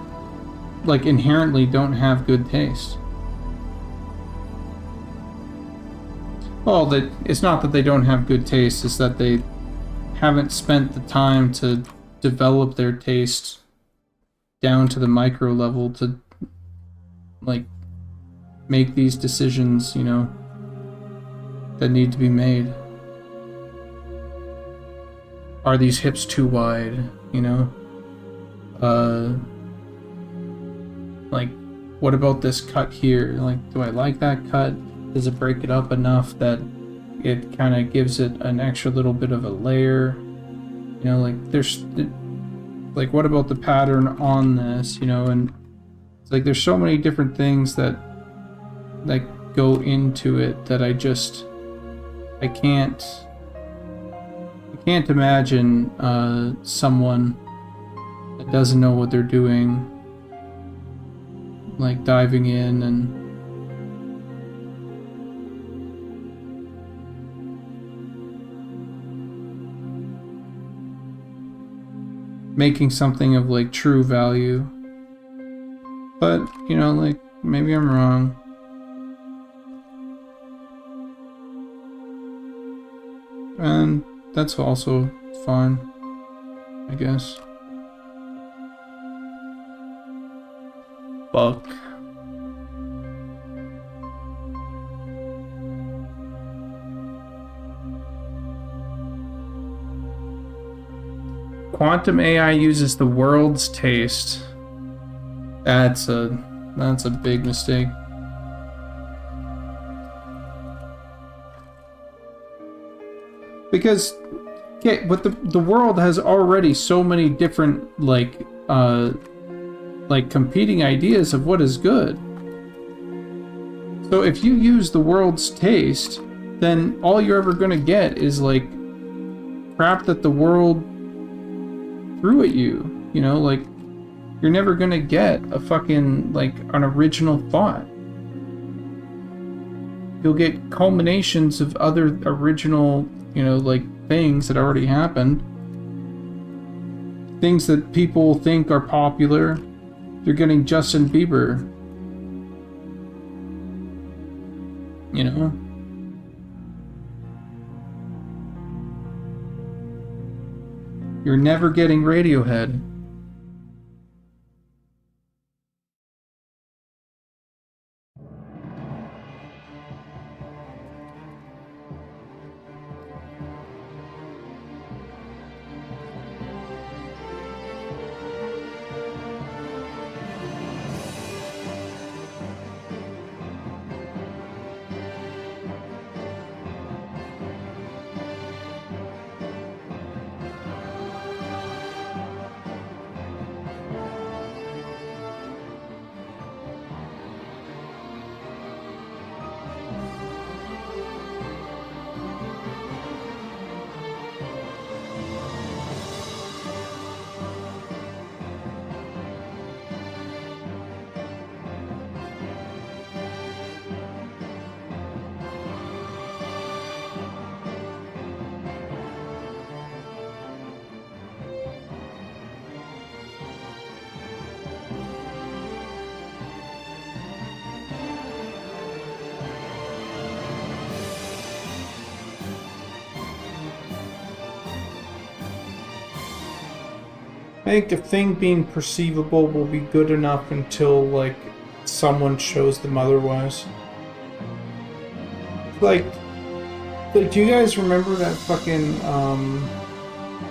like, inherently don't have good taste. Well, that it's not that they don't have good taste, it's that they haven't spent the time to develop their taste down to the micro level to, like, make these decisions, you know, that need to be made. Are these hips too wide, you know? Like, what about this cut here? Like, do I like that cut? Does it break it up enough that it kind of gives it an extra little bit of a layer? You know, like, like, what about the pattern on this, you know? And it's like, there's so many different things that go into it that I can't imagine someone that doesn't know what they're doing, like, diving in and making something of, like, true value. But, you know, like, maybe I'm wrong. And that's also fine, I guess. Fuck. Quantum AI uses the world's taste. That's a big mistake. Because, yeah, but the world has already so many different, like competing ideas of what is good. So if you use the world's taste, then all you're ever gonna get is, like, crap that the world threw at you. You know, like, you're never gonna get a fucking, like, an original thought. You'll get culminations of other original, you know, like, things that already happened. Things that people think are popular. You're getting Justin Bieber. You know? You're never getting Radiohead. I think a thing being perceivable will be good enough until, like, someone shows them otherwise. Like, do you guys remember that fucking,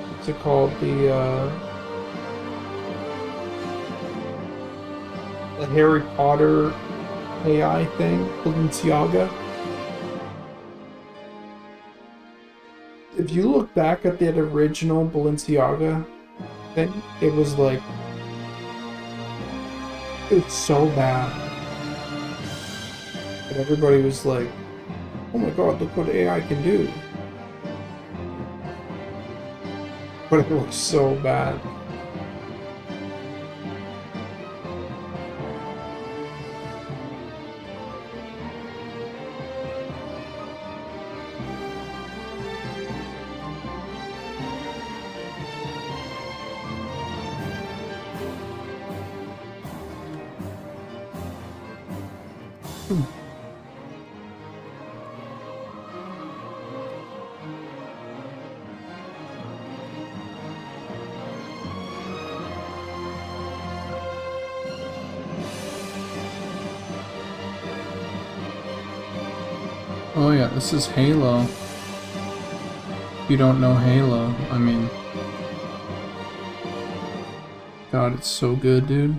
what's it called? The Harry Potter AI thing? Balenciaga? If you look back at that original Balenciaga thing, it was like, it was so bad. But everybody was like, oh my god, look what AI can do. But it looks so bad. Oh yeah, this is Halo. If you don't know Halo, I mean... God, it's so good, dude.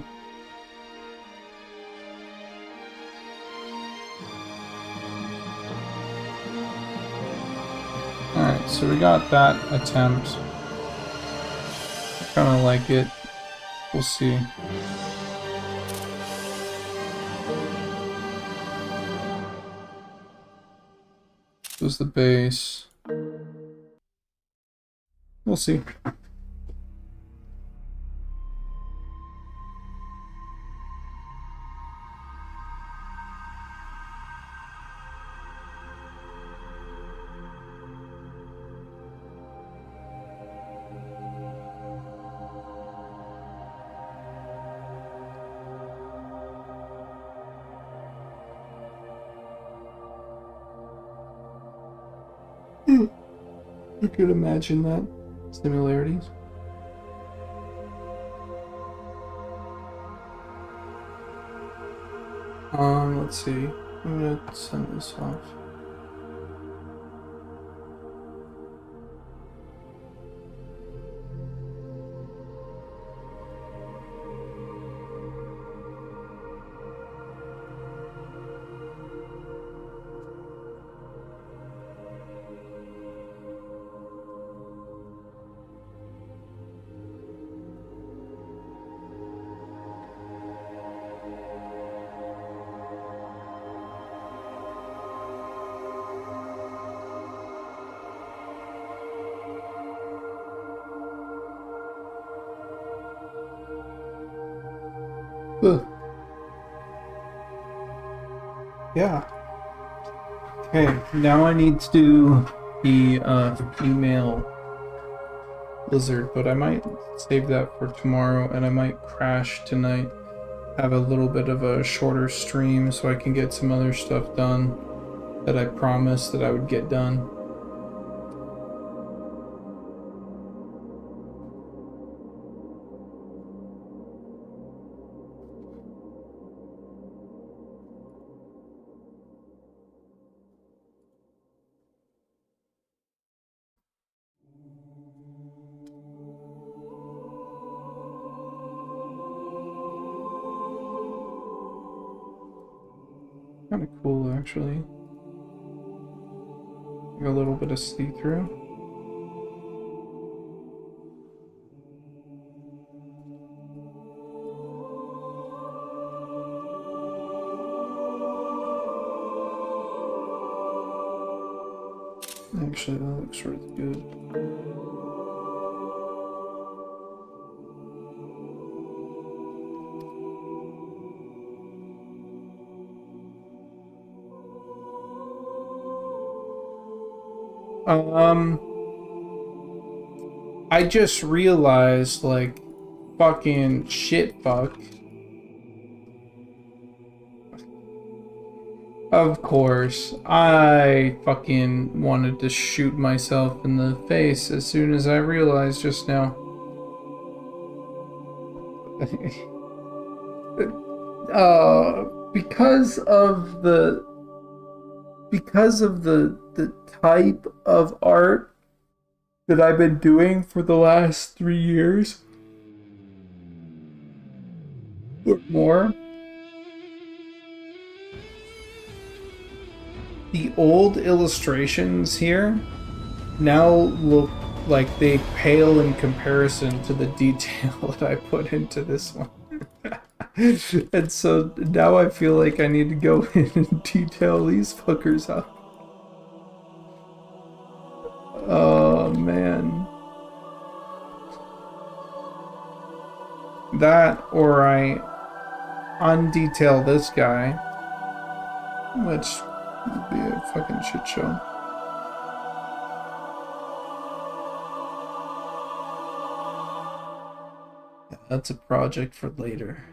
Alright, so we got that attempt. I kinda like it. We'll see. This was the base. We'll see. You could imagine that. Similarities. Let's see. I'm gonna send this off. Ugh. Yeah. Okay, now I need to do the female lizard, but I might save that for tomorrow, and I might crash tonight. Have a little bit of a shorter stream so I can get some other stuff done that I promised that I would get done. Kind of cool, actually. Like a little bit of see-through. Actually, that looks really good. I just realized, like, fucking shit fuck. Of course, I fucking wanted to shoot myself in the face as soon as I realized just now. Because of the type of art that I've been doing for the last 3 years or more, the old illustrations here now look like they pale in comparison to the detail that I put into this one. And so now I feel like I need to go in and detail these fuckers up. Oh man. That, or I undetail this guy, which would be a fucking shit show. Yeah, that's a project for later.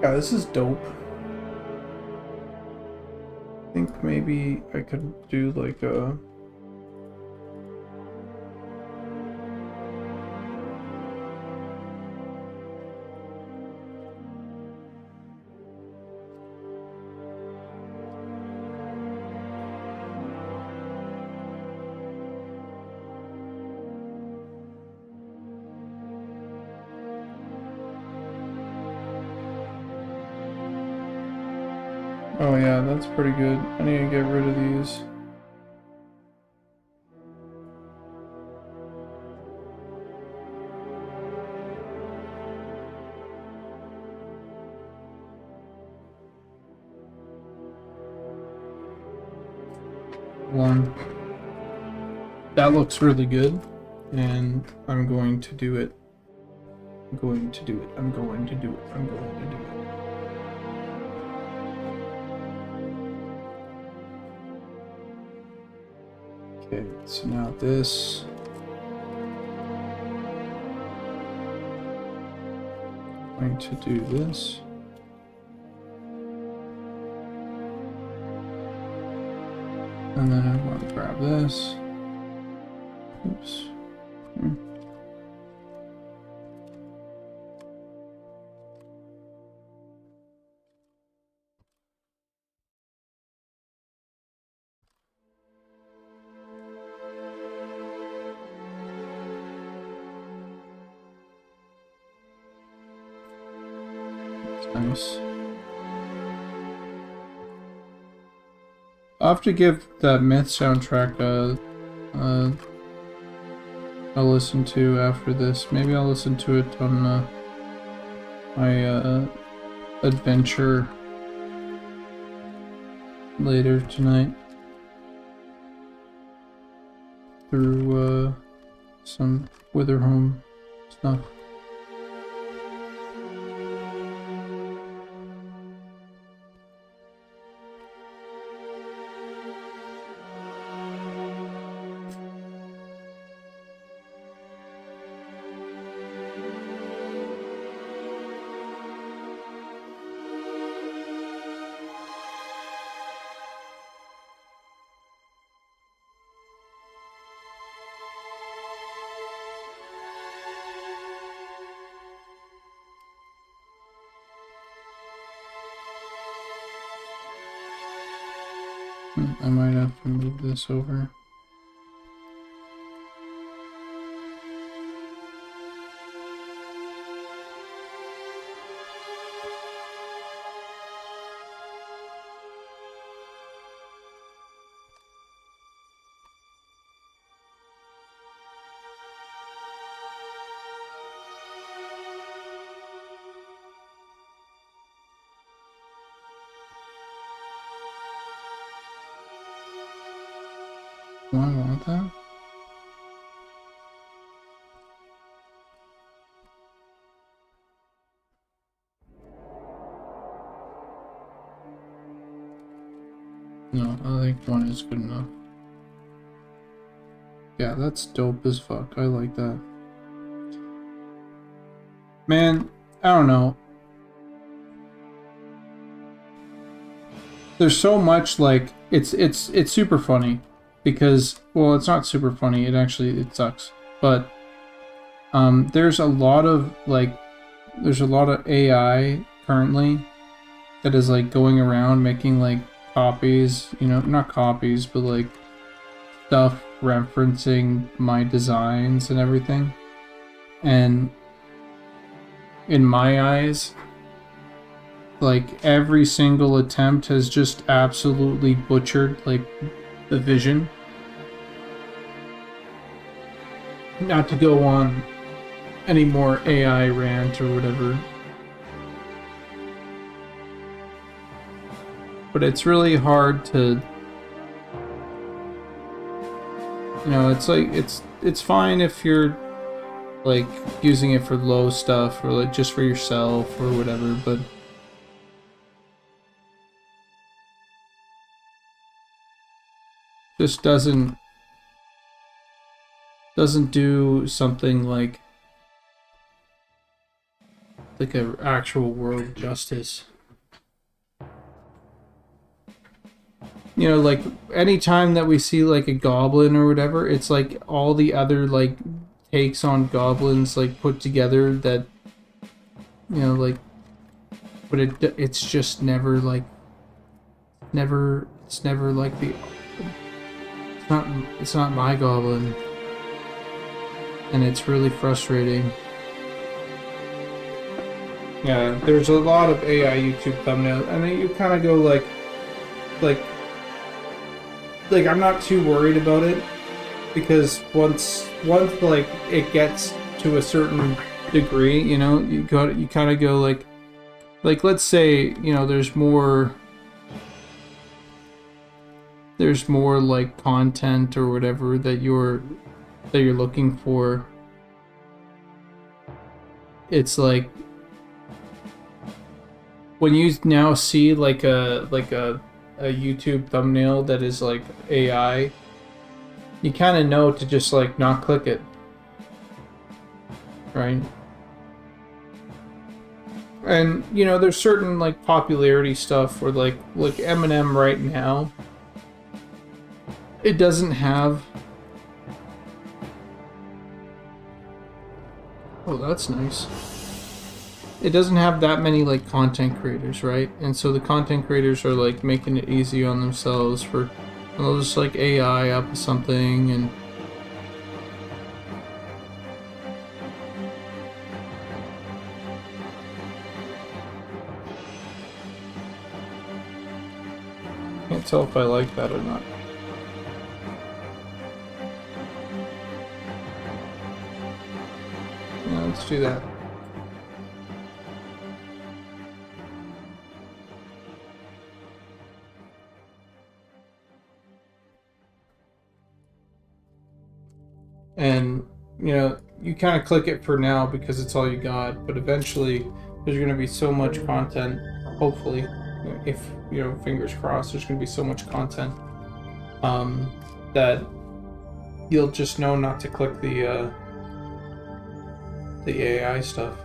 Yeah, this is dope. I think maybe I could do like a... Oh yeah, that's pretty good. I need to get rid of these. One. That looks really good, and I'm going to do it. I'm going to do it. I'm going to do it. I'm going to do it. Okay, so now this. I'm going to do this. And then I'm going to grab this. Oops. Nice. I'll have to give that Myth soundtrack a listen to after this. Maybe I'll listen to it on my adventure later tonight through some Witherhome stuff. I might have to move this over. Do I want that? No, I think one is good enough. Yeah, that's dope as fuck. I like that. Man, I don't know. there's so much like it's super funny because well it's not super funny, it sucks, but there's a lot of AI currently that is like going around making like copies, not copies, but like stuff referencing my designs and everything. And in my eyes, like every single attempt has just absolutely butchered like the vision. Not to go on any more AI rant or whatever, but it's really hard to, it's like it's fine if you're like using it for low stuff or like just for yourself or whatever, but just doesn't do something like a actual world justice. Like anytime that we see like a goblin or whatever, it's like all the other like takes on goblins like put together that like, but it's just never like it's never like it's not my goblin, and it's really frustrating. Yeah, there's a lot of AI YouTube thumbnails, and then you kind of go like I'm not too worried about it, because once like it gets to a certain degree, you kind of go like let's say there's more like content or whatever that you're looking for. It's like when you now see like a YouTube thumbnail that is like AI, you kind of know to just like not click it, right? And there's certain like popularity stuff where like Eminem right now, it doesn't have. Oh, that's nice. It doesn't have that many like content creators, right? And so the content creators are like making it easy on themselves for, they'll just like AI up something and can't tell if I like that or not. Yeah, let's do that. And you kind of click it for now because it's all you got, but eventually there's going to be so much content, hopefully, if fingers crossed, there's going to be so much content that you'll just know not to click the AI stuff.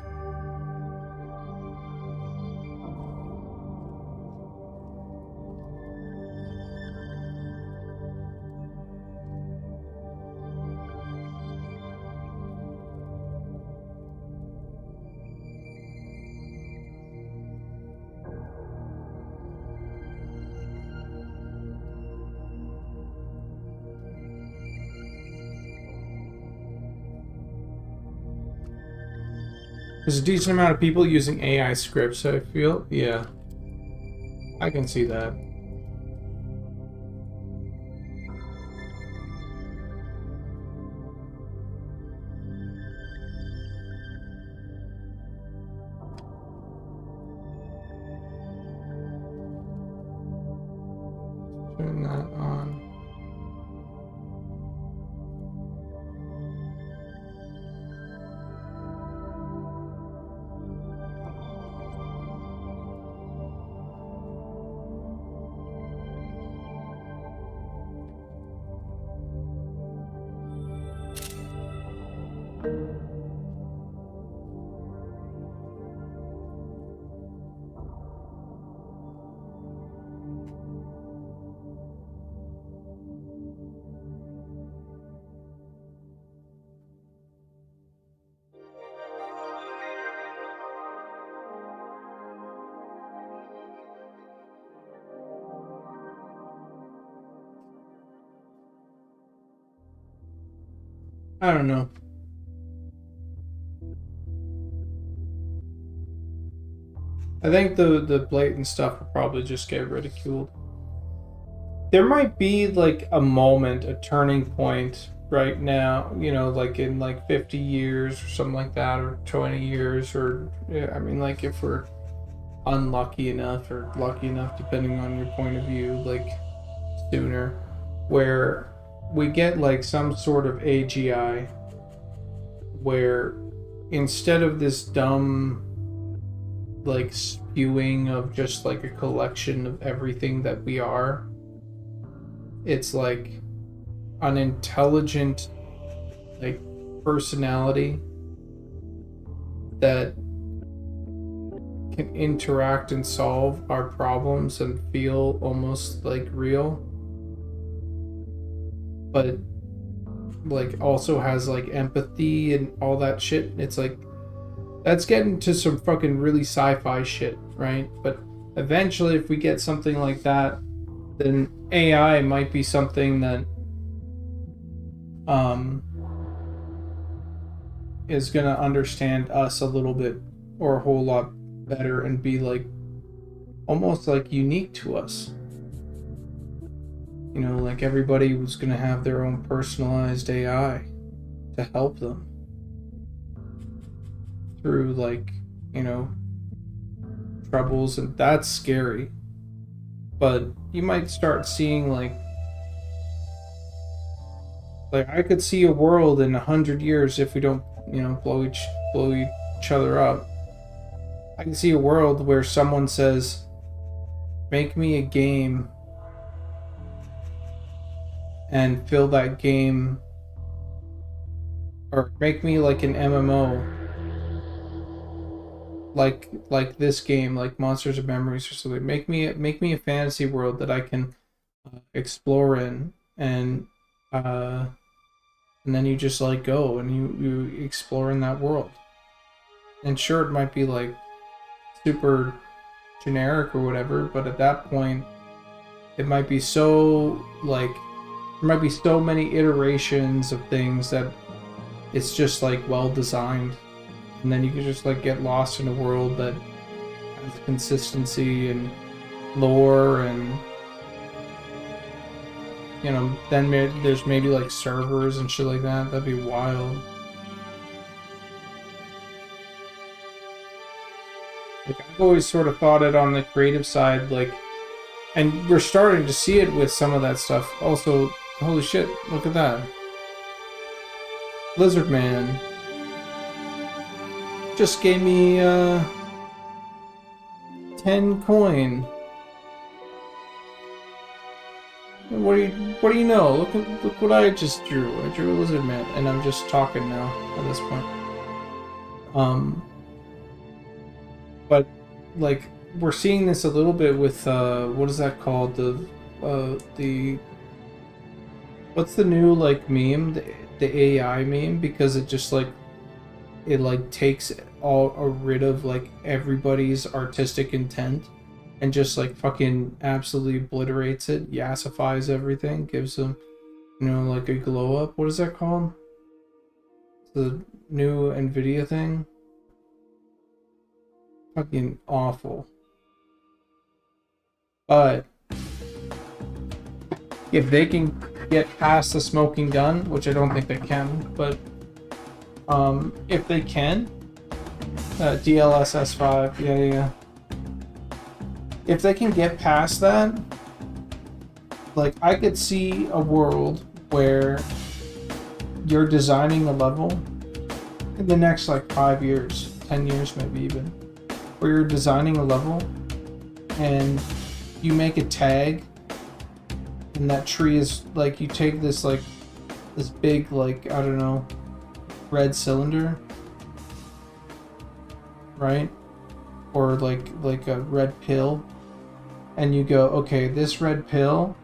There's a decent amount of people using AI scripts, I feel. Yeah. I can see that. Turn that on. I don't know. I think the blatant stuff will probably just get ridiculed. There might be like a moment, a turning point right now, you know, like in like 50 years or something like that, or 20 years, or I mean, like if we're unlucky enough or lucky enough, depending on your point of view, like sooner, where we get like some sort of AGI where instead of this dumb like spewing of just like a collection of everything that we are, it's like an intelligent like personality that can interact and solve our problems and feel almost like real, but like also has like empathy and all that shit. It's like that's getting to some fucking really sci-fi shit, right? But eventually if we get something like that, then AI might be something that is gonna understand us a little bit or a whole lot better and be like almost like unique to us. You know, like everybody was gonna have their own personalized AI to help them through like, you know, troubles, and that's scary. But you might start seeing like I could see a world in 100 years if we don't, you know, blow each other up. I can see a world where someone says, make me a game and fill that game, or make me like an MMO, like this game, like Monsters of Memories or something. Make me a fantasy world that I can explore in, and then you just like go and you explore in that world. And sure, it might be like super generic or whatever, but at that point it might be so like there might be so many iterations of things that it's just like well designed, and then you can just like get lost in a world that has consistency and lore, and you know, then there's maybe like servers and shit like that. That'd be wild. Like I've always sort of thought it on the creative side, like, and we're starting to see it with some of that stuff. Also, holy shit, look at that. Lizardman just gave me 10 coin. What do you know? Look what I just drew. I drew a Lizardman, and I'm just talking now at this point. But like we're seeing this a little bit with what is that called? The what's the new like meme? The AI meme, because it just like it like takes rid of like everybody's artistic intent and just like fucking absolutely obliterates it, yassifies everything, gives them, you know, like a glow up. What is that called? The new Nvidia thing? Fucking awful. But if they can get past the smoking gun, which I don't think they can, but if they can, DLSS5, yeah. If they can get past that, like I could see a world where you're designing a level in the next like 5 years, 10 years maybe even, where you're designing a level and you make a tag, and that tree is like, you take this like this big like, I don't know, red cylinder, right? Or like a red pill, and you go, okay, this red pill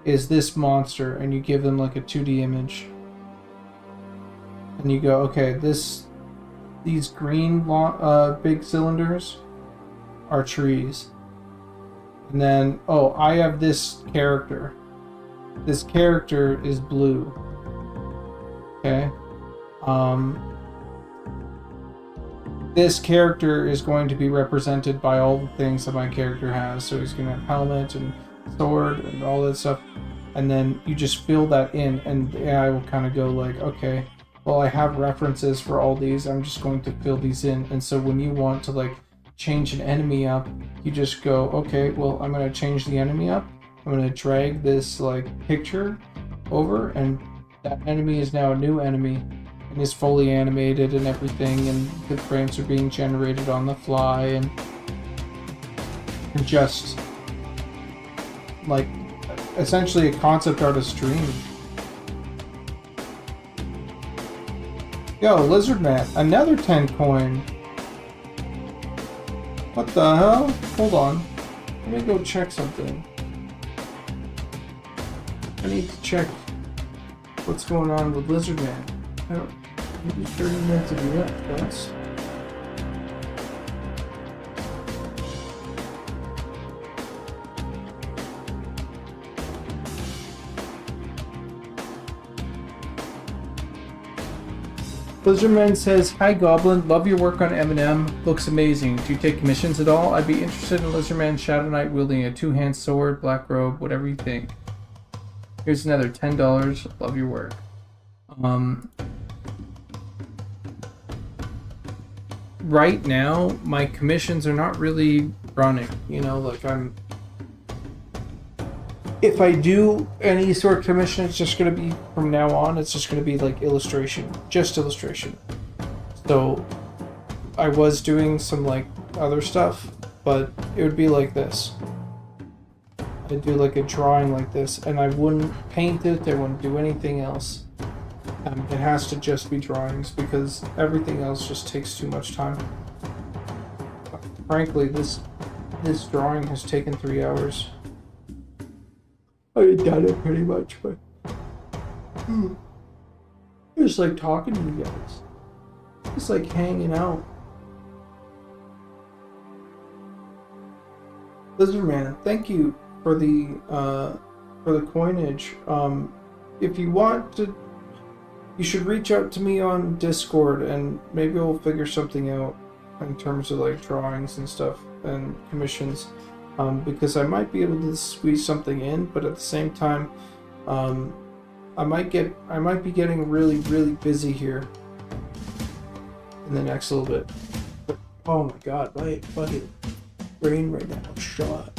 is this monster, and you give them like a 2D image, and you go, okay, these green big cylinders are trees, and then, oh, I have this character is blue, okay, This character is going to be represented by all the things that my character has. So he's going to have helmet and sword and all that stuff. And then you just fill that in, and the AI will kind of go like, okay, well, I have references for all these. I'm just going to fill these in. And so when you want to like change an enemy up, you just go, okay, well, I'm going to change the enemy up. I'm going to drag this like picture over, and that enemy is now a new enemy. And is fully animated and everything, and the frames are being generated on the fly, and just like essentially a concept artist dream. Yo, Lizardman, another 10 coin. What the hell? Hold on. Let me go check something. I need to check what's going on with Lizardman. I don't. Maybe 30 minutes to do that, guys. Lizardman says, "Hi Goblin, love your work on Eminem. Looks amazing. Do you take commissions at all? I'd be interested in Lizardman Shadow Knight wielding a two-hand sword, black robe, whatever you think." Here's another $10. Love your work. Right now, my commissions are not really running. You know, like if I do any sort of commission, it's just going to be from now on. It's just going to be like illustration, just illustration. So I was doing some like other stuff, but it would be like this. I'd do like a drawing like this, and I wouldn't paint it. I wouldn't do anything else. It has to just be drawings because everything else just takes too much time. Frankly, this drawing has taken 3 hours. I've done it pretty much, but just like talking to you guys, just like hanging out. Lizardman, thank you for the coinage. If you want to, you should reach out to me on Discord, and maybe we'll figure something out in terms of like drawings and stuff and commissions. Because I might be able to squeeze something in, but at the same time, I might be getting really, really busy here in the next little bit. But oh my god, my fucking brain right now is shot.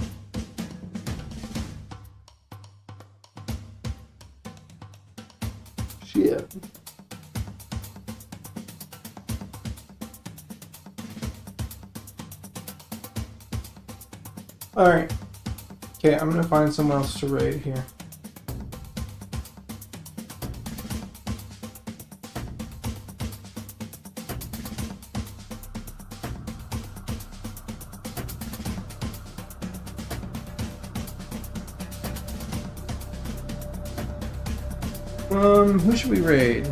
Shit. Alright. Okay, I'm gonna find someone else to raid here. Who should we raid?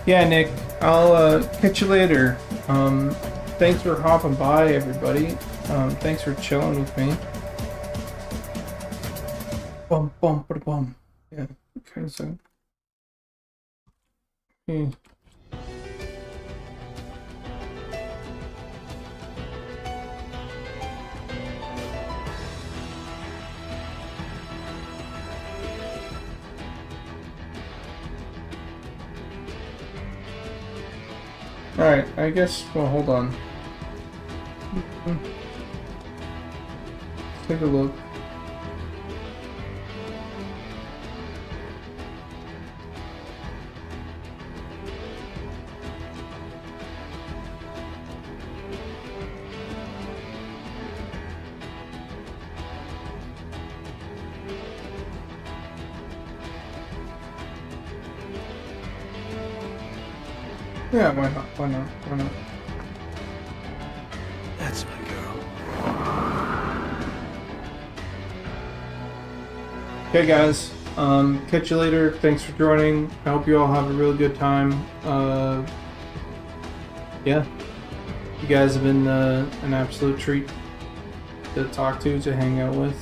Yeah, Nick, I'll catch you later. Thanks for hopping by, everybody. Thanks for chilling with me. Bum bum ba bum. Yeah, okay, so. Alright, I guess, well, hold on. Let's take a look. Yeah, why not? Why not? Why not? That's my girl. Okay, guys. Catch you later. Thanks for joining. I hope you all have a really good time. Yeah. You guys have been an absolute treat. to talk to hang out with.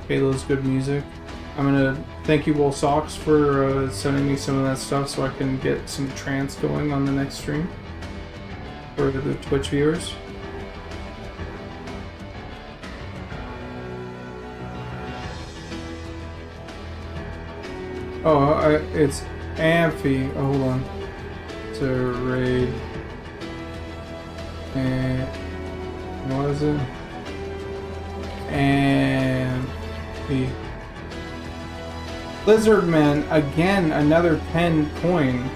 Halo's good music. I'm gonna thank you, Wool Socks, for sending me some of that stuff so I can get some trance going on the next stream for the Twitch viewers. Oh, it's Amphi. Oh, hold on. It's a raid. And what is it? Amphi. Lizardmen, again, another 10 coin.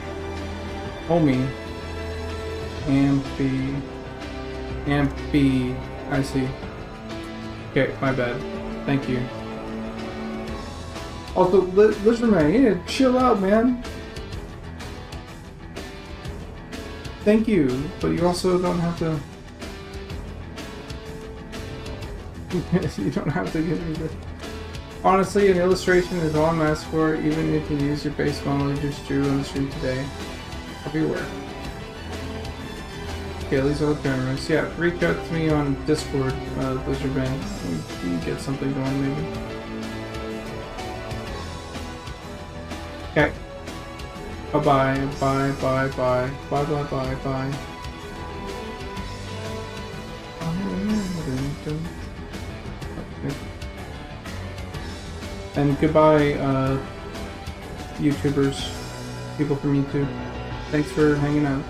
Homie. Amphi. I see. Okay, my bad. Thank you. Also, Lizardman, you need to chill out, man. Thank you, but you also don't have to... you don't have to give me this. Honestly, an illustration is all I'm asking for, even if you use your base model you just drew on the stream today. Everywhere. Okay, these are the cameras. Yeah, reach out to me on Discord, Lizardman. We can get something going, maybe. Okay. Bye-bye, bye-bye. And goodbye, YouTubers, people from YouTube. Thanks for hanging out.